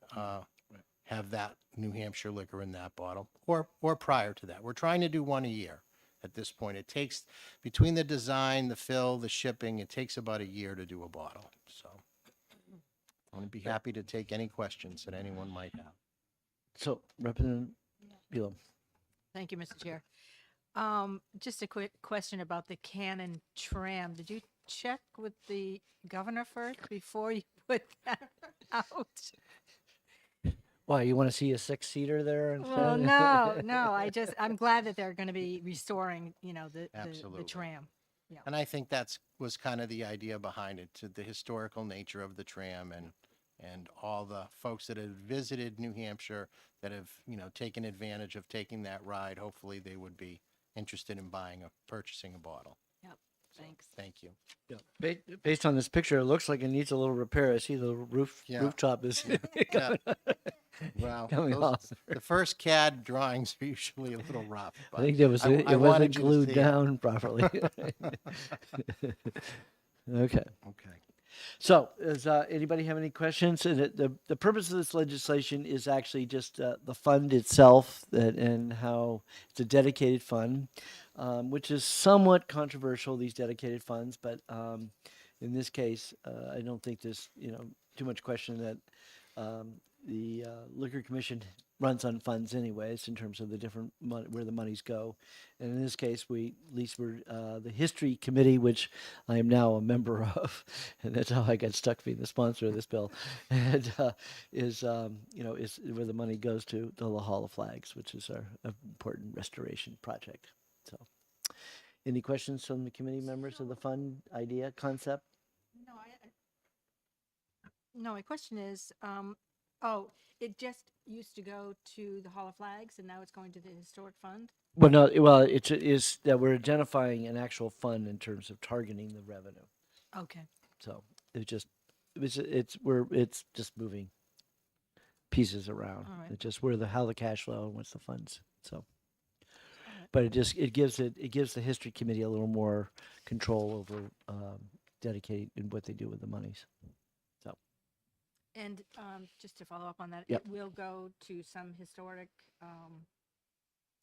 New Hampshire liquor in that bottle, or prior to that. We're trying to do one a year at this point. It takes, between the design, the fill, the shipping, it takes about a year to do a bottle. So I'm going to be happy to take any questions that anyone might have. So, Representative Beal. Thank you, Mr. Chair. Just a quick question about the Cannon tram. Did you check with the governor first before you put that out? Why, you want to see a 6-seater there? Well, no. I'm glad that they're going to be restoring, the Absolutely. tram. Yeah. And I think was kind of the idea behind it, to the historical nature of the tram, and all the folks that have visited New Hampshire that have, taken advantage of taking that ride. Hopefully they would be interested in purchasing a bottle. Yep. Thanks. Thank you. Yeah. Based on this picture, it looks like it needs a little repair. I see the rooftop is Yeah. Well, coming off. the first CAD drawings are usually a little rough. I think it wasn't wanted you to glued see it. down properly. Okay. Okay. So, does anybody have any questions? And the purpose of this legislation is actually just the fund itself, and how it's a dedicated fund, which is somewhat controversial, these dedicated funds, but in this case, I don't think there's, too much question that the Liquor Commission runs on funds anyways in terms of the different where the monies go. And in this case, at least we're the History Committee, which I am now a member of, and that's how I got stuck being the sponsor of this bill, and is where the money goes to the Hall of Flags, which is our important restoration project. So, any questions from the committee members of the fund idea concept? No, my question is, it just used to go to the Hall of Flags and now it's going to the Historic Fund? Well, no. Well, it is that we're identifying an actual fund in terms of targeting the revenue. Okay. So it's just moving pieces around. All right. It's just how the cash flow and what's the funds. So, but it gives the History Committee a little more control over dedicating what they do with the monies. So. And just to follow up on that, Yep. it will go to some historic,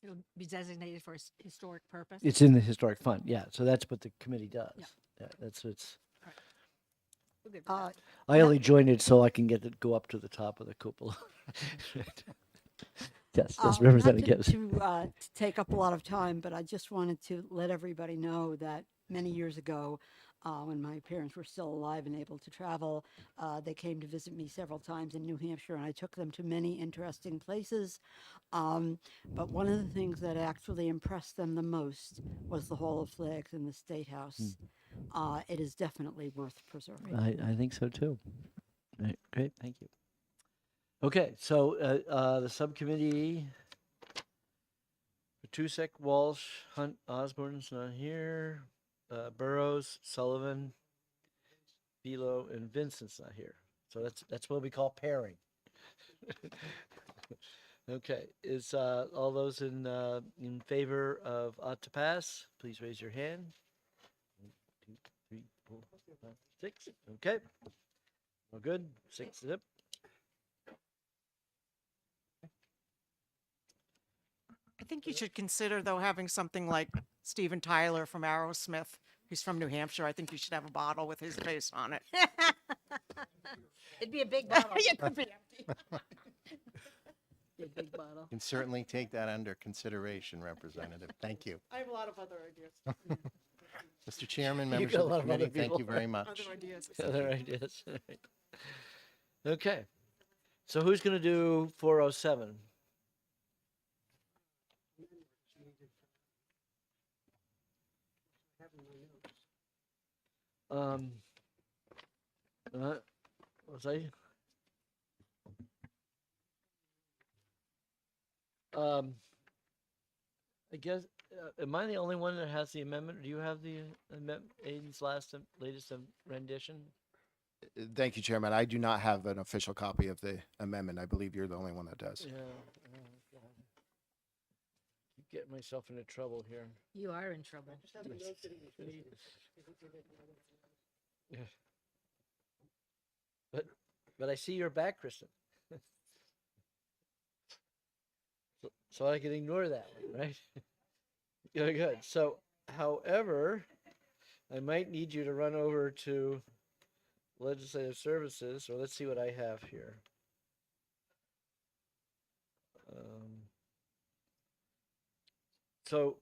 it'll be designated for a historic purpose? It's in the Historic Fund, yeah. So that's what the committee does. Yeah, that's what's. We're good with that. I only joined it so I can go up to the top of the cupola. Yes, Not Representative to, Gibbs. to take up a lot of time, but I just wanted to let everybody know that many years ago, when my parents were still alive and able to travel, they came to visit me several times in New Hampshire, and I took them to many interesting places. But one of the things that actually impressed them the most was the Hall of Flags in the State House. It is definitely worth preserving. I think so too. Right, great, thank you. Okay, so the subcommittee, Matusek, Walsh, Hunt, Osborne's not here. Burrows, Sullivan, Belo, and Vincent's not here. So that's what we call pairing. Okay, is all those in favor of ought to pass? Please raise your hand. 1, 2, 3, 4, 5, 6. Okay, we're good. 6 zip. I think you should consider, though, having something like Steven Tyler from Aerosmith. He's from New Hampshire. I think you should have a bottle with his face on it. It'd be a big bottle. It could be empty. Be a big bottle. Can certainly take that under consideration, Representative. Thank you. I have a lot of other ideas. Mr. Chairman, You members got a of the lot of other committee, thank you people. very much. Other ideas. Other ideas. All right. Okay, so who's going to do 407? Was I? I guess, am I the only one that has the amendment? Do you have the amendment, Aiden's latest rendition? Thank you, Chairman. I do not have an official copy of the amendment. I believe you're the only one that does. Yeah. Oh, God. Keep getting myself into trouble here. You are in trouble. Yeah. But I see your back, Kristen. So I can ignore that one, right? Yeah, good. So, however, I might need you to run over to Legislative Services, or let's see what I have here. So,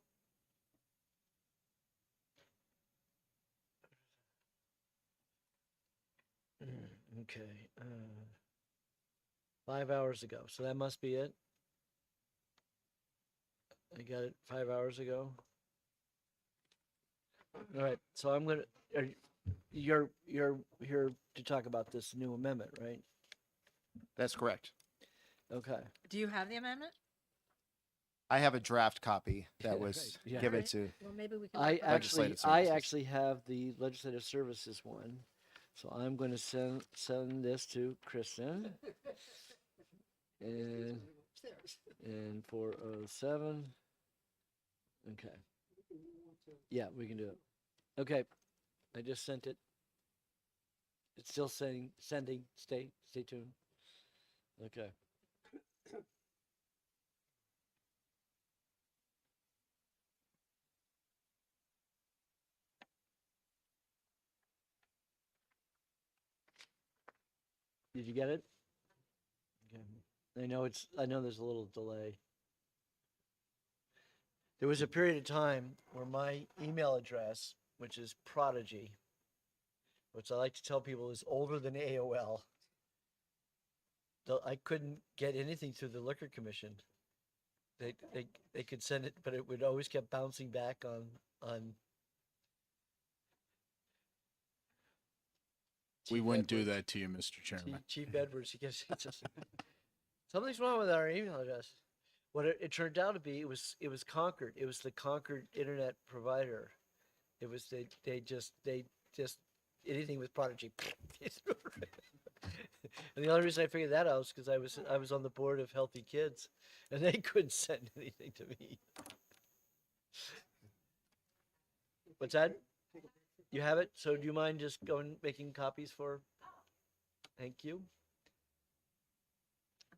okay, 5 hours ago. So that must be it. I got it 5 hours ago. All right, so I'm gonna. You're here to talk about this new amendment, right? That's correct. Okay. Do you have the amendment? I have a draft copy that was Right, yeah. given Alright, to. well, maybe we can I look at it. actually have the Legislative Services one, so I'm going to send this to Kristen. And 407. Okay. Yeah, we can do it. Okay, I just sent it. It's still sending. Stay tuned. Okay. Did you get it? Okay. I know there's a little delay. There was a period of time where my email address, which is Prodigy, which I like to tell people is older than AOL, I couldn't get anything through the Liquor Commission. They could send it, but it would always kept bouncing back on. We Chief wouldn't do Edwards. that to you, Mr. Chairman. Chief Edwards, he gets something's wrong with our email address. What it turned out to be, it was Concord. It was the Concord internet provider. It was they just anything with Prodigy. And the only reason I figured that out was because I was on the board of Healthy Kids, and they couldn't send anything to me. What's that? You have it? So do you mind just going making copies for? Thank you.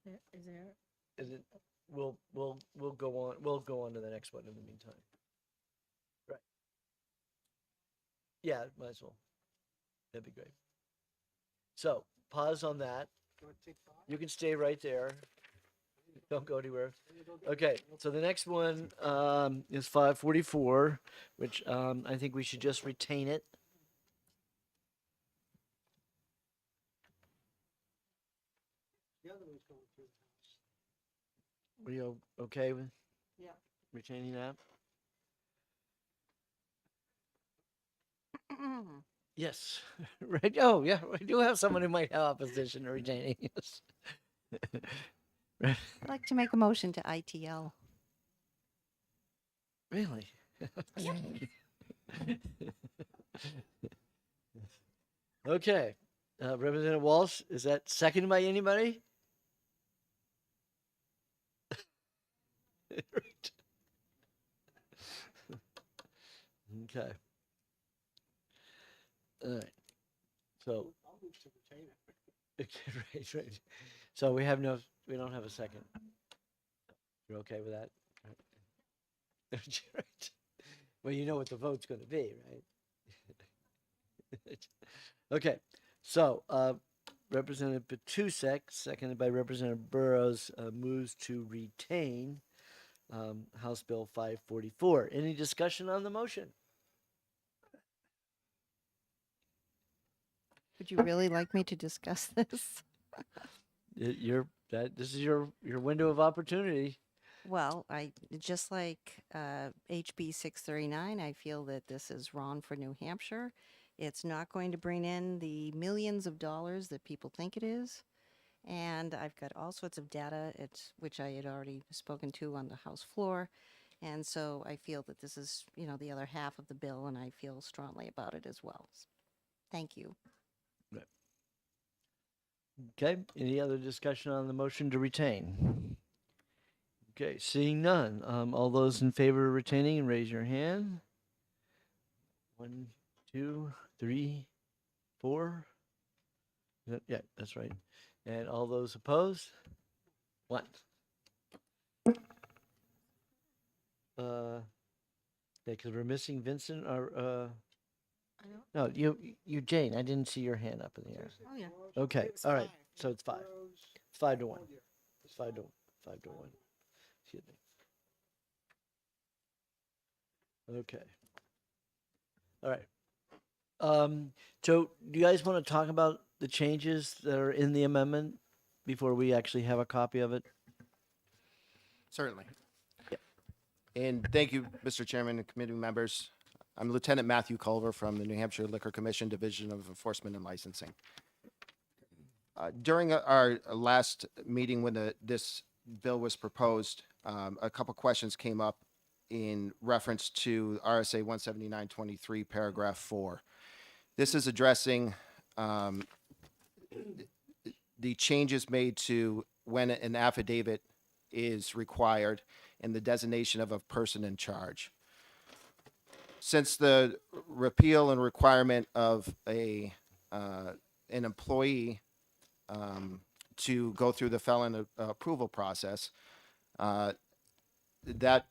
Is there? Is it? We'll go on. We'll go on to the next one in the meantime. Right. Yeah, might as well. That'd be great. So pause on that. You can stay right there. Don't go anywhere. Okay, so the next one is 544, which I think we should just retain it. Are you okay with retaining that? Yes. Right. Oh, yeah. We do have someone who might have opposition to retaining us. I'd like to make a motion to ITL. Really? Okay. Representative Walsh, is that seconded by anybody? Right. Okay. All right. So. Okay, right. So we don't have a second. You're okay with that? Right. Right. Well, you know what the vote's going to be, right? Okay. So, Representative Petusek, seconded by Representative Burrows, moves to retain House Bill 544. Any discussion on the motion? Would you really like me to discuss this? This is your window of opportunity. Well, I just like HB 639. I feel that this is wrong for New Hampshire. It's not going to bring in the millions of dollars that people think it is. And I've got all sorts of data, which I had already spoken to on the House floor. And so I feel that this is, the other half of the bill, and I feel strongly about it as well. Thank you. Right. Okay. Any other discussion on the motion to retain? Okay. Seeing none. All those in favor of retaining, raise your hand. 1, 2, 3, 4. Yeah, that's right. And all those opposed? 1. Yeah, because we're missing Vincent or no, you Jane. I didn't see your hand up in the air. Oh, yeah. Okay, all right. So it's 5. It's 5 to 1. It's 5 to 1. 5 to 1. Excuse me. Okay. All right. So do you guys want to talk about the changes that are in the amendment before we actually have a copy of it? Certainly. And thank you, Mr. Chairman and committee members. I'm Lieutenant Matthew Culver from the New Hampshire Liquor Commission Division of Enforcement and Licensing. During our last meeting when this bill was proposed, a couple questions came up in reference to RSA 179.23, paragraph 4. This is addressing the changes made to when an affidavit is required and the designation of a person in charge. Since the repeal and requirement of an employee to go through the felon approval process, that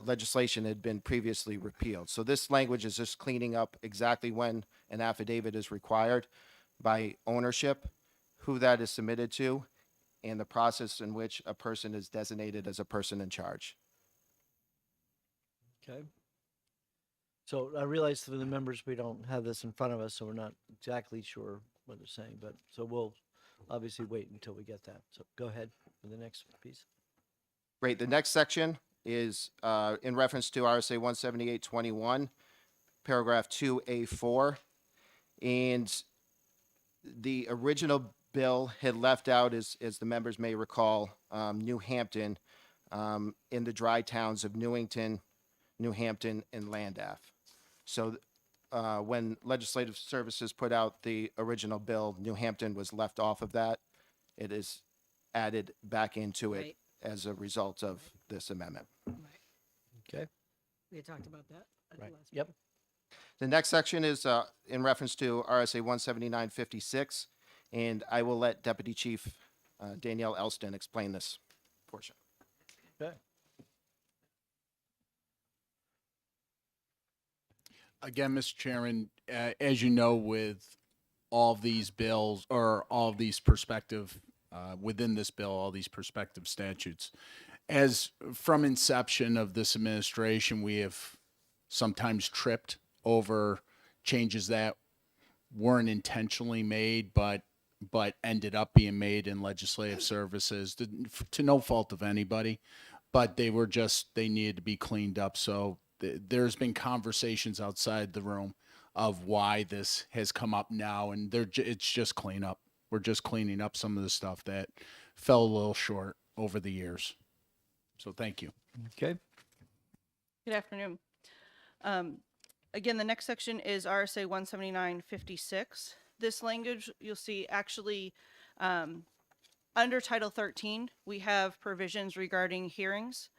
legislation had been previously repealed. So this language is just cleaning up exactly when an affidavit is required. by ownership, who that is submitted to, and the process in which a person is designated as a person in charge. Okay. So I realize for the members, we don't have this in front of us, so we're not exactly sure what they're saying, but so we'll obviously wait until we get that. So go ahead for the next piece. Great. The next section is in reference to RSA 178.21, paragraph 2A4. And the original bill had left out, as the members may recall, New Hampton in the dry towns of Newington, New Hampton, and Landaff. So when Legislative Services put out the original bill, New Hampton was left off of that. It is added back into it Right. as a result of this amendment. Okay. We had talked about that at the Right. last Yep. The next section is in reference to RSA 179.56, and I will let Deputy Chief Danielle Elston explain this portion. Okay. Again, Mr. Chairman, as you know, with all of these bills or all of these perspective within this bill, all these perspective statutes, as from inception of this administration, we have sometimes tripped over changes that weren't intentionally made, but ended up being made in legislative services to no fault of anybody, but they needed to be cleaned up. So there's been conversations outside the room of why this has come up now, and it's just cleanup. We're just cleaning up some of the stuff that fell a little short over the years. So thank you. Okay. Good afternoon. Again, the next section is RSA 179.56. This language you'll see actually under Title 13, we have provisions regarding hearings,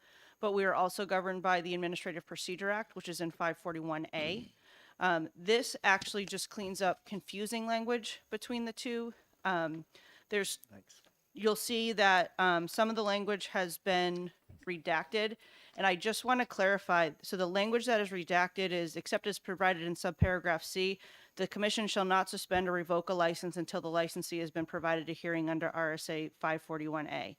but we are also governed by the Administrative Procedure Act, which is in 541A. This actually just cleans up confusing language between the two. You'll see that some of the language has been redacted, and I just want to clarify. So the language that is redacted is, except as provided in subparagraph C, the commission shall not suspend or revoke a license until the licensee has been provided a hearing under RSA 541A.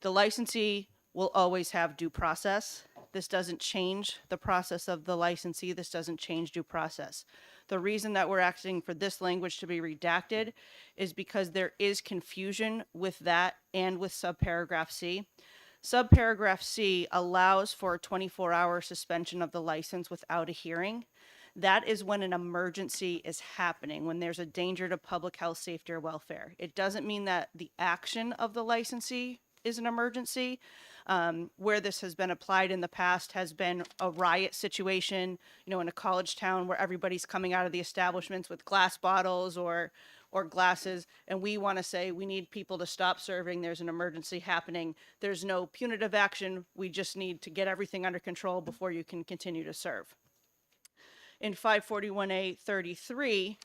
The licensee will always have due process. This doesn't change the process of the licensee. This doesn't change due process. The reason that we're asking for this language to be redacted is because there is confusion with that and with subparagraph C. Subparagraph C allows for a 24-hour suspension of the license without a hearing. That is when an emergency is happening, when there's a danger to public health, safety, or welfare. It doesn't mean that the action of the licensee is an emergency. Where this has been applied in the past has been a riot situation, in a college town where everybody's coming out of the establishments with glass bottles or glasses, and we want to say we need people to stop serving. There's an emergency happening. There's no punitive action. We just need to get everything under control before you can continue to serve. In 541A.33,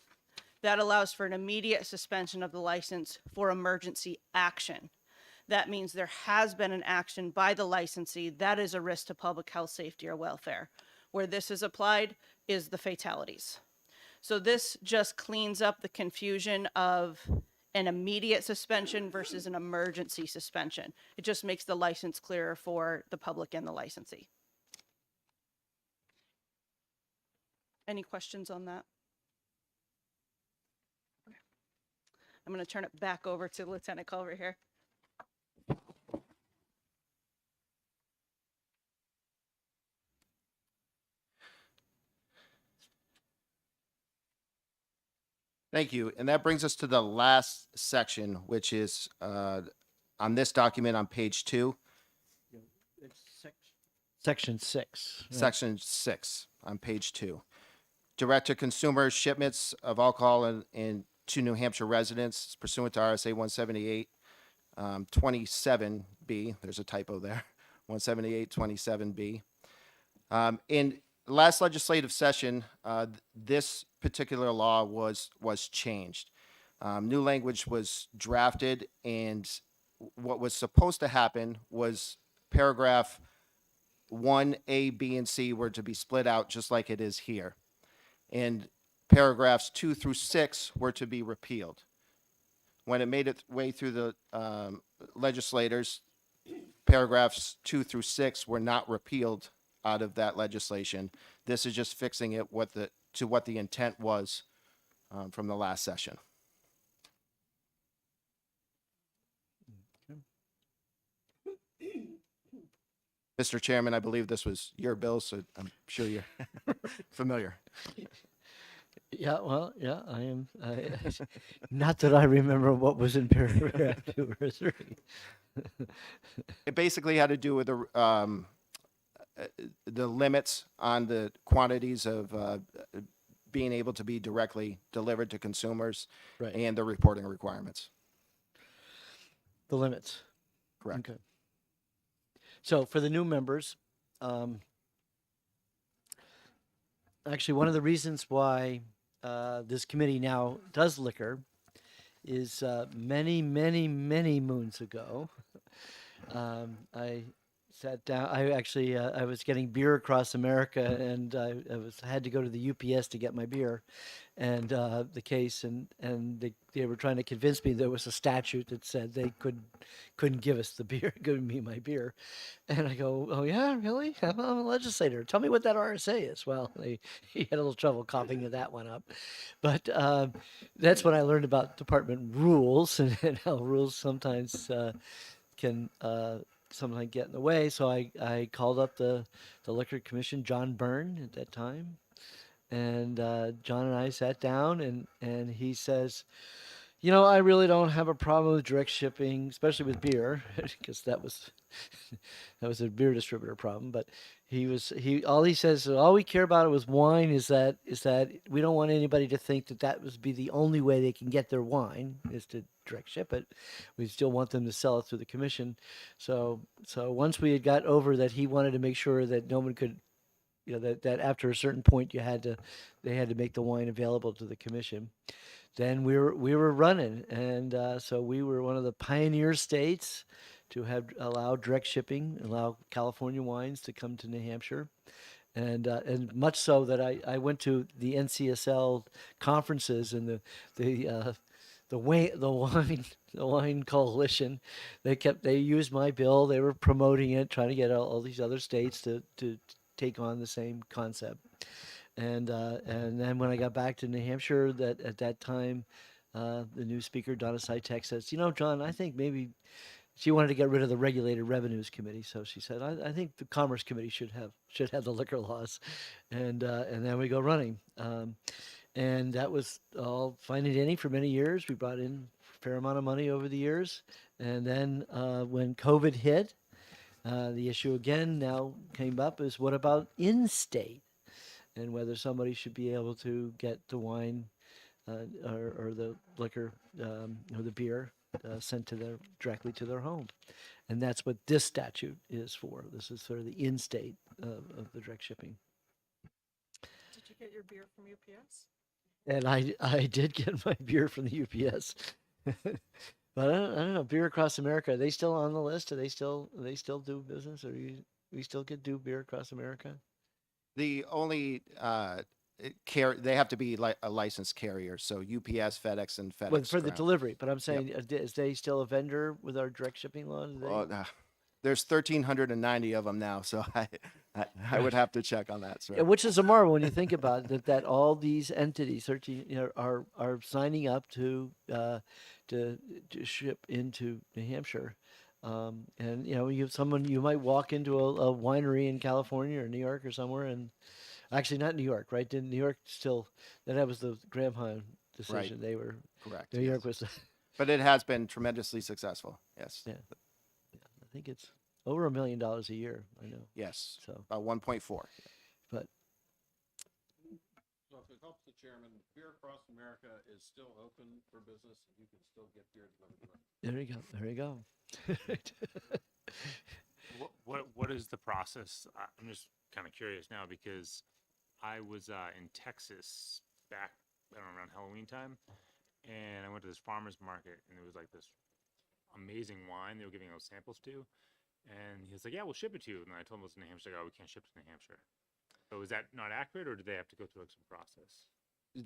that allows for an immediate suspension of the license for emergency action. That means there has been an action by the licensee that is a risk to public health, safety, or welfare. Where this is applied is the fatalities. So this just cleans up the confusion of an immediate suspension versus an emergency suspension. It just makes the license clearer for the public and the licensee. Any questions on that? Okay. I'm going to turn it back over to Lieutenant Culver here. Thank you. And that brings us to the last section, which is on this document on page 2. Section 6. right? Section 6 on page 2. Direct to consumer shipments of alcohol to New Hampshire residents pursuant to RSA 178 27B. There's a typo there. 178 27B. In last legislative session, this particular law was changed. New language was drafted, and what was supposed to happen was paragraph 1A, B, and C were to be split out just like it is here. And paragraphs 2 through 6 were to be repealed. When it made its way through the legislators, paragraphs 2 through 6 were not repealed out of that legislation. This is just fixing it to what the intent was from the last session. Mr. Chairman, I believe this was your bill, so I'm sure you're familiar. Yeah, well, yeah, I am. Not that I remember what was in paragraph 2 or 3. It basically had to do with the limits on the quantities of being able to be directly delivered to consumers Right. and the reporting requirements. The limits. Correct. Okay. So for the new members, actually, one of the reasons why this committee now does liquor is many, many, many moons ago, I sat down. I was getting beer across America, and I had to go to the UPS to get my beer, and they were trying to convince me there was a statute that said they couldn't give us the beer, give me my beer, and I go, oh yeah, really? I'm a legislator. Tell me what that RSA is. Well, he had a little trouble copying that one up, but that's when I learned about department rules and how rules sometimes can sometimes get in the way. So I called up the Liquor Commission, John Byrne at that time. And John and I sat down and he says, you know, I really don't have a problem with direct shipping, especially with beer, because that was a beer distributor problem. But all he says, all we care about with wine is that we don't want anybody to think that would be the only way they can get their wine is to direct ship it. We still want them to sell it through the commission. So once we had got over that, he wanted to make sure that no one could, you know, that after a certain point they had to make the wine available to the commission. Then we were running, and so we were one of the pioneer states to have allowed direct shipping, allow California wines to come to New Hampshire, and much so that I went to the NCSL conferences and the wine coalition. They used my bill. They were promoting it, trying to get all these other states to take on the same concept. And then when I got back to New Hampshire, at that time, the new speaker, Donna Sitek, says, you know, John, I think maybe she wanted to get rid of the Regulated Revenues Committee. So she said, I think the Commerce Committee should have the liquor laws. And then we go running. And that was all fine and dandy for many years. We brought in a fair amount of money over the years. And then when COVID hit, the issue again now came up is what about in-state? And whether somebody should be able to get the wine or the liquor or the beer sent directly to their home. And that's what this statute is for. This is sort of the in-state of the direct shipping. Did you get your beer from UPS? And I did get my beer from the UPS. But I don't know, Beer Across America, are they still on the list? Are they still do business? Or we still do Beer Across America? The only they have to be a licensed carrier, so UPS, FedEx, and FedEx. Well, for the Ground. delivery, but I'm saying, is they still a vendor with our direct shipping law? There's 1,390 of them now, so I would have to check on that, sir. Yeah, which is a marvel when you think about it, that all these entities, 13, are signing up to ship into New Hampshire. And you might walk into a winery in California or New York or somewhere, and actually not New York, right? Didn't New York that was the Graham Hahn decision. Right. They were Correct. New York was, but it has been tremendously successful. Yes. Yeah. I think it's over $1 million a year. I know. Yes. So about 1.4. But So if it helps the chairman, Beer Across America is still open for business. You can still get beer delivered. there you go. There you go. What is the process? I'm just kind of curious now because I was in Texas back around Halloween time, and I went to this farmer's market, and it was like this amazing wine they were giving out samples to, and he was like, "Yeah, we'll ship it to you." And I told him it was in New Hampshire. Like, "Oh, we can't ship to New Hampshire." So is that not accurate, or do they have to go through like some process?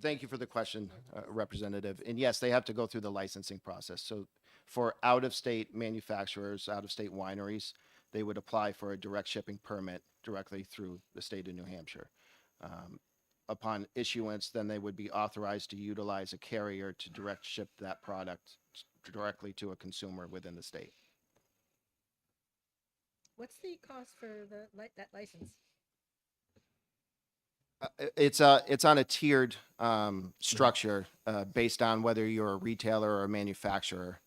Thank you for the question, Representative. And yes, they have to go through the licensing process. So for out-of-state manufacturers, out-of-state wineries, they would apply for a direct shipping permit directly through the state of New Hampshire. Upon issuance, then they would be authorized to utilize a carrier to direct ship that product directly to a consumer within the state. What's the cost for that license? It's on a tiered structure based on whether you're a retailer or a manufacturer.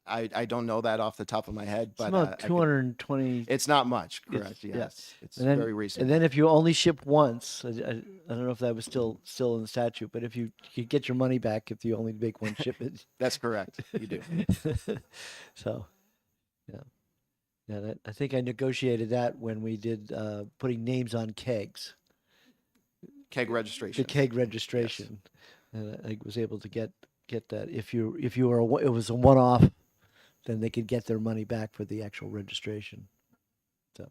I don't know that off the top of my head, It's but about 220. it's not much, Yes, correct? yes. Yes, it's And then, very reasonable. And then if you only ship once, I don't know if that was still in the statute, but if you get your money back if you only make one shipment. That's correct. You do. So, yeah. Yeah, I think I negotiated that when we did putting names on kegs. Keg registration. The keg registration, and I was able to get that. If you were it was a one-off, then they could get their money back for the actual registration. So,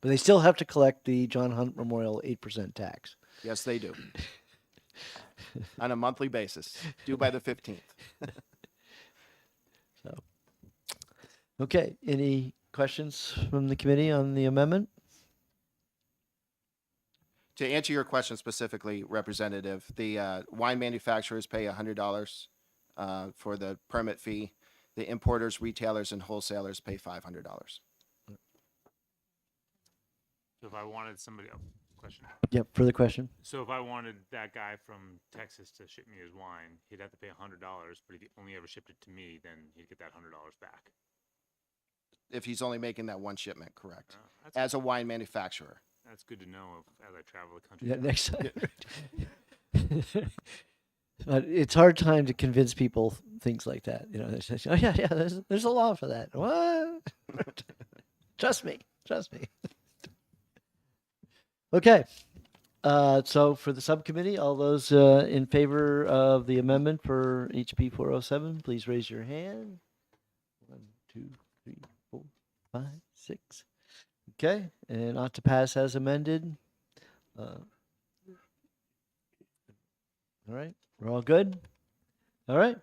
but they still have to collect the John Hunt Memorial 8% tax. Yes, they do. On a monthly basis, due by the 15th. So, okay, any questions from the committee on the amendment? To answer your question specifically, Representative, the wine manufacturers pay $100 for the permit fee. The importers, retailers, and wholesalers pay $500. So if I wanted somebody, question. Yep, further question? So if I wanted that guy from Texas to ship me his wine, he'd have to pay $100, but if he only ever shipped it to me, then he'd get that $100 back. If he's only making that one shipment, correct? That's As a wine manufacturer. That's good to know as I travel the country. Yeah, next time. But it's hard time to convince people things like that. You know, they say, oh yeah, there's a law for that. What? Trust me. Okay. So for the subcommittee, all those in favor of the amendment for HB 407, please raise your hand. 1, 2, 3, 4, 5, 6. Okay, and ought to pass as amended. All right, we're all good? All right.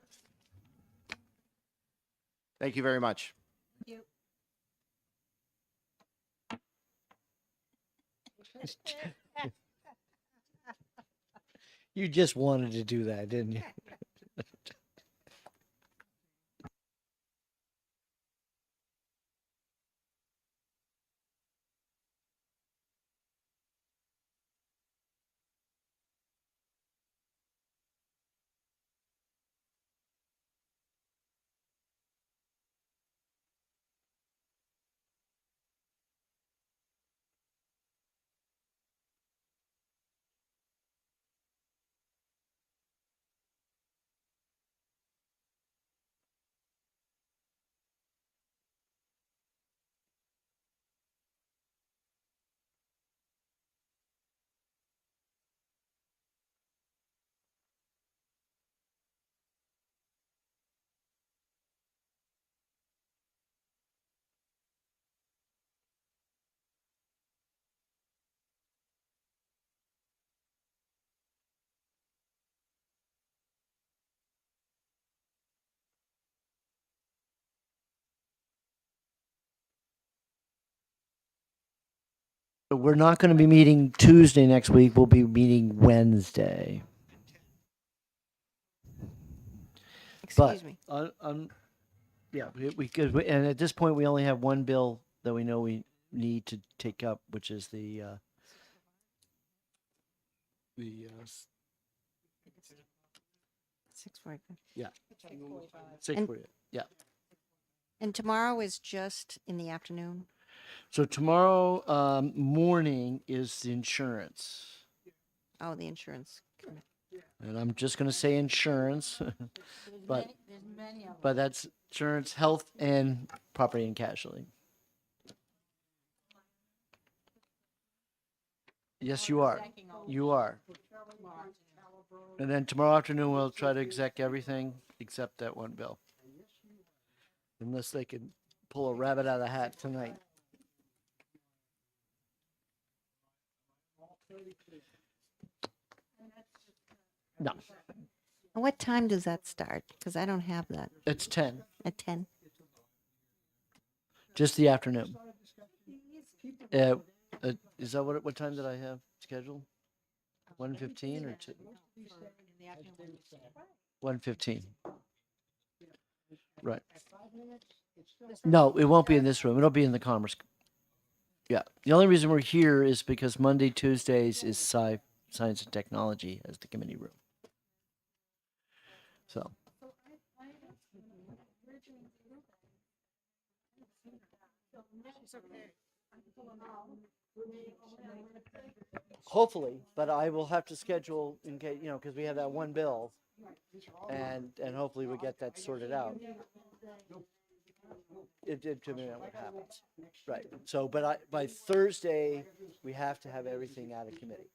Thank you very much. You. You just wanted to do that, didn't you? So we're not going to be meeting Tuesday next week. We'll be meeting Wednesday. Excuse me. Yeah, we could, and at this point, we only have one bill that we know we need to take up, which is the 6:45. yeah, 6:45. 6:40. Yeah. And tomorrow is just in the afternoon? So tomorrow morning is the insurance, Oh, the insurance. committee. and I'm just going to say insurance, but that's insurance, health, and property and casualty. Yes, you are. You are. And then tomorrow afternoon, we'll try to exec everything except that one bill. Unless they can pull a rabbit out of the hat tonight. No, What time does that start? Because I don't have that. it's 10, At 10? just the afternoon. Is that what time did I have scheduled? 1:15 or 2? 1:15. Right. No, it won't be in this room. It'll be in the Commerce. Yeah. The only reason we're here is because Monday, Tuesdays is Science and Technology as the committee room. So. Hopefully, but I will have to schedule in case, because we have that one bill, and hopefully we get that sorted out. It depending on what happens. Right. So, but by Thursday, we have to have everything out of committee.